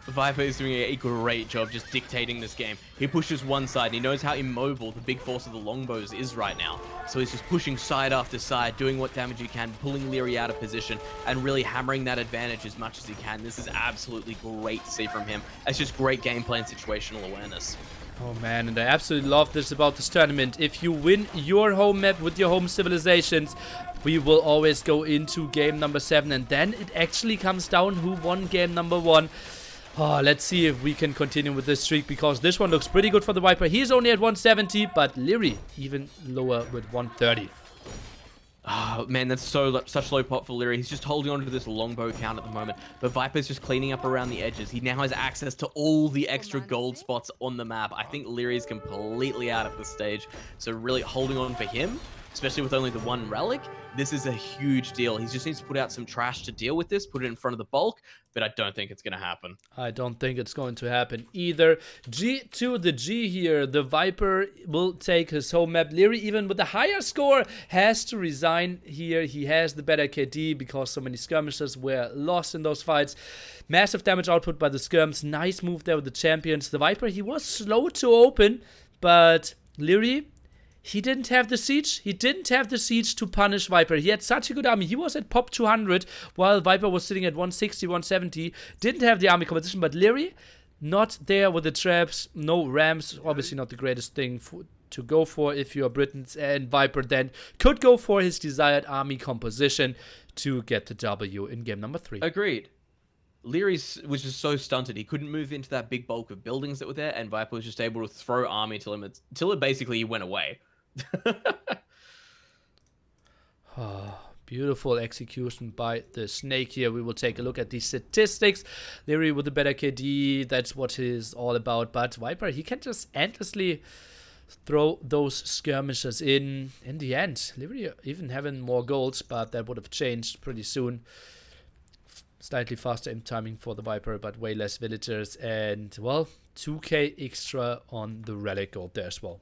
Viper is doing a great job just dictating this game. He pushes one side, and he knows how immobile the big force of the longbows is right now. So he's just pushing side after side, doing what damage he can, pulling Liereyy out of position, and really hammering that advantage as much as he can. This is absolutely great to see from him. It's just great gameplay and situational awareness. Oh man, and I absolutely love this about this tournament. If you win your home map with your home civilizations, we will always go into game number 7, and then it actually comes down who won game number 1. Oh, let's see if we can continue with this streak, because this one looks pretty good for the Viper. He's only at 170, but Liereyy even lower with 130. Oh, man, that's such low pot for Liereyy. He's just holding on to this longbow count at the moment. But Viper's just cleaning up around the edges. He now has access to all the extra gold spots on the map. I think Lierey's completely out at this stage. So really holding on for him, especially with only the one relic, this is a huge deal. He just needs to put out some trash to deal with this, put it in front of the bulk, but I don't think it's going to happen. I don't think it's going to happen either. G to the G here. The Viper will take his home map. Liereyy, even with the higher score, has to resign here. He has the better KD because so many skirmishes were lost in those fights. Massive damage output by the skirms. Nice move there with the champions. The Viper, he was slow to open, but Liereyy, he didn't have the siege. He didn't have the siege to punish Viper. He had such a good army. He was at pop 200 while Viper was sitting at 160, 170. Didn't have the army composition, but Liereyy not there with the traps. No rams. Obviously not the greatest thing to go for if you're Britons. And Viper then could go for his desired army composition to get the W in game number 3. Agreed. Liereyy was just so stunted. He couldn't move into that big bulk of buildings that were there, and Viper was just able to throw army till it basically went away. Oh, beautiful execution by the snake here. We will take a look at the statistics. Liereyy with a better KD, that's what he's all about. But Viper, he can just endlessly throw those skirmishes in the end. Liereyy even having more golds, but that would have changed pretty soon. Slightly faster in timing for the Viper, but way less villagers. And, well, 2k extra on the Relic gold there as well.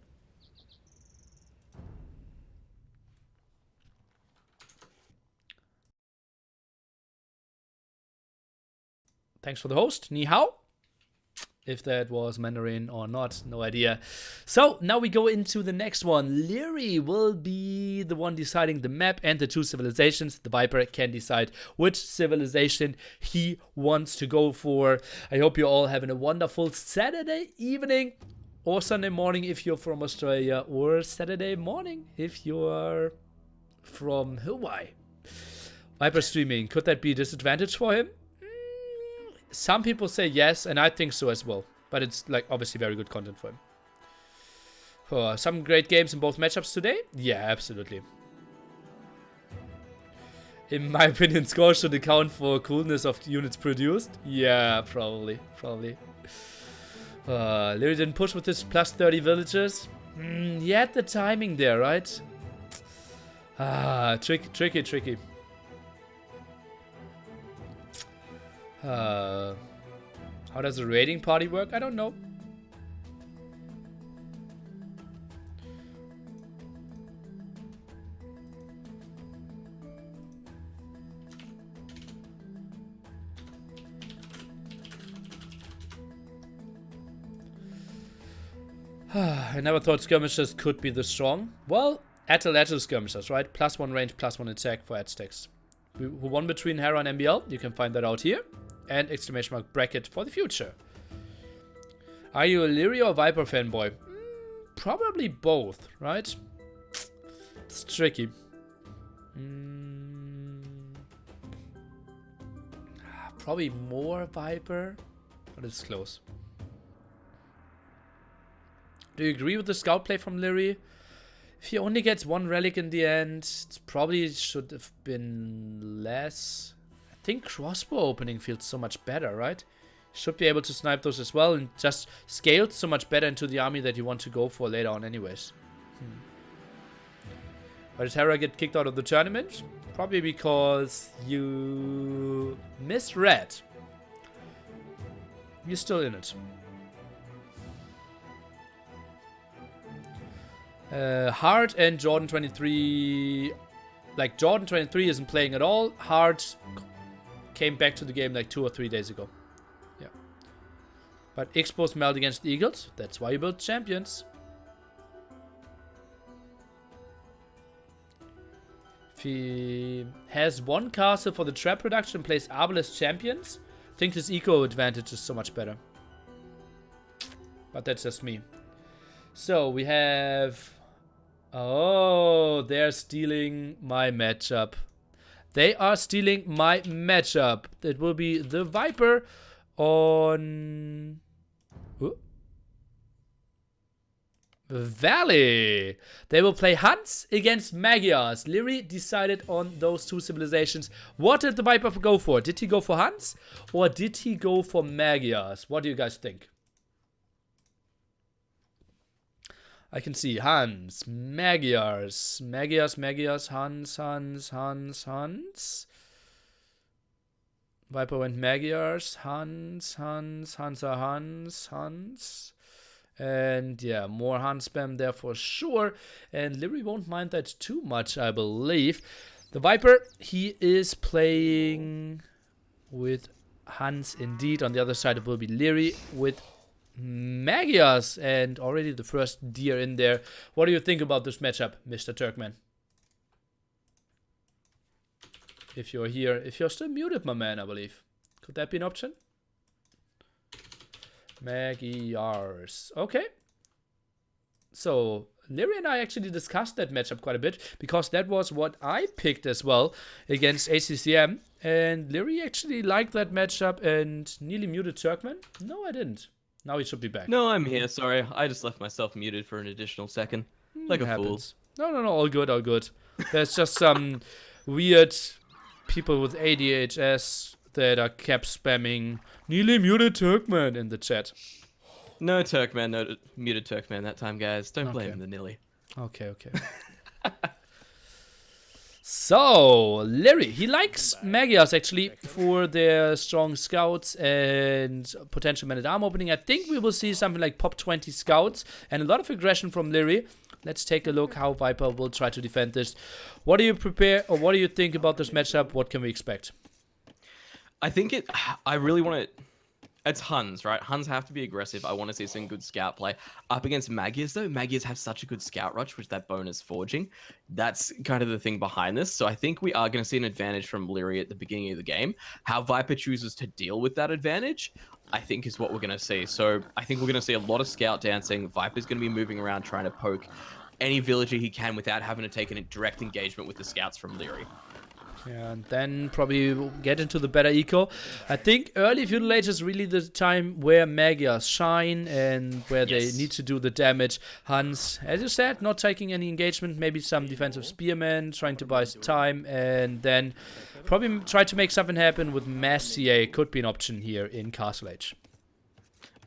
Thanks for the host. Ni hao. If that was Mandarin or not, no idea. So now we go into the next one. Liereyy will be the one deciding the map and the 2 civilizations. The Viper can decide which civilization he wants to go for. I hope you're all having a wonderful Saturday evening or Sunday morning if you're from Australia, or Saturday morning if you're from Hawaii. Viper streaming, could that be a disadvantage for him? Some people say yes, and I think so as well. But it's like obviously very good content for him. Some great games in both matchups today? Yeah, absolutely. In my opinion, score should account for coolness of units produced. Yeah, probably. Liereyy didn't push with his plus 30 villagers. He had the timing there, right? Tricky. How does a raiding party work? I don't know. I never thought skirmishes could be this strong. Well, Attel skirmishes, right? +1 range, +1 attack for Aztecs. Who won between Hera and MBL? You can find that out here. And exclamation mark bracket for the future. Are you a Liereyy or Viper fanboy? Probably both, right? It's tricky. Probably more Viper, but it's close. Do you agree with the scout play from Liereyy? If he only gets 1 relic in the end, it probably should have been less. I think crossbow opening feels so much better, right? Should be able to snipe those as well, and just scaled so much better into the army that you want to go for later on anyways. Why did Terra get kicked out of the tournament? Probably because you misread. You're still in it. Hard and Jordan 23, like Jordan 23 isn't playing at all. Hard came back to the game like 2 or 3 days ago. Yeah. But Expos meld against the Eagles. That's why you build champions. If he has one castle for the trap production and plays Arbalest champions, I think his eco advantage is so much better. But that's just me. So we have... Oh, they're stealing my matchup. They are stealing my matchup. It will be the Viper on... Valley. They will play Huns against Magyars. Liereyy decided on those two civilizations. What did the Viper go for? Did he go for Huns or did he go for Magyars? What do you guys think? I can see Huns, Magyars, Huns. Viper went Magyars, Huns are Huns. And yeah, more Hun spam there for sure. And Liereyy won't mind that too much, I believe. The Viper, he is playing with Huns indeed. On the other side, it will be Liereyy with Magyars. And already the first deer in there. What do you think about this matchup, Mr. Turkman? If you're here, if you're still muted, my man, I believe. Could that be an option? Magyars. Okay. So, Liereyy and I actually discussed that matchup quite a bit, because that was what I picked as well against ACCM. And Liereyy actually liked that matchup and nearly muted Turkman. No, I didn't. Now he should be back. No, I'm here. Sorry, I just left myself muted for an additional second. Like a fool. No, all good, all good. There's just some weird people with ADHS that are kept spamming nearly muted Turkman in the chat. No Turkman, no muted Turkman that time, guys. Don't blame the Nilly. Okay. So, Liereyy, he likes Magyars actually for their strong scouts and potential man-at-arm opening. I think we will see something like pop 20 scouts and a lot of aggression from Liereyy. Let's take a look how Viper will try to defend this. What do you prepare, or what do you think about this matchup? What can we expect? I really want to... It's Huns, right? Huns have to be aggressive. I want to see some good scout play. Up against Magyars, though, Magyars have such a good scout rush, which that bonus forging. That's kind of the thing behind this. So I think we are going to see an advantage from Liereyy at the beginning of the game. How Viper chooses to deal with that advantage, I think, is what we're going to see. So I think we're going to see a lot of scout dancing. Viper's going to be moving around trying to poke any villager he can without having to take a direct engagement with the scouts from Liereyy. Yeah, and then probably get into the better eco. I think early Feudal Age is really the time where Magyars shine and where they need to do the damage. Huns, as you said, not taking any engagement, maybe some defensive spearmen, trying to buy time, and then probably try to make something happen with mass CA. Could be an option here in Castle Age.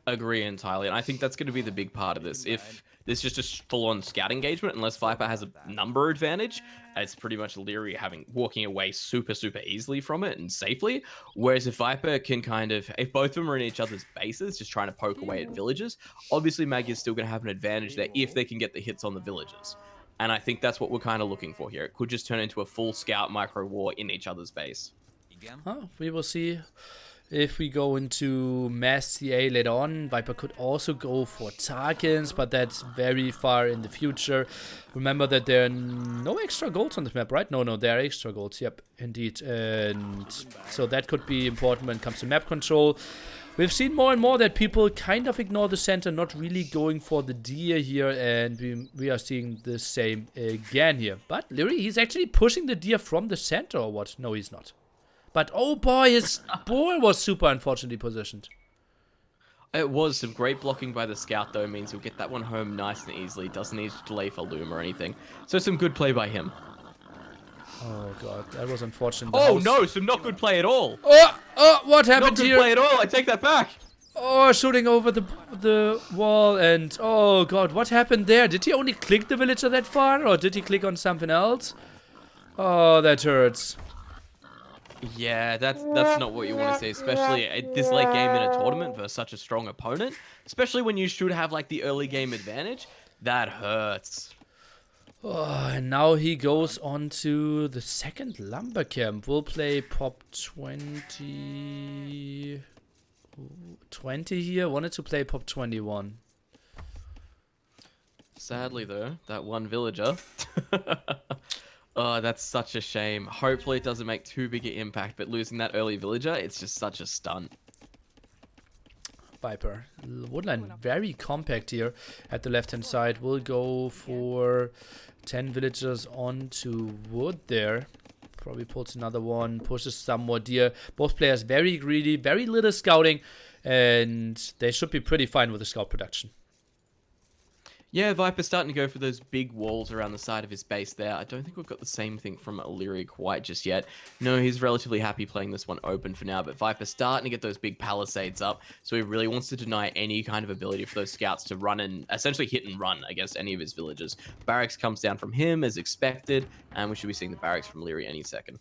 Agree entirely, and I think that's going to be the big part of this. If this is just a full-on scout engagement, unless Viper has a number advantage, it's pretty much Liereyy walking away super easily from it and safely. Whereas if Viper can if both of them are in each other's bases, just trying to poke away at villages, obviously Magyar's still going to have an advantage there if they can get the hits on the villages. And I think that's what we're kind of looking for here. It could just turn into a full scout micro war in each other's base. Oh, we will see. If we go into mass CA later on, Viper could also go for Tarkins, but that's very far in the future. Remember that there are no extra golds on this map, right? No, there are extra golds. Yep, indeed. And so that could be important when it comes to map control. We've seen more and more that people kind of ignore the center, not really going for the deer here, and we are seeing the same again here. But Liereyy, he's actually pushing the deer from the center, or what? No, he's not. But oh boy, his boar was super unfortunately positioned. It was some great blocking by the scout, though, means he'll get that one home nice and easily. Doesn't need to delay for loom or anything. So some good play by him. Oh god, that was unfortunate. Oh no, some not good play at all. Oh, what happened here? Not good play at all. I take that back. Oh, shooting over the wall, and oh god, what happened there? Did he only click the villager that far, or did he click on something else? Oh, that hurts. Yeah, that's not what you want to see, especially at this late game in a tournament versus such a strong opponent. Especially when you should have like the early game advantage. That hurts. Oh, and now he goes on to the second lumber camp. We'll play pop 20. 20 here. Wanted to play pop 21. Sadly, though, that one villager. Oh, that's such a shame. Hopefully, it doesn't make too big an impact, but losing that early villager, it's just such a stunt. Viper. Woodline very compact here at the left-hand side. We'll go for 10 villagers onto wood there. Probably pulls another one, pushes some more deer. Both players very greedy, very little scouting, and they should be pretty fine with the scout production. Yeah, Viper's starting to go for those big walls around the side of his base there. I don't think we've got the same thing from Liereyy quite just yet. No, he's relatively happy playing this one open for now, but Viper's starting to get those big palisades up, so he really wants to deny any kind of ability for those scouts to run and essentially hit and run against any of his villagers. Barracks comes down from him as expected, and we should be seeing the barracks from Liereyy any second.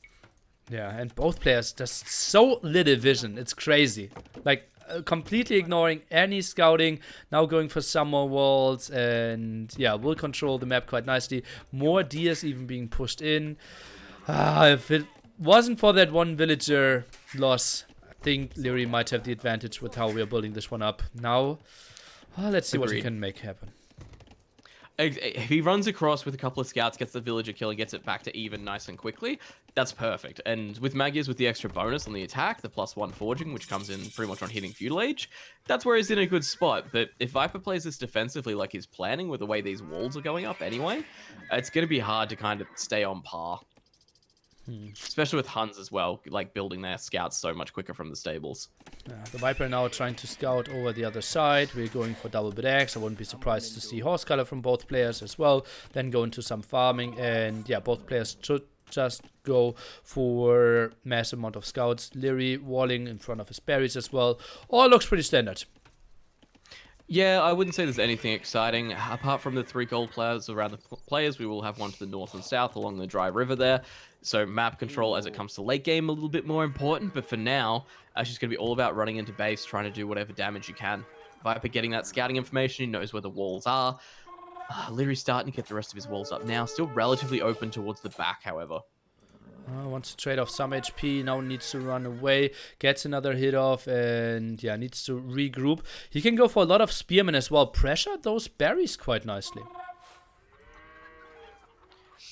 Yeah, and both players just so little vision. It's crazy. Like, completely ignoring any scouting, now going for some more walls, and yeah, will control the map quite nicely. More deers even being pushed in. If it wasn't for that one villager loss, I think Liereyy might have the advantage with how we are building this one up. Now, let's see what he can make happen. If he runs across with a couple of scouts, gets the villager kill, and gets it back to even nice and quickly, that's perfect. And with Magias, with the extra bonus on the attack, the +1 forging, which comes in pretty much on hitting Feudal Age, that's where he's in a good spot. But if Viper plays this defensively like he's planning with the way these walls are going up anyway, it's going to be hard to kind of stay on par. Especially with Huns as well, like building their scouts so much quicker from the stables. The Viper now trying to scout over the other side. We're going for double bit X. I wouldn't be surprised to see horse color from both players as well. Then go into some farming, and yeah, both players should just go for massive amount of scouts. Liereyy walling in front of his berries as well. All looks pretty standard. Yeah, I wouldn't say there's anything exciting. Apart from the 3 gold players around the players, we will have one to the north and south along the dry river there. So map control as it comes to late game a little bit more important, but for now, it's just going to be all about running into base, trying to do whatever damage you can. Viper getting that scouting information, he knows where the walls are. Lierey's starting to get the rest of his walls up now, still relatively open towards the back, however. Wants to trade off some HP, now needs to run away, gets another hit off, and yeah, needs to regroup. He can go for a lot of spearmen as well. Pressure those berries quite nicely.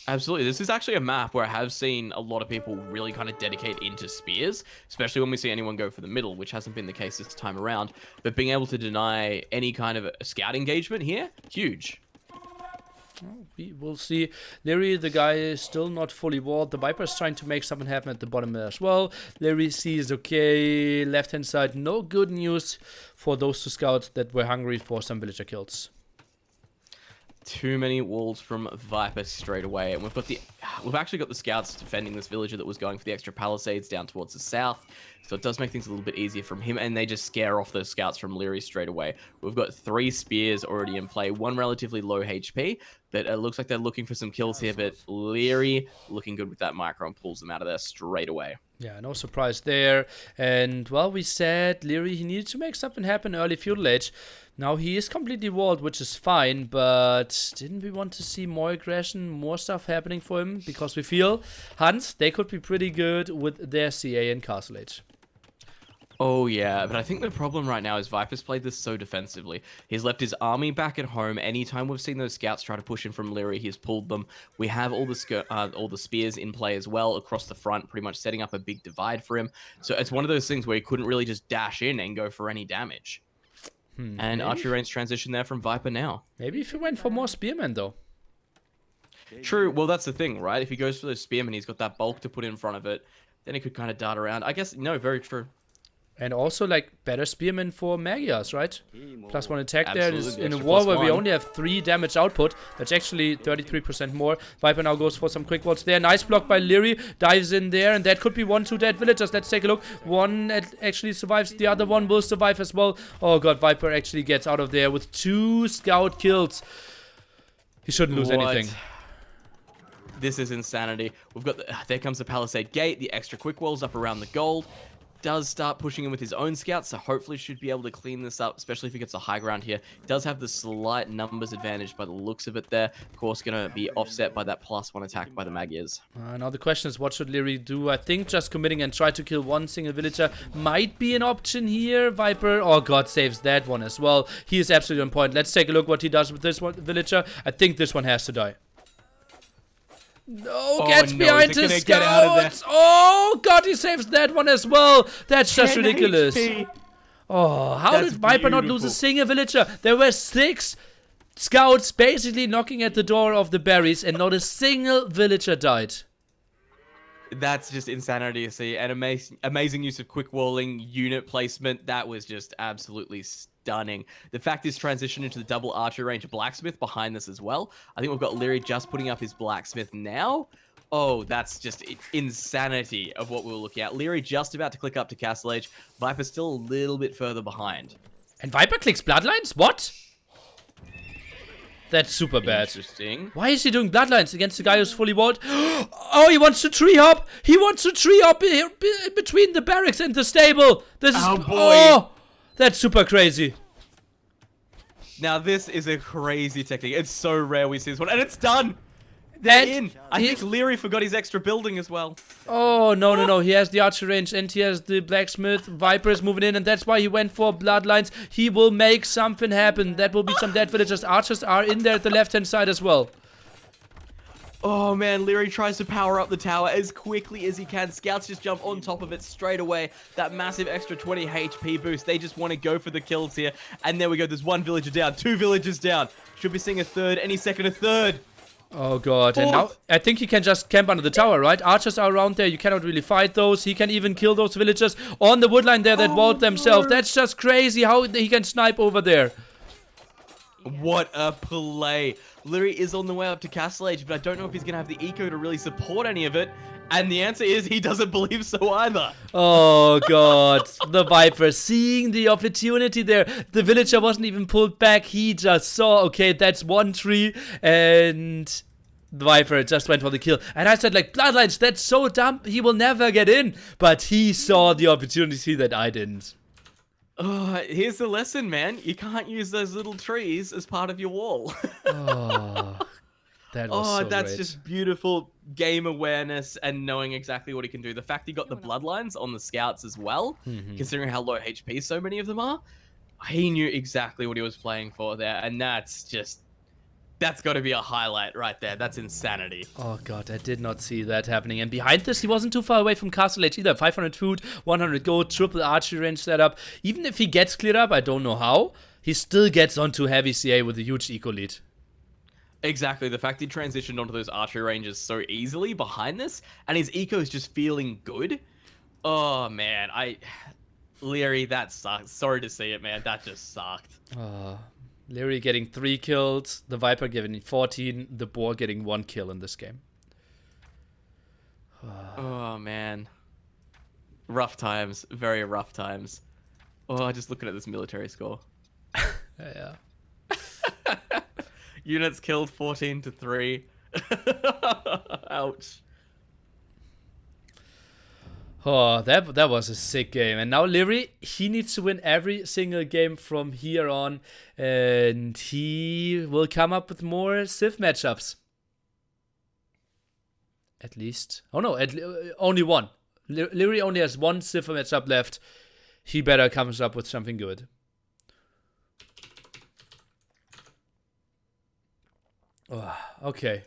Absolutely. This is actually a map where I have seen a lot of people really kind of dedicate into spears, especially when we see anyone go for the middle, which hasn't been the case this time around. But being able to deny any kind of a scout engagement here, huge. Well, we will see. Liereyy, the guy is still not fully walled. The Viper is trying to make something happen at the bottom there as well. Liereyy sees, okay, left-hand side, no good news for those 2 scouts that were hungry for some villager kills. Too many walls from Viper straight away, and we've actually got the scouts defending this villager that was going for the extra palisades down towards the south, so it does make things a little bit easier from him, and they just scare off those scouts from Liereyy straight away. We've got 3 spears already in play, one relatively low HP, but it looks like they're looking for some kills here, but Liereyy looking good with that micro and pulls them out of there straight away. Yeah, no surprise there. And, well, we said Liereyy, he needed to make something happen early Feudal Age. Now he is completely walled, which is fine, but didn't we want to see more aggression, more stuff happening for him? Because we feel Huns, they could be pretty good with their CA and Castle Age. Oh yeah, but I think the problem right now is Viper's played this so defensively. He's left his army back at home. Anytime we've seen those scouts try to push in from Liereyy, he's pulled them. We have all the spears in play as well across the front, pretty much setting up a big divide for him. So it's one of those things where he couldn't really just dash in and go for any damage. And maybe? archery range transition there from Viper now. Maybe if he went for more spearmen though. True, well that's the thing, right? If he goes for those spearmen, he's got that bulk to put in front of it. Then he could kind of dart around. I guess, no, very true. And also, like, better spearmen for Magias, right? +1 attack Absolutely, there. In a extra war where we +1. only have 3 damage output, that's actually 33% more. Viper now goes for some quick walls there. Nice block by Liereyy. Dives in there, and that could be 1-2 dead villagers. Let's take a look. One actually survives. The other one will survive as well. Oh god, Viper actually gets out of there with 2 scout kills. He shouldn't lose anything. This is insanity. We've got there comes the palisade gate, the extra quick walls up around the gold. does start pushing in with his own scouts, so hopefully should be able to clean this up, especially if he gets the high ground here. He does have the slight numbers advantage by the looks of it there. Of course, going to be offset by that +1 attack by the Magyars. Now the question is, what should Liereyy do? I think just committing and try to kill one single villager might be an option here. Viper, oh god, saves that one as well. He is absolutely on point. Let's take a look what he does with this one villager. I think this one has to die. No, gets behind his scouts. Oh god, he saves that one as well. That's just ridiculous. HP. Oh, how did Viper not lose a single villager? There were 6 scouts basically knocking at the door of the berries and not a single villager died. That's just insanity to see. And amazing use of quick walling, unit placement. That was just absolutely stunning. The fact is transition into the double archery range blacksmith behind this as well. I think we've got Liereyy just putting up his blacksmith now. Oh, that's just insanity of what we were looking at. Liereyy just about to click up to Castle Age. Viper's still a little bit further behind. And Viper clicks Bloodlines? What? That's super bad. Interesting. Why is he doing Bloodlines against the guy who's fully walled? Oh, he wants to tree hop. He wants to tree hop between the barracks and the stable. This is... Oh, boy. Oh, that's super crazy. Now, this is a crazy technique. It's so rare we see this one. And it's done. They're in. I think Liereyy forgot his extra building as well. Oh, no. He has the archer range and he has the blacksmith. Viper is moving in and that's why he went for Bloodlines. He will make something happen. That will be some dead villagers. Archers are in there at the left-hand side as well. Oh, man. Liereyy tries to power up the tower as quickly as he can. Scouts just jump on top of it straight away. That massive extra 20 HP boost. They just want to go for the kills here. And there we go. There's 1 villager down. 2 villagers down. Should be seeing a third. Any second, a third. Oh god, and now I think he can just camp under the tower, right? Archers are around there, you cannot really fight those. He can even kill those villagers on the woodline there that walled themselves. That's just crazy how he can snipe over there. What a play. Liereyy is on the way up to Castle Age, but I don't know if he's going to have the eco to really support any of it. And the answer is he doesn't believe so either. Oh god, the Viper seeing the opportunity there. The villager wasn't even pulled back. He just saw, okay, that's 1 tree, and the Viper just went for the kill. And I said, like, Bloodlines, that's so dumb. He will never get in. But he saw the opportunity that I didn't. Here's the lesson, man. You can't use those little trees as part of your wall. Oh, that was so that's great. just beautiful game awareness and knowing exactly what he can do. The fact he got the bloodlines on the scouts as well, considering how low HP so many of them are, he knew exactly what he was playing for there. And that's got to be a highlight right there. That's insanity. Oh god, I did not see that happening. And behind this, he wasn't too far away from Castle Age either. 500 food, 100 gold, triple archery range setup. Even if he gets cleared up, I don't know how, he still gets onto heavy CA with a huge eco lead. Exactly. The fact he transitioned onto those archery ranges so easily behind this, and his eco is just feeling good. Oh, man. Liereyy, that sucks. Sorry to see it, man. That just sucked. Liereyy getting 3 kills, the Viper getting 14, the Boar getting 1 kill in this game. Oh, man. Rough times. Very rough times. Oh, just looking at this military score. Yeah. Units killed 14-3. Ouch. Oh, that was a sick game. And now Liereyy, he needs to win every single game from here on. And he will come up with more Civ matchups. At least. Oh no, only one. Liereyy only has 1 Civ matchup left. He better comes up with something good. Oh, okay.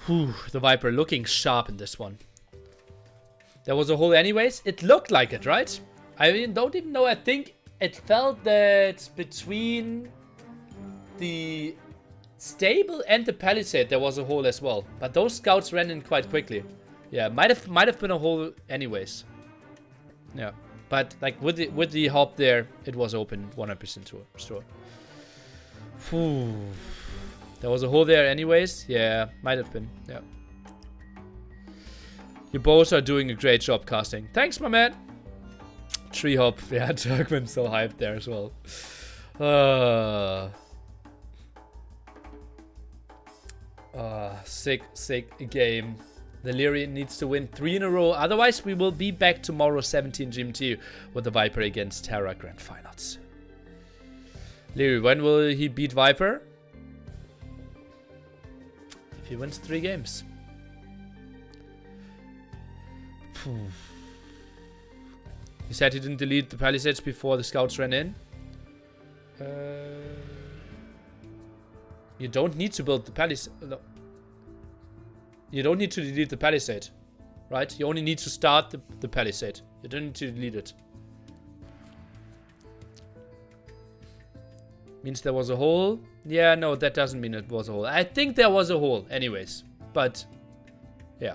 Whew, the Viper looking sharp in this one. There was a hole anyways. It looked like it, right? I mean, don't even know. I think it felt that between the stable and the palisade there was a hole as well. But those scouts ran in quite quickly. Yeah, might have been a hole anyways. Yeah, but like with the hop there, it was open 100% sure. Whew. There was a hole there anyways. Yeah, might have been. Yeah. You both are doing a great job casting. Thanks, my man. Tree hop. Yeah, Turkman so hyped there as well. Sick game. The Liereyy needs to win 3 in a row. Otherwise, we will be back tomorrow, 17 GMT, with the Viper against Terra Grand Finals. Liereyy, when will he beat Viper? If he wins 3 games. He said he didn't delete the Palisades before the scouts ran in. You don't need to build the Palisade. No. You don't need to delete the Palisade, right? You only need to start the Palisade. You don't need to delete it. Means there was a hole. Yeah, no, that doesn't mean it was a hole. I think there was a hole anyways. But, yeah.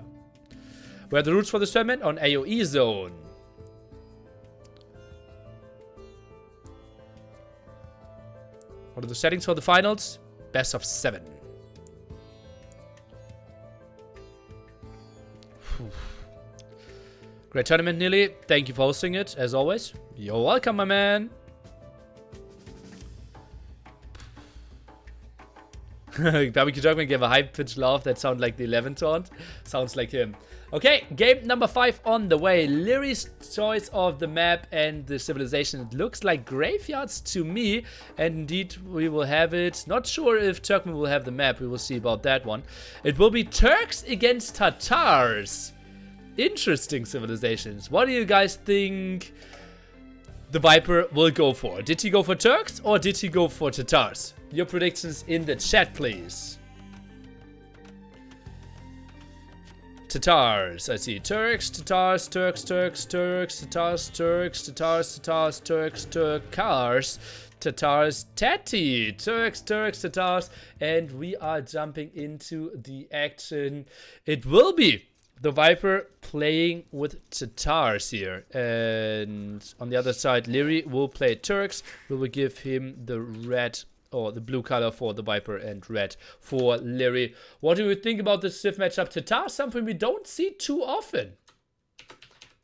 Where are the routes for this tournament? On AoE zone. What are the settings for the finals? Best of 7. Great tournament, Nearly. Thank you for hosting it, as always. You're welcome, my man. Barbecue Dogman gave a high-pitched laugh that sounded like the 11 taunt. Sounds like him. Okay, game number 5 on the way. Lireyy's choice of the map and the civilization. It looks like graveyards to me. And indeed, we will have it. Not sure if Turkmen will have the map. We will see about that one. It will be Turks against Tatars. Interesting civilizations. What do you guys think the Viper will go for? Did he go for Turks or did he go for Tatars? Your predictions in the chat, please. Tatars. I see Turks, Tatars, Turks, Turks, Turks, Tatars, Turks, Tatars, Tatars, Turks, Turkars, Tatars, Tati, Turks, Turks, Tatars. And we are jumping into the action. It will be the Viper playing with Tatars here. And on the other side, Liereyy will play Turks. We will give him the red or the blue color for the Viper and red for Liereyy. What do you think about the Civ matchup? Tatar, something we don't see too often.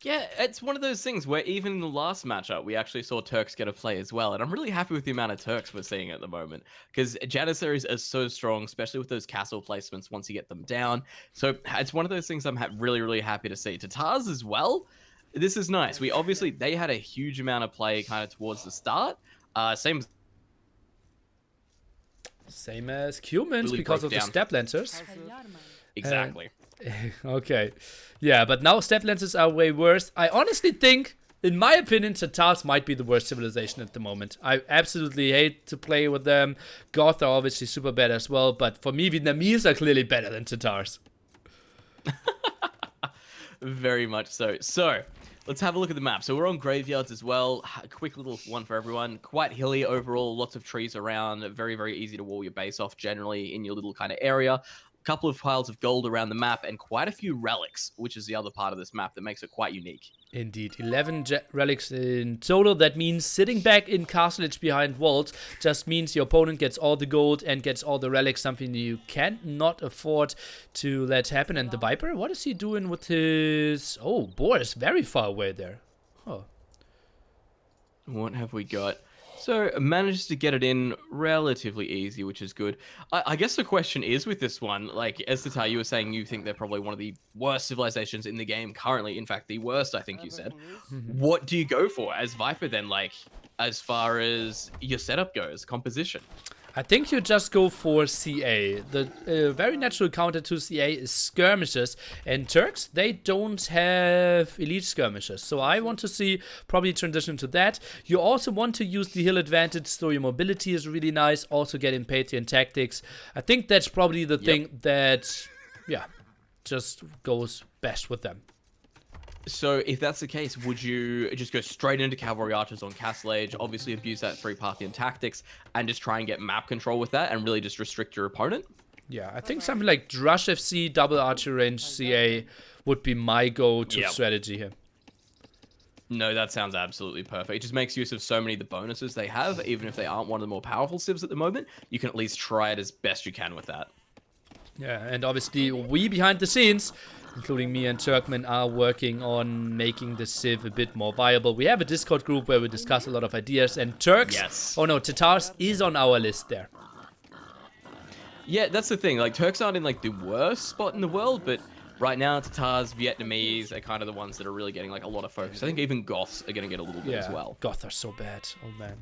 Yeah, it's one of those things where even in the last matchup, we actually saw Turks get a play as well. And I'm really happy with the amount of Turks we're seeing at the moment. Because Janissaries are so strong, especially with those castle placements once you get them down. So it's one of those things I'm really, really happy to see. Tatars as well. This is nice. They had a huge amount of play kind of towards the start. Same as humans really because of the step lancers. Exactly. Okay. Yeah, but now step lancers are way worse. I honestly think, in my opinion, Tatars might be the worst civilization at the moment. I absolutely hate to play with them. Goth are obviously super bad as well, but for me, Vietnamese are clearly better than Tatars. Very much so. So, let's have a look at the map. So we're on graveyards as well. A quick little one for everyone. Quite hilly overall. Lots of trees around. Very, very easy to wall your base off generally in your little kind of area. A couple of piles of gold around the map and quite a few relics, which is the other part of this map that makes it quite unique. Indeed. 11 relics in total. That means sitting back in Castlage behind walls just means your opponent gets all the gold and gets all the relics, something you cannot afford to let happen. And the Viper, what is he doing with his... Oh, Boar is very far away there. Oh. What have we got? So, managed to get it in relatively easy, which is good. I guess the question is with this one, like, as Tatar, you were saying you think they're probably one of the worst civilizations in the game currently. In fact, the worst, I think you said. What do you go for as Viper then, like, as far as your setup goes, composition? I think you just go for CA. The very natural counter to CA is skirmishes. And Turks, they don't have elite skirmishes. So I want to see probably transition to that. You also want to use the hill advantage, so your mobility is really nice. Also getting Patreon tactics. I think that's probably the thing that, yeah, just goes best with them. So if that's the case, would you just go straight into Cavalry Archers on Castle Age, obviously abuse that 3 Parthian tactics, and just try and get map control with that and really just restrict your opponent? Yeah, I think something like Drush FC, double archer range CA would be my go-to strategy here. No, that sounds absolutely perfect. It just makes use of so many of the bonuses they have, even if they aren't one of the more powerful civs at the moment. You can at least try it as best you can with that. Yeah, and obviously we behind the scenes, including me and Turkmen, are working on making the Civ a bit more viable. We have a Discord group where we discuss a lot of ideas, and Turks, oh no, Tatars is on our list there. Yeah, that's the thing. Like, Turks aren't in, like, the worst spot in the world, but Right now, Tatars, Vietnamese are kind of the ones that are really getting like a lot of focus. I think even Goths are going to get a little bit as well. Goth are so bad. Oh man.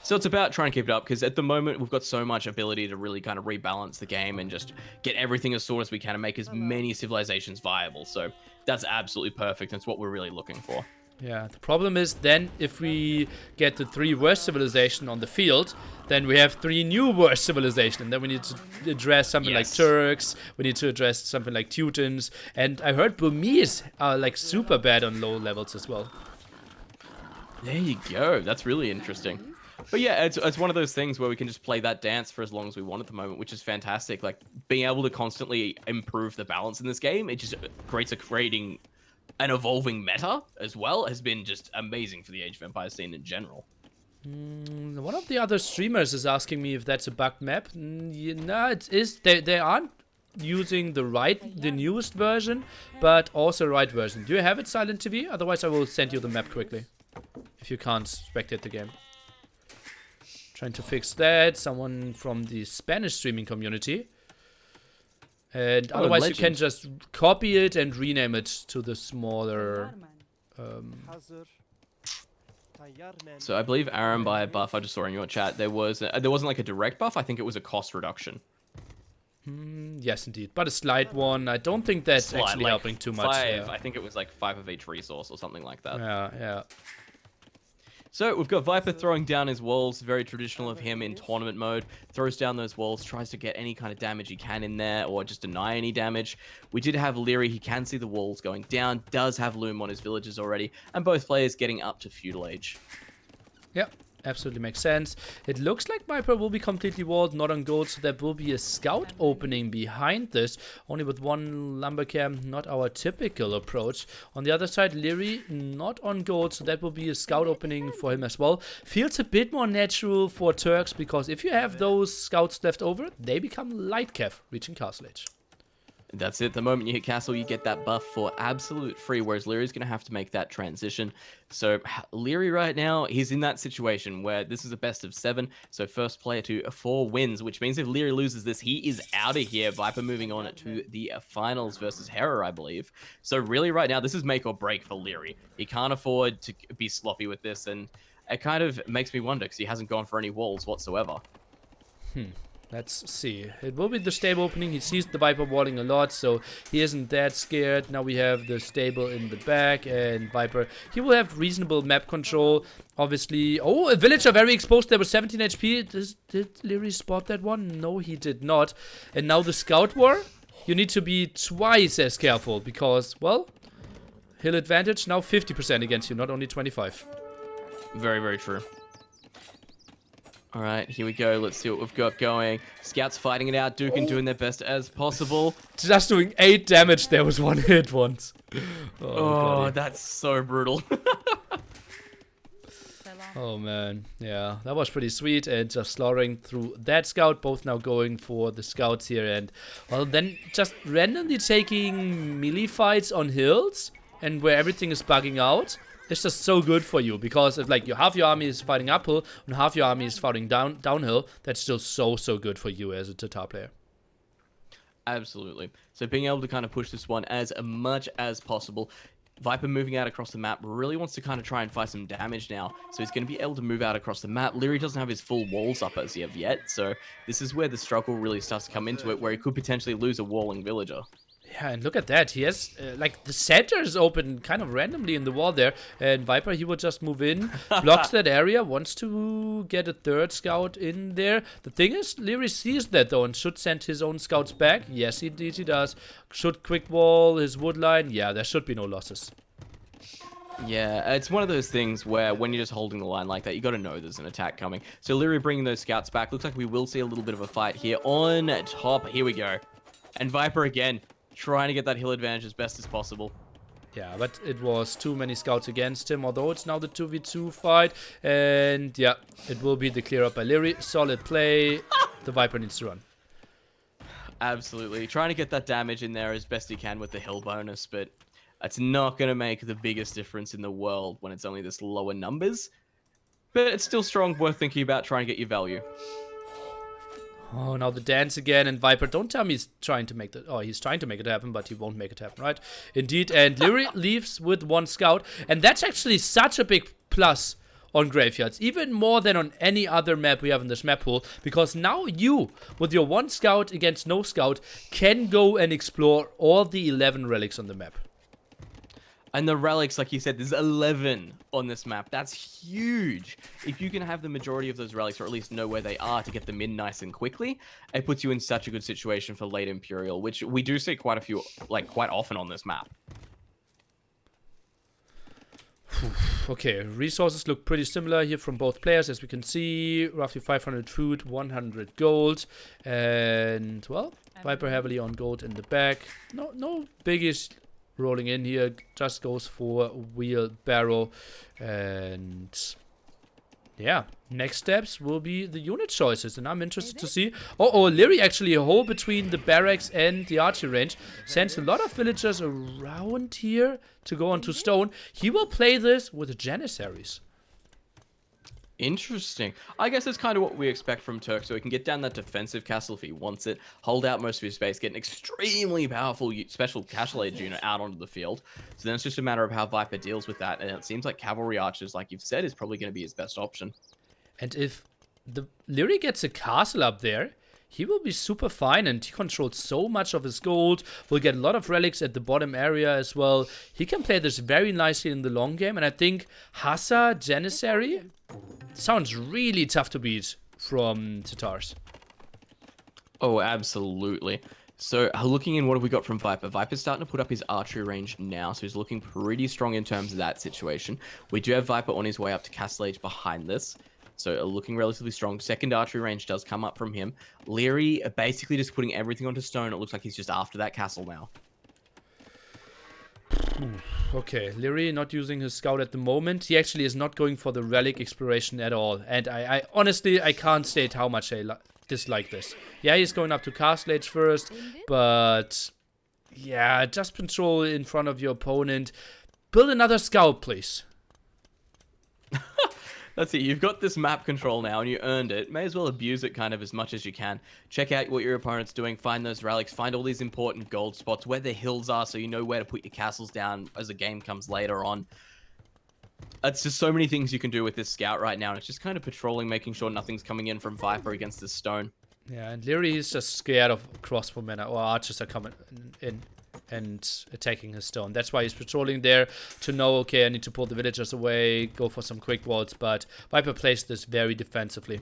So it's about trying to keep it up, because at the moment we've got so much ability to really kind of rebalance the game and just get everything as sorted as we can and make as many civilizations viable. So that's absolutely perfect. That's what we're really looking for. Yeah, the problem is then if we get the 3 worst civilization on the field, then we have 3 new worst civilization, and then we need to address something like Turks, we need to address something like Teutons, and I heard Burmese are like super bad on low levels as well. There you go. That's really interesting. But yeah, it's one of those things where we can just play that dance for as long as we want at the moment, which is fantastic. Like, being able to constantly improve the balance in this game, it just creating an evolving meta as well has been just amazing for the Age of Empires scene in general. One of the other streamers is asking me if that's a bugged map. No, it is. They aren't using the newest version, but also the right version. Do you have it, Silent TV? Otherwise, I will send you the map quickly, if you can't spectate the game. Trying to fix that. Someone from the Spanish streaming community. And otherwise you can just copy it and rename it to the smaller... So I believe Aaron, by a buff I just saw in your chat, there wasn't like a direct buff. I think it was a cost reduction. Yes, indeed. But a slight one. I don't think that's actually like helping too much. I think it was like 5 of each resource or something like that. Yeah. So we've got Viper throwing down his walls, very traditional of him in tournament mode. Throws down those walls, tries to get any kind of damage he can in there, or just deny any damage. We did have Liereyy, he can see the walls going down, does have Loom on his villages already, and both players getting up to Feudal Age. Yep. Absolutely makes sense. It looks like Viper will be completely walled, not on gold, so there will be a scout opening behind this, only with 1 lumber camp, not our typical approach. On the other side, Liereyy not on gold, so that will be a scout opening for him as well. Feels a bit more natural for Turks, because if you have those scouts left over, they become light cav, reaching Castle Age. That's it. The moment you hit castle, you get that buff for absolute free, whereas Lierey's going to have to make that transition. So Liereyy right now, he's in that situation where this is a best of 7, so first player to 4 wins, which means if Liereyy loses this, he is out of here. Viper moving on to the finals versus Hera, I believe. So really right now, this is make or break for Liereyy. He can't afford to be sloppy with this, and it kind of makes me wonder because he hasn't gone for any walls whatsoever. Let's see. It will be the stable opening. He sees the Viper walling a lot, so he isn't that scared. Now we have the stable in the back, and Viper, he will have reasonable map control. Obviously, oh, a villager very exposed there with 17 HP. Did Liereyy spot that one? No, he did not. And now the scout war. You need to be twice as careful because, well, hill advantage now 50% against you, not only 25. Very, very true. All right, here we go. Let's see what we've got going. Scouts fighting it out. Dukin doing their best as possible. Just doing 8 damage. There was 1 hit once. Oh, that's so brutal. Oh, man. Yeah, that was pretty sweet. And just slaughtering through that scout. Both now going for the scouts here. And, well, then just randomly taking melee fights on hills. And where everything is bugging out. It's just so good for you, because if like half your army is fighting uphill and half your army is fighting downhill, that's still so good for you as a Tatar player. Absolutely. So being able to kind of push this one as much as possible. Viper moving out across the map really wants to kind of try and fight some damage now. So he's going to be able to move out across the map. Liereyy doesn't have his full walls up as of yet. So this is where the struggle really starts to come into it, where he could potentially lose a walling villager. Yeah, and look at that. He has, like, the center is open kind of randomly in the wall there. And Viper, he will just move in, blocks that area, wants to get a 3rd scout in there. The thing is, Liereyy sees that, though, and should send his own scouts back. Yes, indeed he does. Should quick wall his wood line. Yeah, there should be no losses. Yeah, it's one of those things where when you're just holding the line like that, you got to know there's an attack coming. So Liereyy bringing those scouts back. Looks like we will see a little bit of a fight here on top. Here we go. And Viper again, trying to get that hill advantage as best as possible. Yeah, but it was too many scouts against him, although it's now the 2v2 fight. And yeah, it will be the clear up by Liereyy. Solid play. The Viper needs to run. Absolutely. Trying to get that damage in there as best he can with the hill bonus, but it's not going to make the biggest difference in the world when it's only this lower numbers. But it's still strong, worth thinking about trying to get your value. Oh, now the dance again, and Viper, don't tell me he's trying to make that. Oh, he's trying to make it happen, but he won't make it happen, right? Indeed, and Liereyy leaves with 1 scout, and that's actually such a big plus on graveyards, even more than on any other map we have in this map pool, because now you, with your 1 scout against no scout, can go and explore all the 11 relics on the map. And the relics, like you said, there's 11 on this map. That's huge. If you can have the majority of those relics, or at least know where they are to get them in nice and quickly, it puts you in such a good situation for late Imperial, which we do see quite a few, like quite often on this map. Okay, resources look pretty similar here from both players, as we can see. Roughly 500 food, 100 gold, and well, Viper heavily on gold in the back. No biggies rolling in here, just goes for wheelbarrow, and yeah, next steps will be the unit choices, and I'm interested to see. Liereyy actually a hole between the barracks and the archery range, sends a lot of villagers around here to go onto stone. He will play this with Janissaries. Interesting. I guess that's kind of what we expect from Turk, so he can get down that defensive castle if he wants it, hold out most of his space, get an extremely powerful special Castle Age unit out onto the field. So then it's just a matter of how Viper deals with that, and it seems like Cavalry Archers, like you've said, is probably going to be his best option. And if the Liereyy gets a castle up there, he will be super fine, and he controls so much of his gold. Will get a lot of relics at the bottom area as well. He can play this very nicely in the long game, and I think Hassa Janissary sounds really tough to beat from Tatars. Oh, absolutely. So looking in, what have we got from Viper? Viper's starting to put up his archery range now, so he's looking pretty strong in terms of that situation. We do have Viper on his way up to Castle Age behind this, so looking relatively strong. Second archery range does come up from him. Liereyy basically just putting everything onto stone. It looks like he's just after that castle now. Okay, Liereyy not using his scout at the moment. He actually is not going for the relic exploration at all. And I honestly, I can't state how much I dislike this. Yeah, he's going up to Castle Age first, but yeah, just control in front of your opponent. Build another scout, please. That's it. You've got this map control now, and you earned it. May as well abuse it kind of as much as you can. Check out what your opponent's doing. Find those relics. Find all these important gold spots, where the hills are, so you know where to put your castles down as the game comes later on. It's just so many things you can do with this scout right now. And it's just kind of patrolling, making sure nothing's coming in from Viper against this stone. Yeah, and Liereyy is just scared of crossbow men or archers are coming in and attacking his stone. That's why he's patrolling there to know, okay, I need to pull the villagers away, go for some quick walls, but Viper plays this very defensively.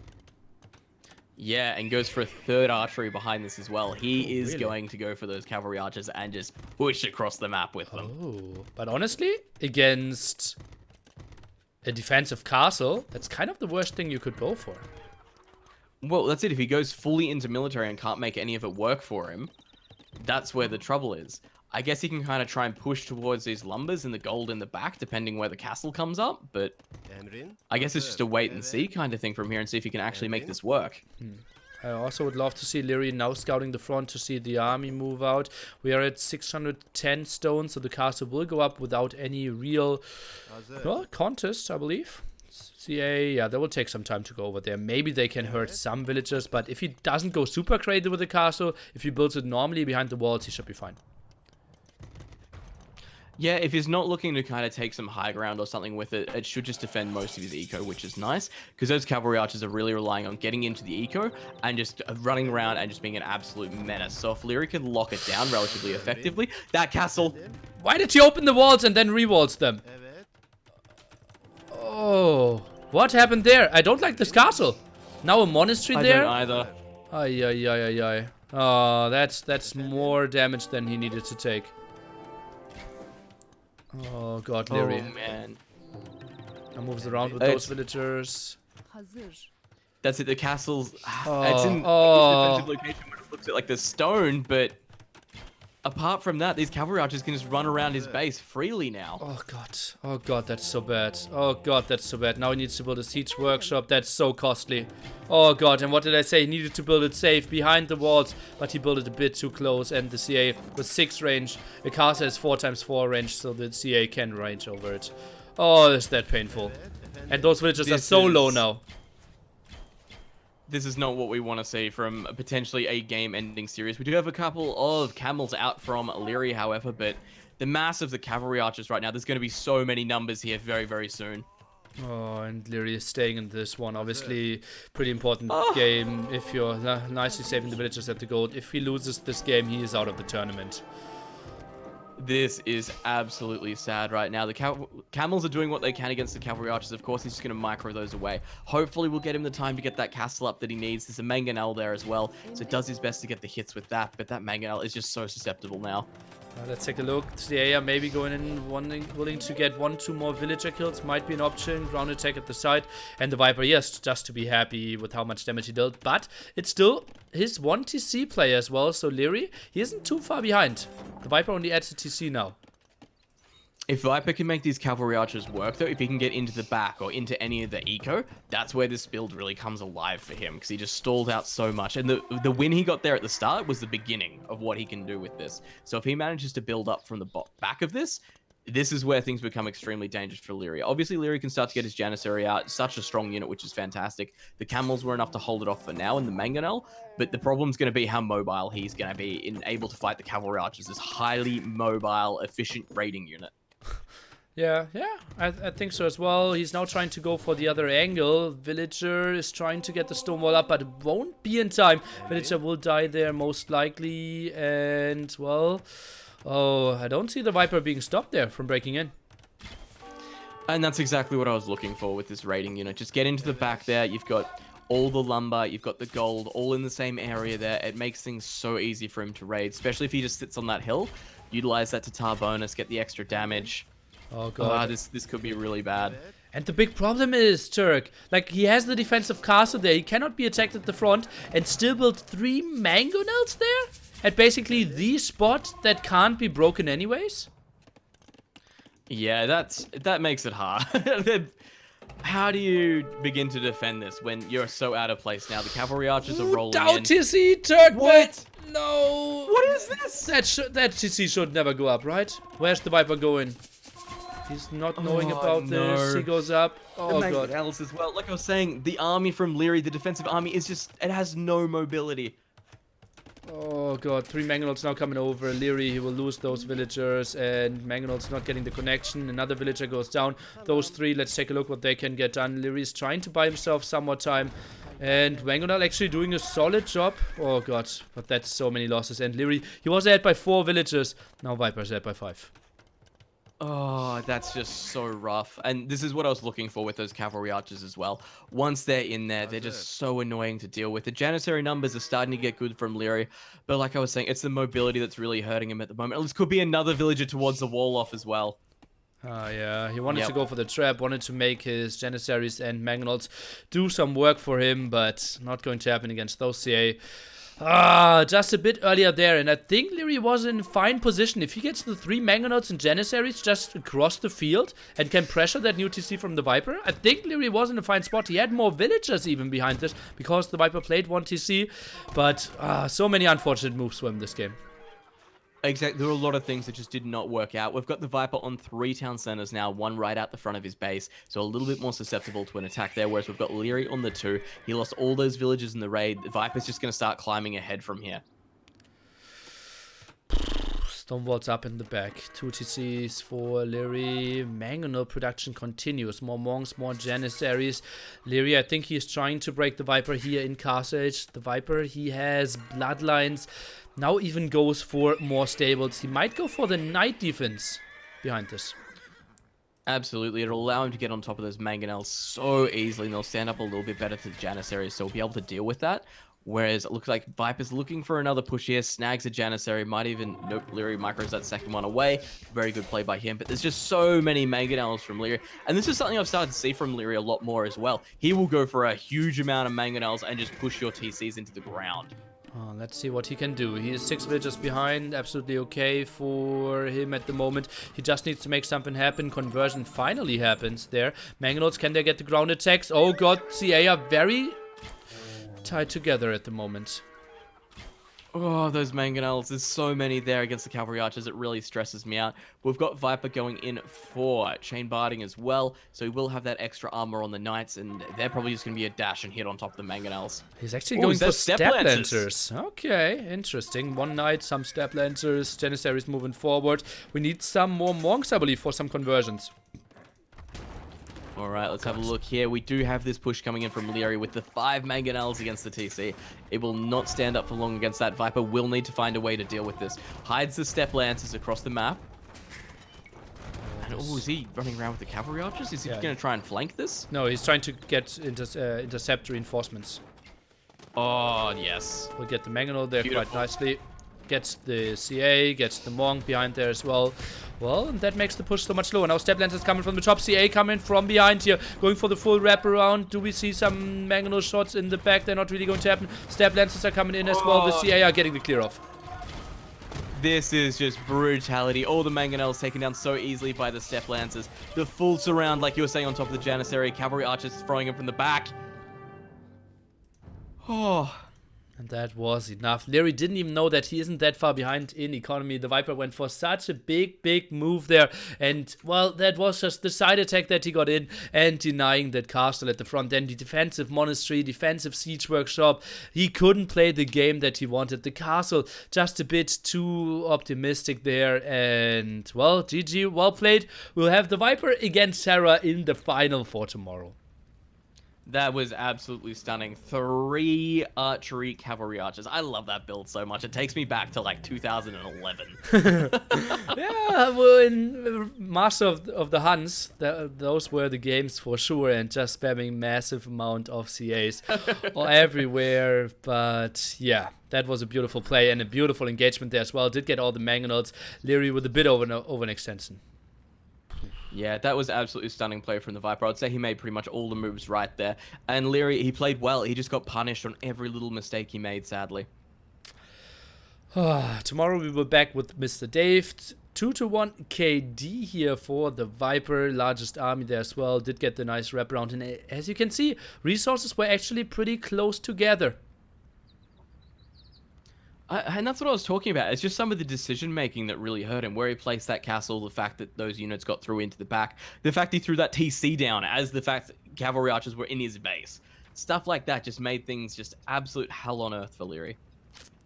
Yeah, and goes for a third archery behind this as well. He is really? going to go for those cavalry archers and just push across the map with them. Oh, but honestly, against a defensive castle, that's kind of the worst thing you could go for. Well, that's it. If he goes fully into military and can't make any of it work for him, that's where the trouble is. I guess he can kind of try and push towards these lumbers and the gold in the back, depending where the castle comes up, but I guess it's just a wait and see kind of thing from here and see if he can actually make this work. I also would love to see Liereyy now scouting the front to see the army move out. We are at 610 stone, so the castle will go up without any real contest, I believe. CA, yeah, that will take some time to go over there. Maybe they can hurt some villagers, but if he doesn't go super crazy with the castle, if he builds it normally behind the walls, he should be fine. Yeah, if he's not looking to kind of take some high ground or something with it, it should just defend most of his eco, which is nice, because those cavalry archers are really relying on getting into the eco and just running around and just being an absolute menace. So if Liereyy can lock it down relatively effectively, that castle... Why did he open the walls and then re-walls them? Oh, what happened there? I don't like this castle. Now a monastery there? I don't either. Ay. Oh, that's more damage than he needed to take. Oh god, Liereyy. Oh man. Now moves around with those villagers. That's it, the castle's... Oh, it's in a defensive location where it looks like the stone, but... Apart from that, these cavalry archers can just run around his base freely now. Oh god, that's so bad. Oh god, that's so bad. Now he needs to build a siege workshop. That's so costly. Oh god, and what did I say? He needed to build it safe behind the walls, but he built it a bit too close. And the CA with 6 range. The castle has 4x4 range, so the CA can range over it. Oh, is that painful. And those villagers are so low now. This is not what we want to see from potentially a game-ending series. We do have a couple of camels out from Liereyy, however, but the mass of the cavalry archers right now, there's going to be so many numbers here very, very soon. Oh, and Liereyy is staying in this one. Obviously, pretty important game if you're nicely saving the villagers at the gold. If he loses this game, he is out of the tournament. This is absolutely sad right now. The camels are doing what they can against the cavalry archers. Of course, he's just going to micro those away. Hopefully, we'll get him the time to get that castle up that he needs. There's a mangonel there as well, so does his best to get the hits with that. But that mangonel is just so susceptible now. Let's take a look. TheViper maybe going in, willing to get 1-2 more villager kills. Might be an option. Ground attack at the side. And the Viper, yes, just to be happy with how much damage he dealt. But it's still his 1 TC player as well. So Liereyy, he isn't too far behind. The Viper only adds a TC now. If Viper can make these cavalry archers work, though, if he can get into the back or into any of the eco, that's where this build really comes alive for him, because he just stalled out so much. And the win he got there at the start was the beginning of what he can do with this. So if he manages to build up from the back of this, this is where things become extremely dangerous for Liereyy. Obviously, Liereyy can start to get his Janissary out. Such a strong unit, which is fantastic. The camels were enough to hold it off for now in the mangonel, but the problem's going to be how mobile he's going to be able to fight the cavalry archers. This highly mobile, efficient raiding unit. Yeah, I think so as well. He's now trying to go for the other angle. Villager is trying to get the stone wall up, but it won't be in time. Villager will die there most likely, and well, oh, I don't see the Viper being stopped there from breaking in. And that's exactly what I was looking for with this raiding unit. Just get into the back there. You've got all the lumber, you've got the gold, all in the same area there. It makes things so easy for him to raid, especially if he just sits on that hill. Utilize that to tar bonus, get the extra damage. Oh god, this could be really bad. And the big problem is, Turk, like, he has the defensive castle there. He cannot be attacked at the front and still build 3 mangonels there at basically the spot that can't be broken anyways. Yeah, that makes it hard. How do you begin to defend this when you're so out of place now? The cavalry archers are rolling down in. TC, Turk. What? No. What is this? That TC should never go up, right? Where's the Viper going? He's not knowing about this. He goes up. Oh god. Else as well. Like I was saying, the army from Liereyy, the defensive army, is just, it has no mobility. Oh god, 3 mangonels now coming over. Liereyy, he will lose those villagers, and mangonels not getting the connection. Another villager goes down. Those 3, let's take a look what they can get done. Liereyy is trying to buy himself some more time. And mangonel actually doing a solid job. Oh god, but that's so many losses. And Liereyy, he was ahead by 4 villagers. Now Viper's ahead by 5. Oh, that's just so rough. And this is what I was looking for with those cavalry archers as well. Once they're in there, they're just so annoying to deal with. The Janissary numbers are starting to get good from Liereyy, but like I was saying, it's the mobility that's really hurting him at the moment. This could be another villager towards the wall off as well. Yeah, he wanted to go for the trap, wanted to make his Janissaries and mangonels do some work for him, but not going to happen against those CA. Just a bit earlier there, and I think Liereyy was in fine position. If he gets the 3 mangonels and Janissaries just across the field and can pressure that new TC from the Viper, I think Liereyy was in a fine spot. He had more villagers even behind this because the Viper played 1 TC, but so many unfortunate moves for him this game. Exactly, there were a lot of things that just did not work out. We've got the Viper on 3 town centers now, 1 right out the front of his base, so a little bit more susceptible to an attack there, whereas we've got Liereyy on the 2. He lost all those villagers in the raid. The Viper's just going to start climbing ahead from here. Stonewall's up in the back. 2 TCs for Liereyy. Mangonel production continues. More monks, more Janissaries. Liereyy, I think he's trying to break the Viper here in Castle Age. The Viper, he has bloodlines. Now even goes for more stables. He might go for the night defense behind this. Absolutely, it'll allow him to get on top of those mangonels so easily, and they'll stand up a little bit better to the Janissaries, so he'll be able to deal with that. Whereas it looks like Viper's looking for another push here, snags a Janissary, might even, nope, Liereyy micros that second one away. Very good play by him, but there's just so many mangonels from Liereyy. And this is something I've started to see from Liereyy a lot more as well. He will go for a huge amount of mangonels and just push your TCs into the ground. Let's see what he can do. He is 6 villagers behind. Absolutely okay for him at the moment. He just needs to make something happen. Conversion finally happens there. Mangonels, can they get the ground attacks? Oh god, CA are very tied together at the moment. Oh, those mangonels. There's so many there against the cavalry archers. It really stresses me out. We've got Viper going in for chain barding as well. So he will have that extra armor on the knights. And they're probably just going to be a dash and hit on top of the mangonels. He's actually Ooh, going is for that step step lancers. Okay, interesting. One knight, some step lancers. Janissaries moving forward. We need some more monks, I believe, for some conversions. All right, let's have a look here. We do have this push coming in from Liereyy with the 5 mangonels against the TC. It will not stand up for long against that. Viper will need to find a way to deal with this. Hides the step lancers across the map. And oh, is he running around with the cavalry archers? Is he going to try and flank this? No, he's trying to get intercept reinforcements. Oh, yes. We'll get the mangonel there Beautiful. quite nicely. Gets the CA, gets the monk behind there as well. Well, and that makes the push so much slower. Now step lancers coming from the top, CA coming from behind here, going for the full wraparound. Do we see some mangonel shots in the back? They're not really going to happen. Step lancers are coming in as well. The CA are getting the clear off. This is just brutality. All the mangonels taken down so easily by the step lancers. The full surround, like you were saying, on top of the Janissary. Cavalry archers throwing him from the back. Oh. And that was enough. Liereyy didn't even know that he isn't that far behind in economy. The Viper went for such a big move there. And, well, that was just the side attack that he got in and denying that castle at the front end. The defensive monastery, defensive siege workshop. He couldn't play the game that he wanted. The castle just a bit too optimistic there. And, well, GG, well played. We'll have the Viper against Sarah in the final for tomorrow. That was absolutely stunning. 3 archery cavalry archers. I love that build so much. It takes me back to like 2011. Yeah, well, in Master of the Huns, those were the games for sure, and just spamming massive amount of CAs everywhere. But yeah, that was a beautiful play and a beautiful engagement there as well. Did get all the mangonels. Liereyy with a bit over an extension. Yeah, that was absolutely stunning play from the Viper. I'd say he made pretty much all the moves right there. And Liereyy, he played well. He just got punished on every little mistake he made, sadly. Tomorrow we will be back with Mr. Dave. 2-1 KD here for the Viper. Largest army there as well. Did get the nice wraparound. And as you can see, resources were actually pretty close together. And that's what I was talking about. It's just some of the decision-making that really hurt him. Where he placed that castle, the fact that those units got through into the back, the fact he threw that TC down, as the fact that cavalry archers were in his base. Stuff like that just made things just absolute hell on earth for Liereyy.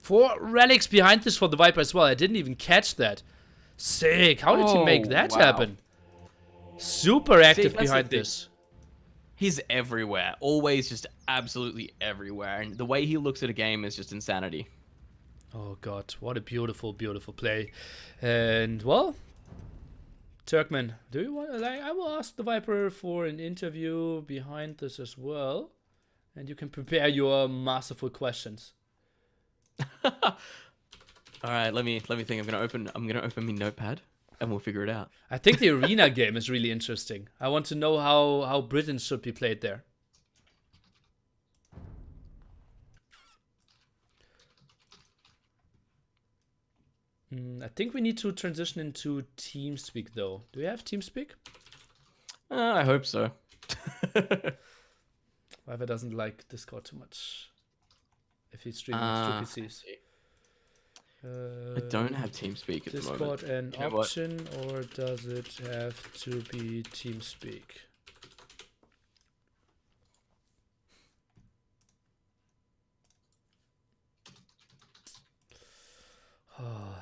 4 relics behind this for the Viper as well. I didn't even catch that. Sick. How did he make that happen? Super active behind this. He's everywhere. Always just absolutely everywhere. And the way he looks at a game is just insanity. Oh god, what a beautiful play. And well, Turkmen, do you want, like, I will ask the Viper for an interview behind this as well, and you can prepare your masterful questions. All right, let me think. I'm gonna open my notepad and we'll figure it out. I think the arena game is really interesting. I want to know how Britain should be played there. I think we need to transition into TeamSpeak, though. Do we have TeamSpeak? I hope so. Viper doesn't like Discord too much. If he's streaming with 2 PCs. I don't have TeamSpeak at the moment. Discord an option, or does it have to be TeamSpeak?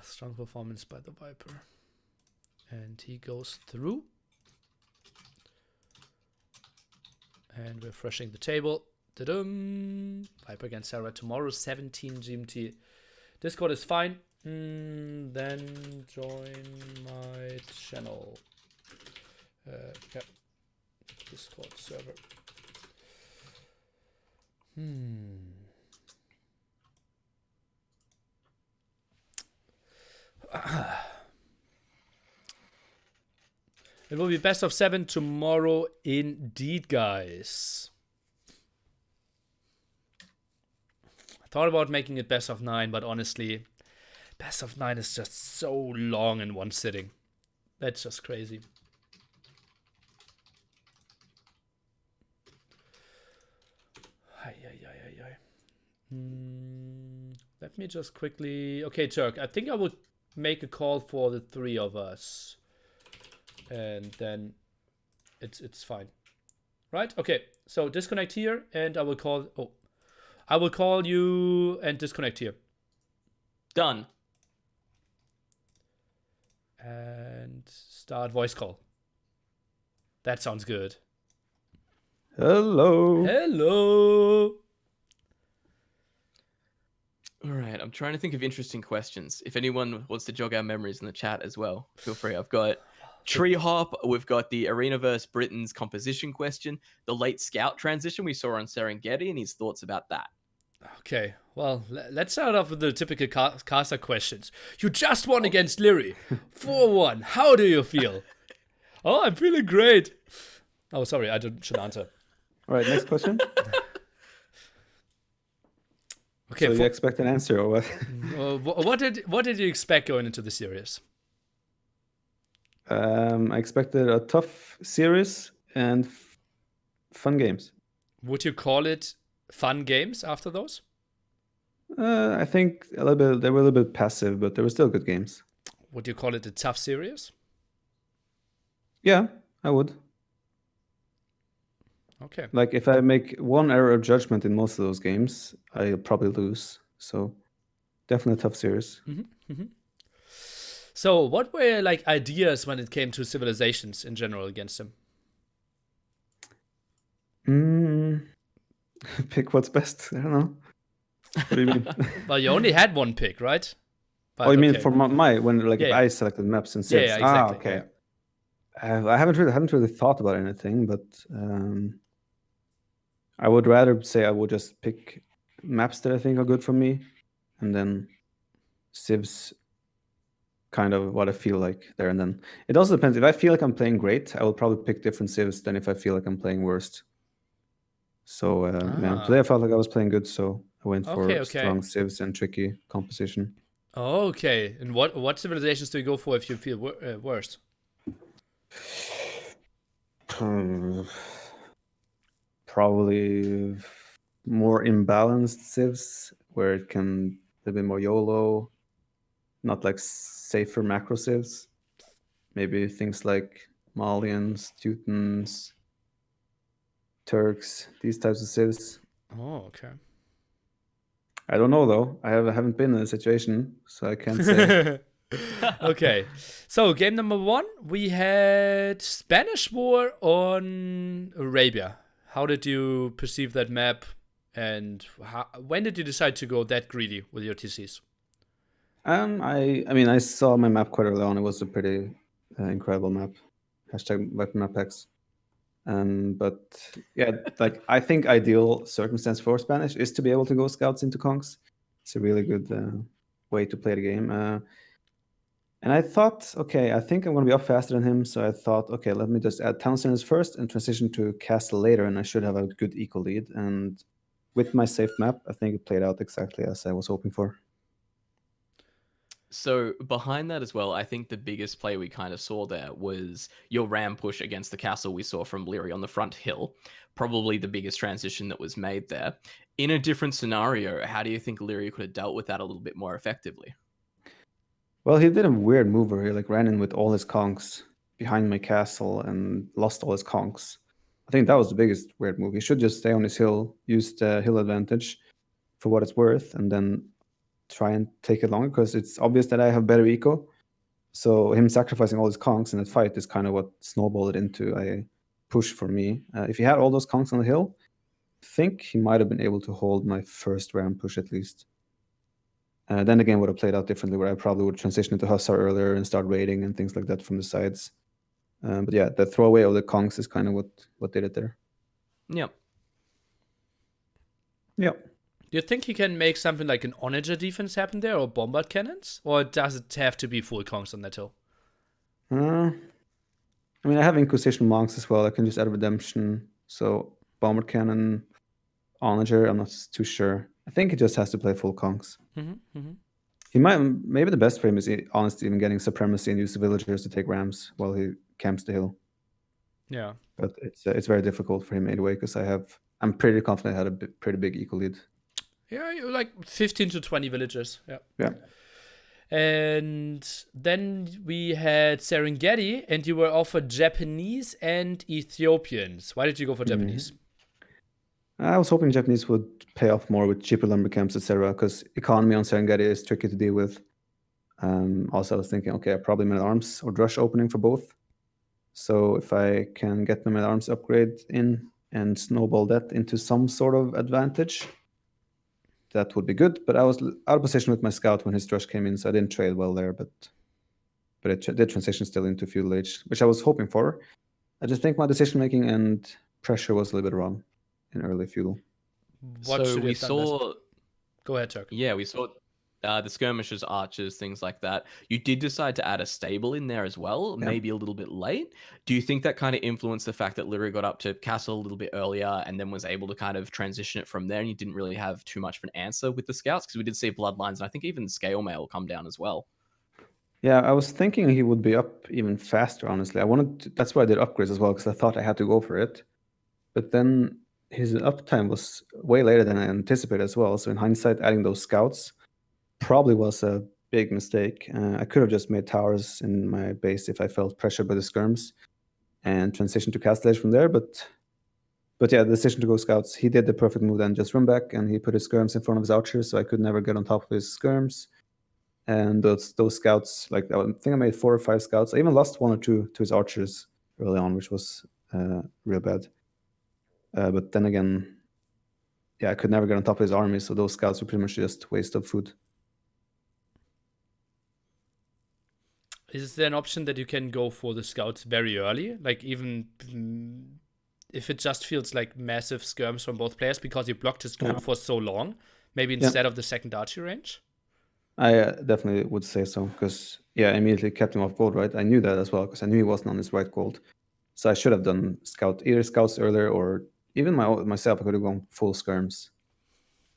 Strong performance by the Viper. And he goes through. And we're refreshing the table. Ta-dum! Viper against Sarah tomorrow, 17 GMT. Discord is fine. Then join my channel. Yeah. Discord server. It will be best of 7 tomorrow indeed, guys. I thought about making it best of 9, but honestly, best of 9 is just so long in one sitting. That's just crazy. Let let me just quickly. Okay, Turk. I think I would make a call for the 3 of us, and then it's fine, right? Okay. So disconnect here, and I will call. Oh, I will call you and disconnect here. Done. And start voice call. That sounds good. Hello. Hello. All right, I'm trying to think of interesting questions. If anyone wants to jog our memories in the chat as well, feel free. I've got Tree Hop. We've got the Arenaverse Britain's composition question, the late scout transition we saw on Serengeti, and his thoughts about that. Okay, well, let's start off with the typical caster questions. You just won against Liereyy. 4-1. How do you feel? Oh, I'm feeling great. Oh, sorry, I should answer. All right, next question. Okay, so you expect an answer or what? what did you expect going into the series? I expected a tough series and fun games. Would you call it fun games after those? I think a little bit. They were a little bit passive, but they were still good games. Would you call it a tough series? Yeah, I would. Okay. Like if I make one error of judgment in most of those games, I'll probably lose. So definitely a tough series. So what were like ideas when it came to civilizations in general against them? Pick what's best. I don't know. What do you mean? Well, you only had one pick, right? But, Oh, you mean okay. for my when like if Yeah. I selected maps and Civs? Yeah, exactly. Okay. I haven't really thought about anything, but I would rather say I would just pick maps that I think are good for me, and then Civs kind of what I feel like there. And then it also depends. If I feel like I'm playing great, I will probably pick different Civs than if I feel like I'm playing worst. So today I felt like I was playing good, so I went for strong Civs and tricky composition. Okay, and what civilizations do you go for if you feel worst? Probably more imbalanced Civs where it can be a bit more YOLO, not like safer macro Civs. Maybe things like Malians, Teutons, Turks, these types of Civs. Oh, okay. I don't know though. I haven't been in a situation, so I can't say. Okay, so game number 1, we had Spanish War on Arabia. How did you perceive that map, and when did you decide to go that greedy with your TCs? I mean, I saw my map quite early on. It was a pretty incredible map. #WeaponMapX. But yeah, like I think ideal circumstance for Spanish is to be able to go scouts into conks. It's a really good way to play the game. And I thought, okay, I think I'm going to be up faster than him. So I thought, okay, let me just add town centers first and transition to castle later, and I should have a good eco lead. And with my safe map, I think it played out exactly as I was hoping for. So behind that as well, I think the biggest play we kind of saw there was your ram push against the castle we saw from Liereyy on the front hill. Probably the biggest transition that was made there. In a different scenario, how do you think Liereyy could have dealt with that a little bit more effectively? Well, he did a weird move where he like ran in with all his conks behind my castle and lost all his conks. I think that was the biggest weird move. He should just stay on his hill, use the hill advantage for what it's worth, and then try and take it longer, because it's obvious that I have better eco. So him sacrificing all his conks in that fight is kind of what snowballed it into a push for me. If he had all those conks on the hill, I think he might have been able to hold my first ram push at least. Then again, would have played out differently, where I probably would transition into Hussar earlier and start raiding and things like that from the sides. But yeah, the throwaway of the conks is kind of what did it there. Yep. Yep. Do you think he can make something like an onager defense happen there, or bombard cannons? Or does it have to be full conks on that hill? I mean, I have Inquisition monks as well. I can just add redemption. So bombard cannon, onager, I'm not too sure. I think he just has to play full conks. He might, maybe the best for him is honestly even getting supremacy and use the villagers to take rams while he camps the hill. Yeah. But it's very difficult for him anyway, because I'm pretty confident I had a pretty big eco lead. Yeah, you're like 15 to 20 villagers. Yeah. Yeah. And then we had Serengeti, and you were offered Japanese and Ethiopians. Why did you go for Japanese? I was hoping Japanese would pay off more with cheaper lumber camps, etc. Because economy on Serengeti is tricky to deal with. Also, I was thinking, okay, probably men at arms or drush opening for both. So if I can get my men at arms upgrade in and snowball that into some sort of advantage, that would be good. But I was out of position with my scout when his drush came in, so I didn't trade well there. But it did transition still into Feudal Age, which I was hoping for. I just think my decision making and pressure was a little bit wrong in early Feudal. What So should you we have done better? saw, Go ahead, Turk. yeah, we saw the skirmishes, archers, things like that. You did decide to add a stable in there as well, Yeah. maybe a little bit late. Do you think that kind of influenced the fact that Liereyy got up to castle a little bit earlier and then was able to kind of transition it from there, and you didn't really have too much of an answer with the scouts? Because we did see bloodlines, and I think even scale mail come down as well. Yeah, I was thinking he would be up even faster, honestly. That's why I did upgrades as well, because I thought I had to go for it. But then his uptime was way later than I anticipated as well. So in hindsight, adding those scouts probably was a big mistake. I could have just made towers in my base if I felt pressured by the skirms and transition to castle age from there. But yeah, the decision to go scouts, he did the perfect move then, just run back, and he put his skirms in front of his archers, so I could never get on top of his skirms. And those scouts, like I think I made 4 or 5 scouts. I even lost 1 or 2 to his archers early on, which was real bad. But then again, yeah, I could never get on top of his army, so those scouts were pretty much just waste of food. Is there an option that you can go for the scouts very early? Like even if it just feels like massive skirms from both players because you blocked his gold for so long, maybe instead of the second archery range? I definitely would say so, because yeah, I immediately kept him off gold, right? I knew that as well, because I knew he wasn't on his right gold. So I should have done either scouts earlier, or even myself, I could have gone full skirms.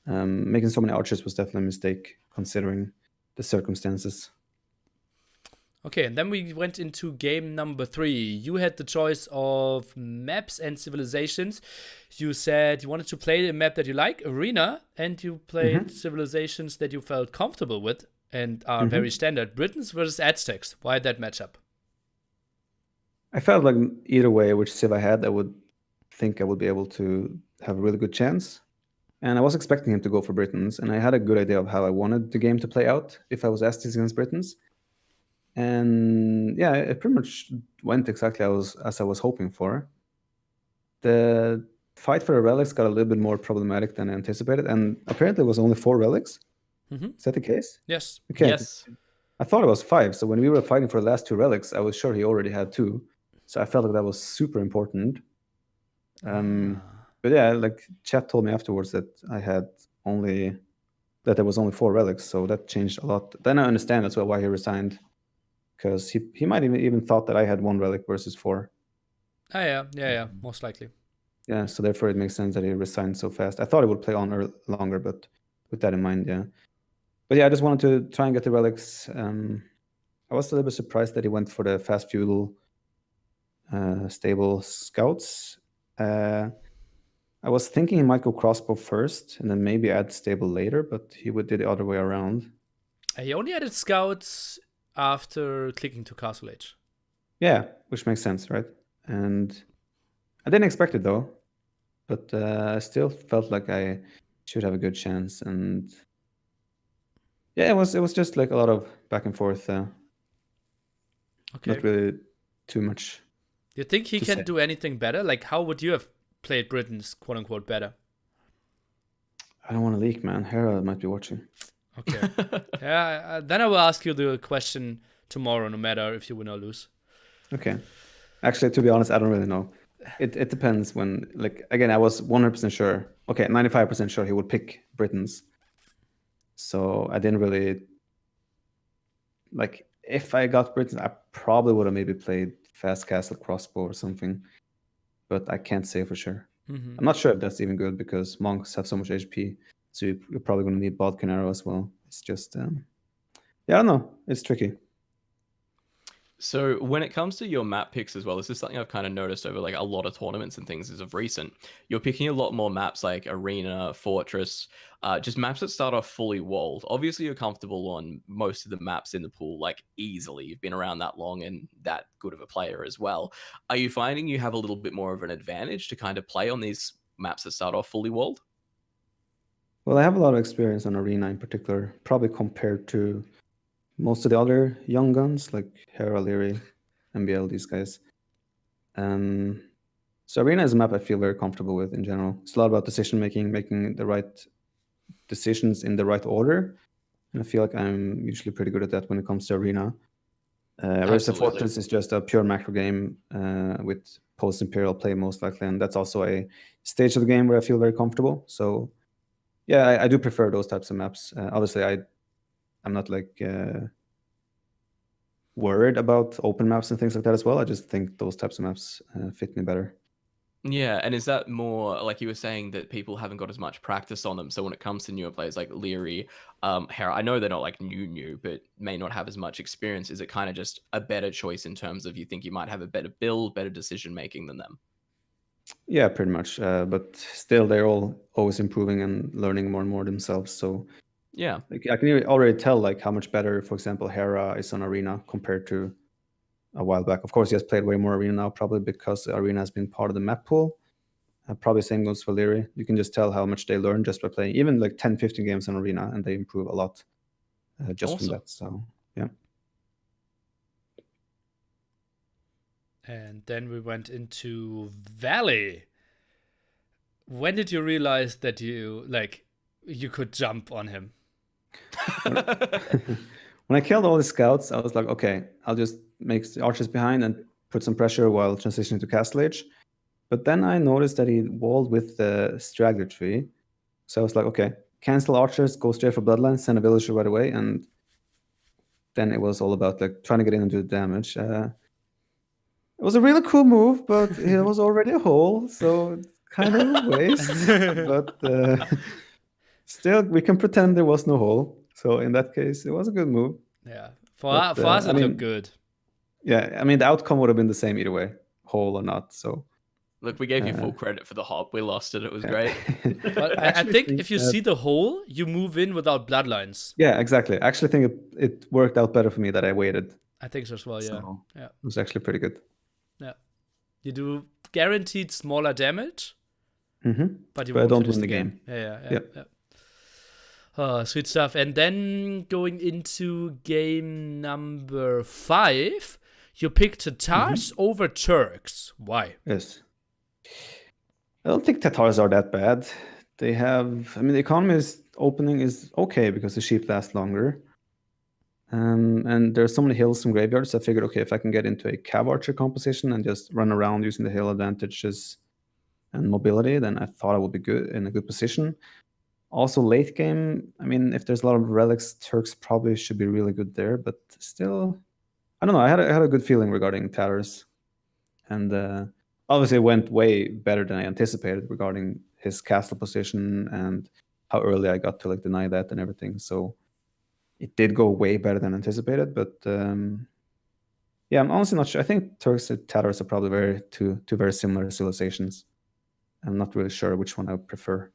Making so many archers was definitely a mistake, considering the circumstances. Okay, and then we went into game number 3. You had the choice of maps and civilizations. You said you wanted to play a map that you like, Arena, and you played civilizations that you felt comfortable with and are very standard. Britons versus Aztecs. Why that matchup? I felt like either way, which civ I had, I would think I would be able to have a really good chance. And I was expecting him to go for Britons, and I had a good idea of how I wanted the game to play out if I was Aztecs against Britons. And yeah, it pretty much went exactly as I was hoping for. The fight for the relics got a little bit more problematic than I anticipated, and apparently it was only 4 relics. Is that the case? Yes. Okay. Yes. I thought it was 5. So when we were fighting for the last 2 relics, I was sure he already had 2. So I felt like that was super important. But yeah, like chat told me afterwards that there was only 4 relics, so that changed a lot. Then I understand as well why he resigned, because he might even thought that I had 1 relic versus 4. Yeah, most likely. Yeah, so therefore it makes sense that he resigned so fast. I thought he would play on longer, but with that in mind, yeah. But yeah, I just wanted to try and get the relics. I was a little bit surprised that he went for the fast feudal stable scouts. I was thinking he might go crossbow first and then maybe add stable later, but he would do the other way around. He only added scouts after clicking to Castle Age. Yeah, which makes sense, right? And I didn't expect it though, but I still felt like I should have a good chance. And yeah, it was just like a lot of back and forth. Okay. Not really too much. Do you think he can do anything better? Like, how would you have played Britons, quote unquote, better? I don't want to leak, man. Hera might be watching. Okay. Yeah, then I will ask you the question tomorrow, no matter if you win or lose. Okay. Actually, to be honest, I don't really know. It depends when, like, again, I was 100% sure. Okay, 95% sure he would pick Britons. So I didn't really, like, if I got Britons, I probably would have maybe played Fast Castle Crossbow or something. But I can't say for sure. I'm not sure if that's even good, because monks have so much HP. So you're probably going to need Bodkin Arrow as well. It's just, yeah, I don't know. It's tricky. So when it comes to your map picks as well, this is something I've kind of noticed over like a lot of tournaments and things as of recent. You're picking a lot more maps like Arena, Fortress, just maps that start off fully walled. Obviously, you're comfortable on most of the maps in the pool, like easily. You've been around that long and that good of a player as well. Are you finding you have a little bit more of an advantage to kind of play on these maps that start off fully walled? Well, I have a lot of experience on Arena in particular, probably compared to most of the other young guns like Hera, Liereyy, MBL, these guys. So Arena is a map I feel very comfortable with in general. It's a lot about decision making, making the right decisions in the right order. And I feel like I'm usually pretty good at that when it comes to Arena. Whereas the Absolutely. Fortress is just a pure macro game with post-Imperial play most likely. And that's also a stage of the game where I feel very comfortable. So yeah, I do prefer those types of maps. Obviously, I'm not like worried about open maps and things like that as well. I just think those types of maps fit me better. Yeah, and is that more like you were saying that people haven't got as much practice on them? So when it comes to newer players like Liereyy, Hera, I know they're not like new, but may not have as much experience. Is it kind of just a better choice in terms of you think you might have a better build, better decision making than them? Yeah, pretty much. But still, they're all always improving and learning more and more themselves. So Yeah, like, I can already tell like how much better, for example, Hera is on Arena compared to a while back. Of course, he has played way more Arena now, probably because Arena has been part of the map pool. Probably same goes for Liereyy. You can just tell how much they learn just by playing even like 10, 15 games on Arena, and they improve a lot just from awesome. that. So yeah. And then we went into Valley. When did you realize that you could jump on him? When I killed all the scouts, I was like, okay, I'll just make the archers behind and put some pressure while transitioning to Castle Age. But then I noticed that he walled with the straggler tree. So I was like, okay, cancel archers, go straight for bloodline, send a villager right away. And then it was all about like trying to get in and do the damage. It was a really cool move, but it was already a hole, so it's kind of a waste. But still, we can pretend there was no hole. So in that case, it was a good move. Yeah, But for us I it looked mean, good. yeah, I mean, the outcome would have been the same either way, hole or not. So Look, we gave you full credit for the hop. We lost it. It was yeah. great. But I actually think if you that, see the hole, you move in without bloodlines. yeah, exactly. I actually think it worked out better for me that I waited. I think so as well. Yeah, So yeah, it was actually pretty good. yeah. You do guaranteed smaller damage, but you But I won't don't finish win the the game. game. Yeah. Oh, sweet stuff. And then going into game number 5, you picked Tatars over Turks. Why? Yes. I don't think Tatars are that bad. They have, I mean, the economy is opening is okay because the sheep last longer. And there's so many hills and graveyards. I figured, okay, if I can get into a cav archer composition and just run around using the hill advantages and mobility, then I thought I would be good in a good position. Also, late game, I mean, if there's a lot of relics, Turks probably should be really good there. But still, I don't know. I had a good feeling regarding Tatars, and obviously it went way better than I anticipated regarding his castle position and how early I got to like deny that and everything. So it did go way better than anticipated. But yeah, I'm honestly not sure. I think Turks and Tatars are probably two very similar civilizations. I'm not really sure which one I would prefer.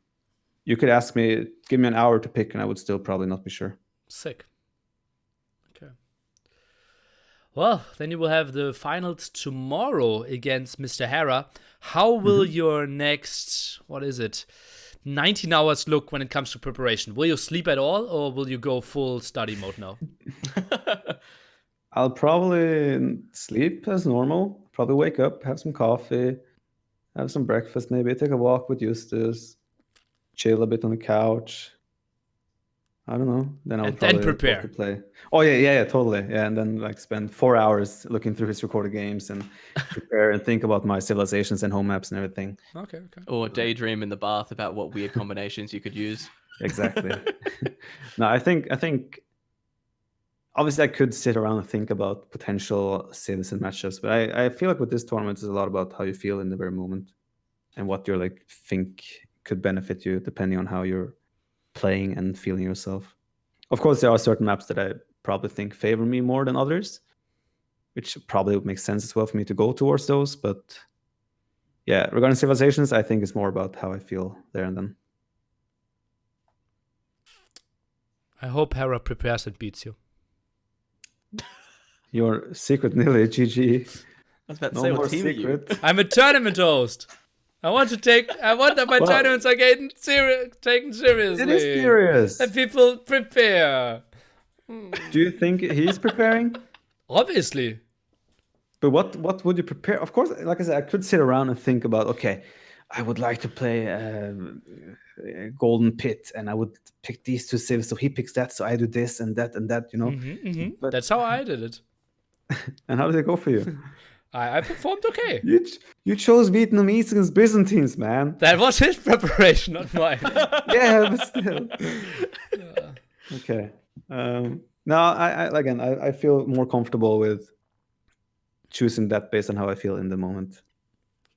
You could ask me, give me an hour to pick, and I would still probably not be sure. Sick. Okay. Well, then you will have the finals tomorrow against Mr. Hera. How will your next, 19 hours look when it comes to preparation? Will you sleep at all, or will you go full study mode now? I'll probably sleep as normal, probably wake up, have some coffee, have some breakfast, maybe take a walk with Eustace, chill a bit on the couch. I don't know. Then I'll And then probably prepare. go to play. Oh yeah, totally. Yeah, and then like spend 4 hours looking through his recorded games and prepare and think about my civilizations and home maps and everything. Okay. Or daydream in the bath about what weird combinations you could use. Exactly. No, I think obviously I could sit around and think about potential civs and matchups, but I feel like with this tournament is a lot about how you feel in the very moment and what you're like think could benefit you depending on how you're playing and feeling yourself. Of course, there are certain maps that I probably think favor me more than others, which probably would make sense as well for me to go towards those. But yeah, regarding civilizations, I think it's more about how I feel there and then. I hope Hera prepares and beats you. Your secret Nilly, GG. I was about to No say, more what team are you? secret. I'm a tournament host. I want that my Well- tournaments are taken seriously. It is serious. That people prepare. Do you think he's preparing? Obviously. But what would you prepare? Of course, like I said, I could sit around and think about, okay, I would like to play Golden Pit, and I would pick these two civs, so he picks that, so I do this and that and that, you know. But- That's how I did it. And how did it go for you? I performed okay. You chose Vietnamese against Byzantines, man. That was his preparation, not mine. Yeah, but still. Okay. No, I feel more comfortable with choosing that based on how I feel in the moment.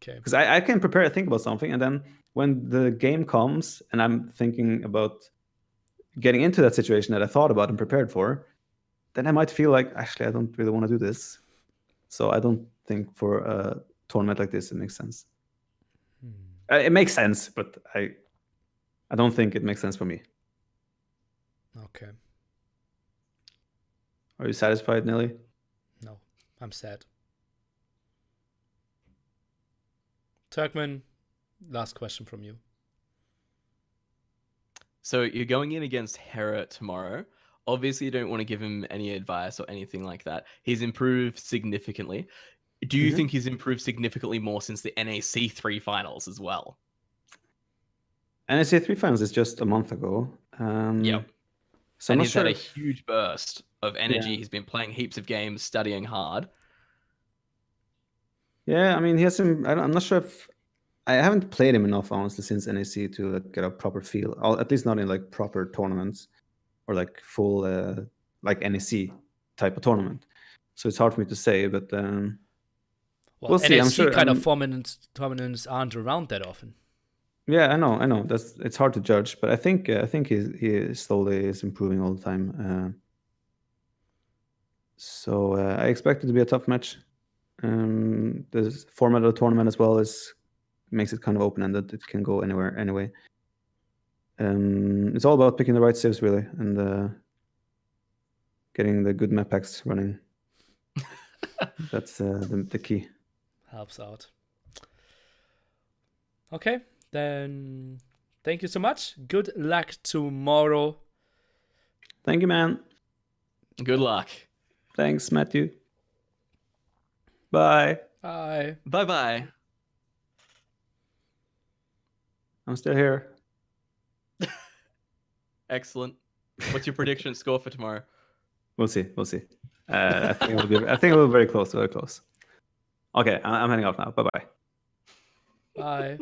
Okay. Because I can prepare to think about something, and then when the game comes and I'm thinking about getting into that situation that I thought about and prepared for, then I might feel like, actually, I don't really want to do this. So I don't think for a tournament like this it makes sense. It makes sense, but I don't think it makes sense for me. Okay. Are you satisfied, Nelly? No, I'm sad. Turkman, last question from you. So you're going in against Hera tomorrow. Obviously, you don't want to give him any advice or anything like that. He's improved significantly. Do you think he's improved significantly more since the NAC 3 finals as well? NAC 3 finals is just a month ago. Yep. So And I'm not he's sure had a if- huge burst of energy. Yeah. He's been playing heaps of games, studying hard. Yeah, I mean, he has some. I'm not sure if I haven't played him enough, honestly, since NAC to like, get a proper feel. At least not in like proper tournaments or like full like NAC type of tournament. So it's hard for me to say, but Well, we'll see. I'm NSC sure. kind of tournaments aren't around that often. Yeah, I know. It's hard to judge, but I think he slowly is improving all the time. So I expect it to be a tough match. The format of the tournament as well makes it kind of open ended. It can go anywhere anyway. It's all about picking the right civs really, and getting the good map packs running. That's the key. Helps out. Okay, then thank you so much. Good luck tomorrow. Thank you, man. Good luck. Thanks, Matthew. Bye. Bye. Bye-bye. I'm still here. Excellent. What's your prediction score for tomorrow? We'll see. I think it will be very close. Very close. Okay, I'm heading off now. Bye-bye. Bye.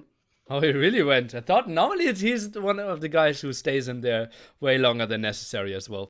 Oh, he really went. I thought normally he's one of the guys who stays in there way longer than necessary as well.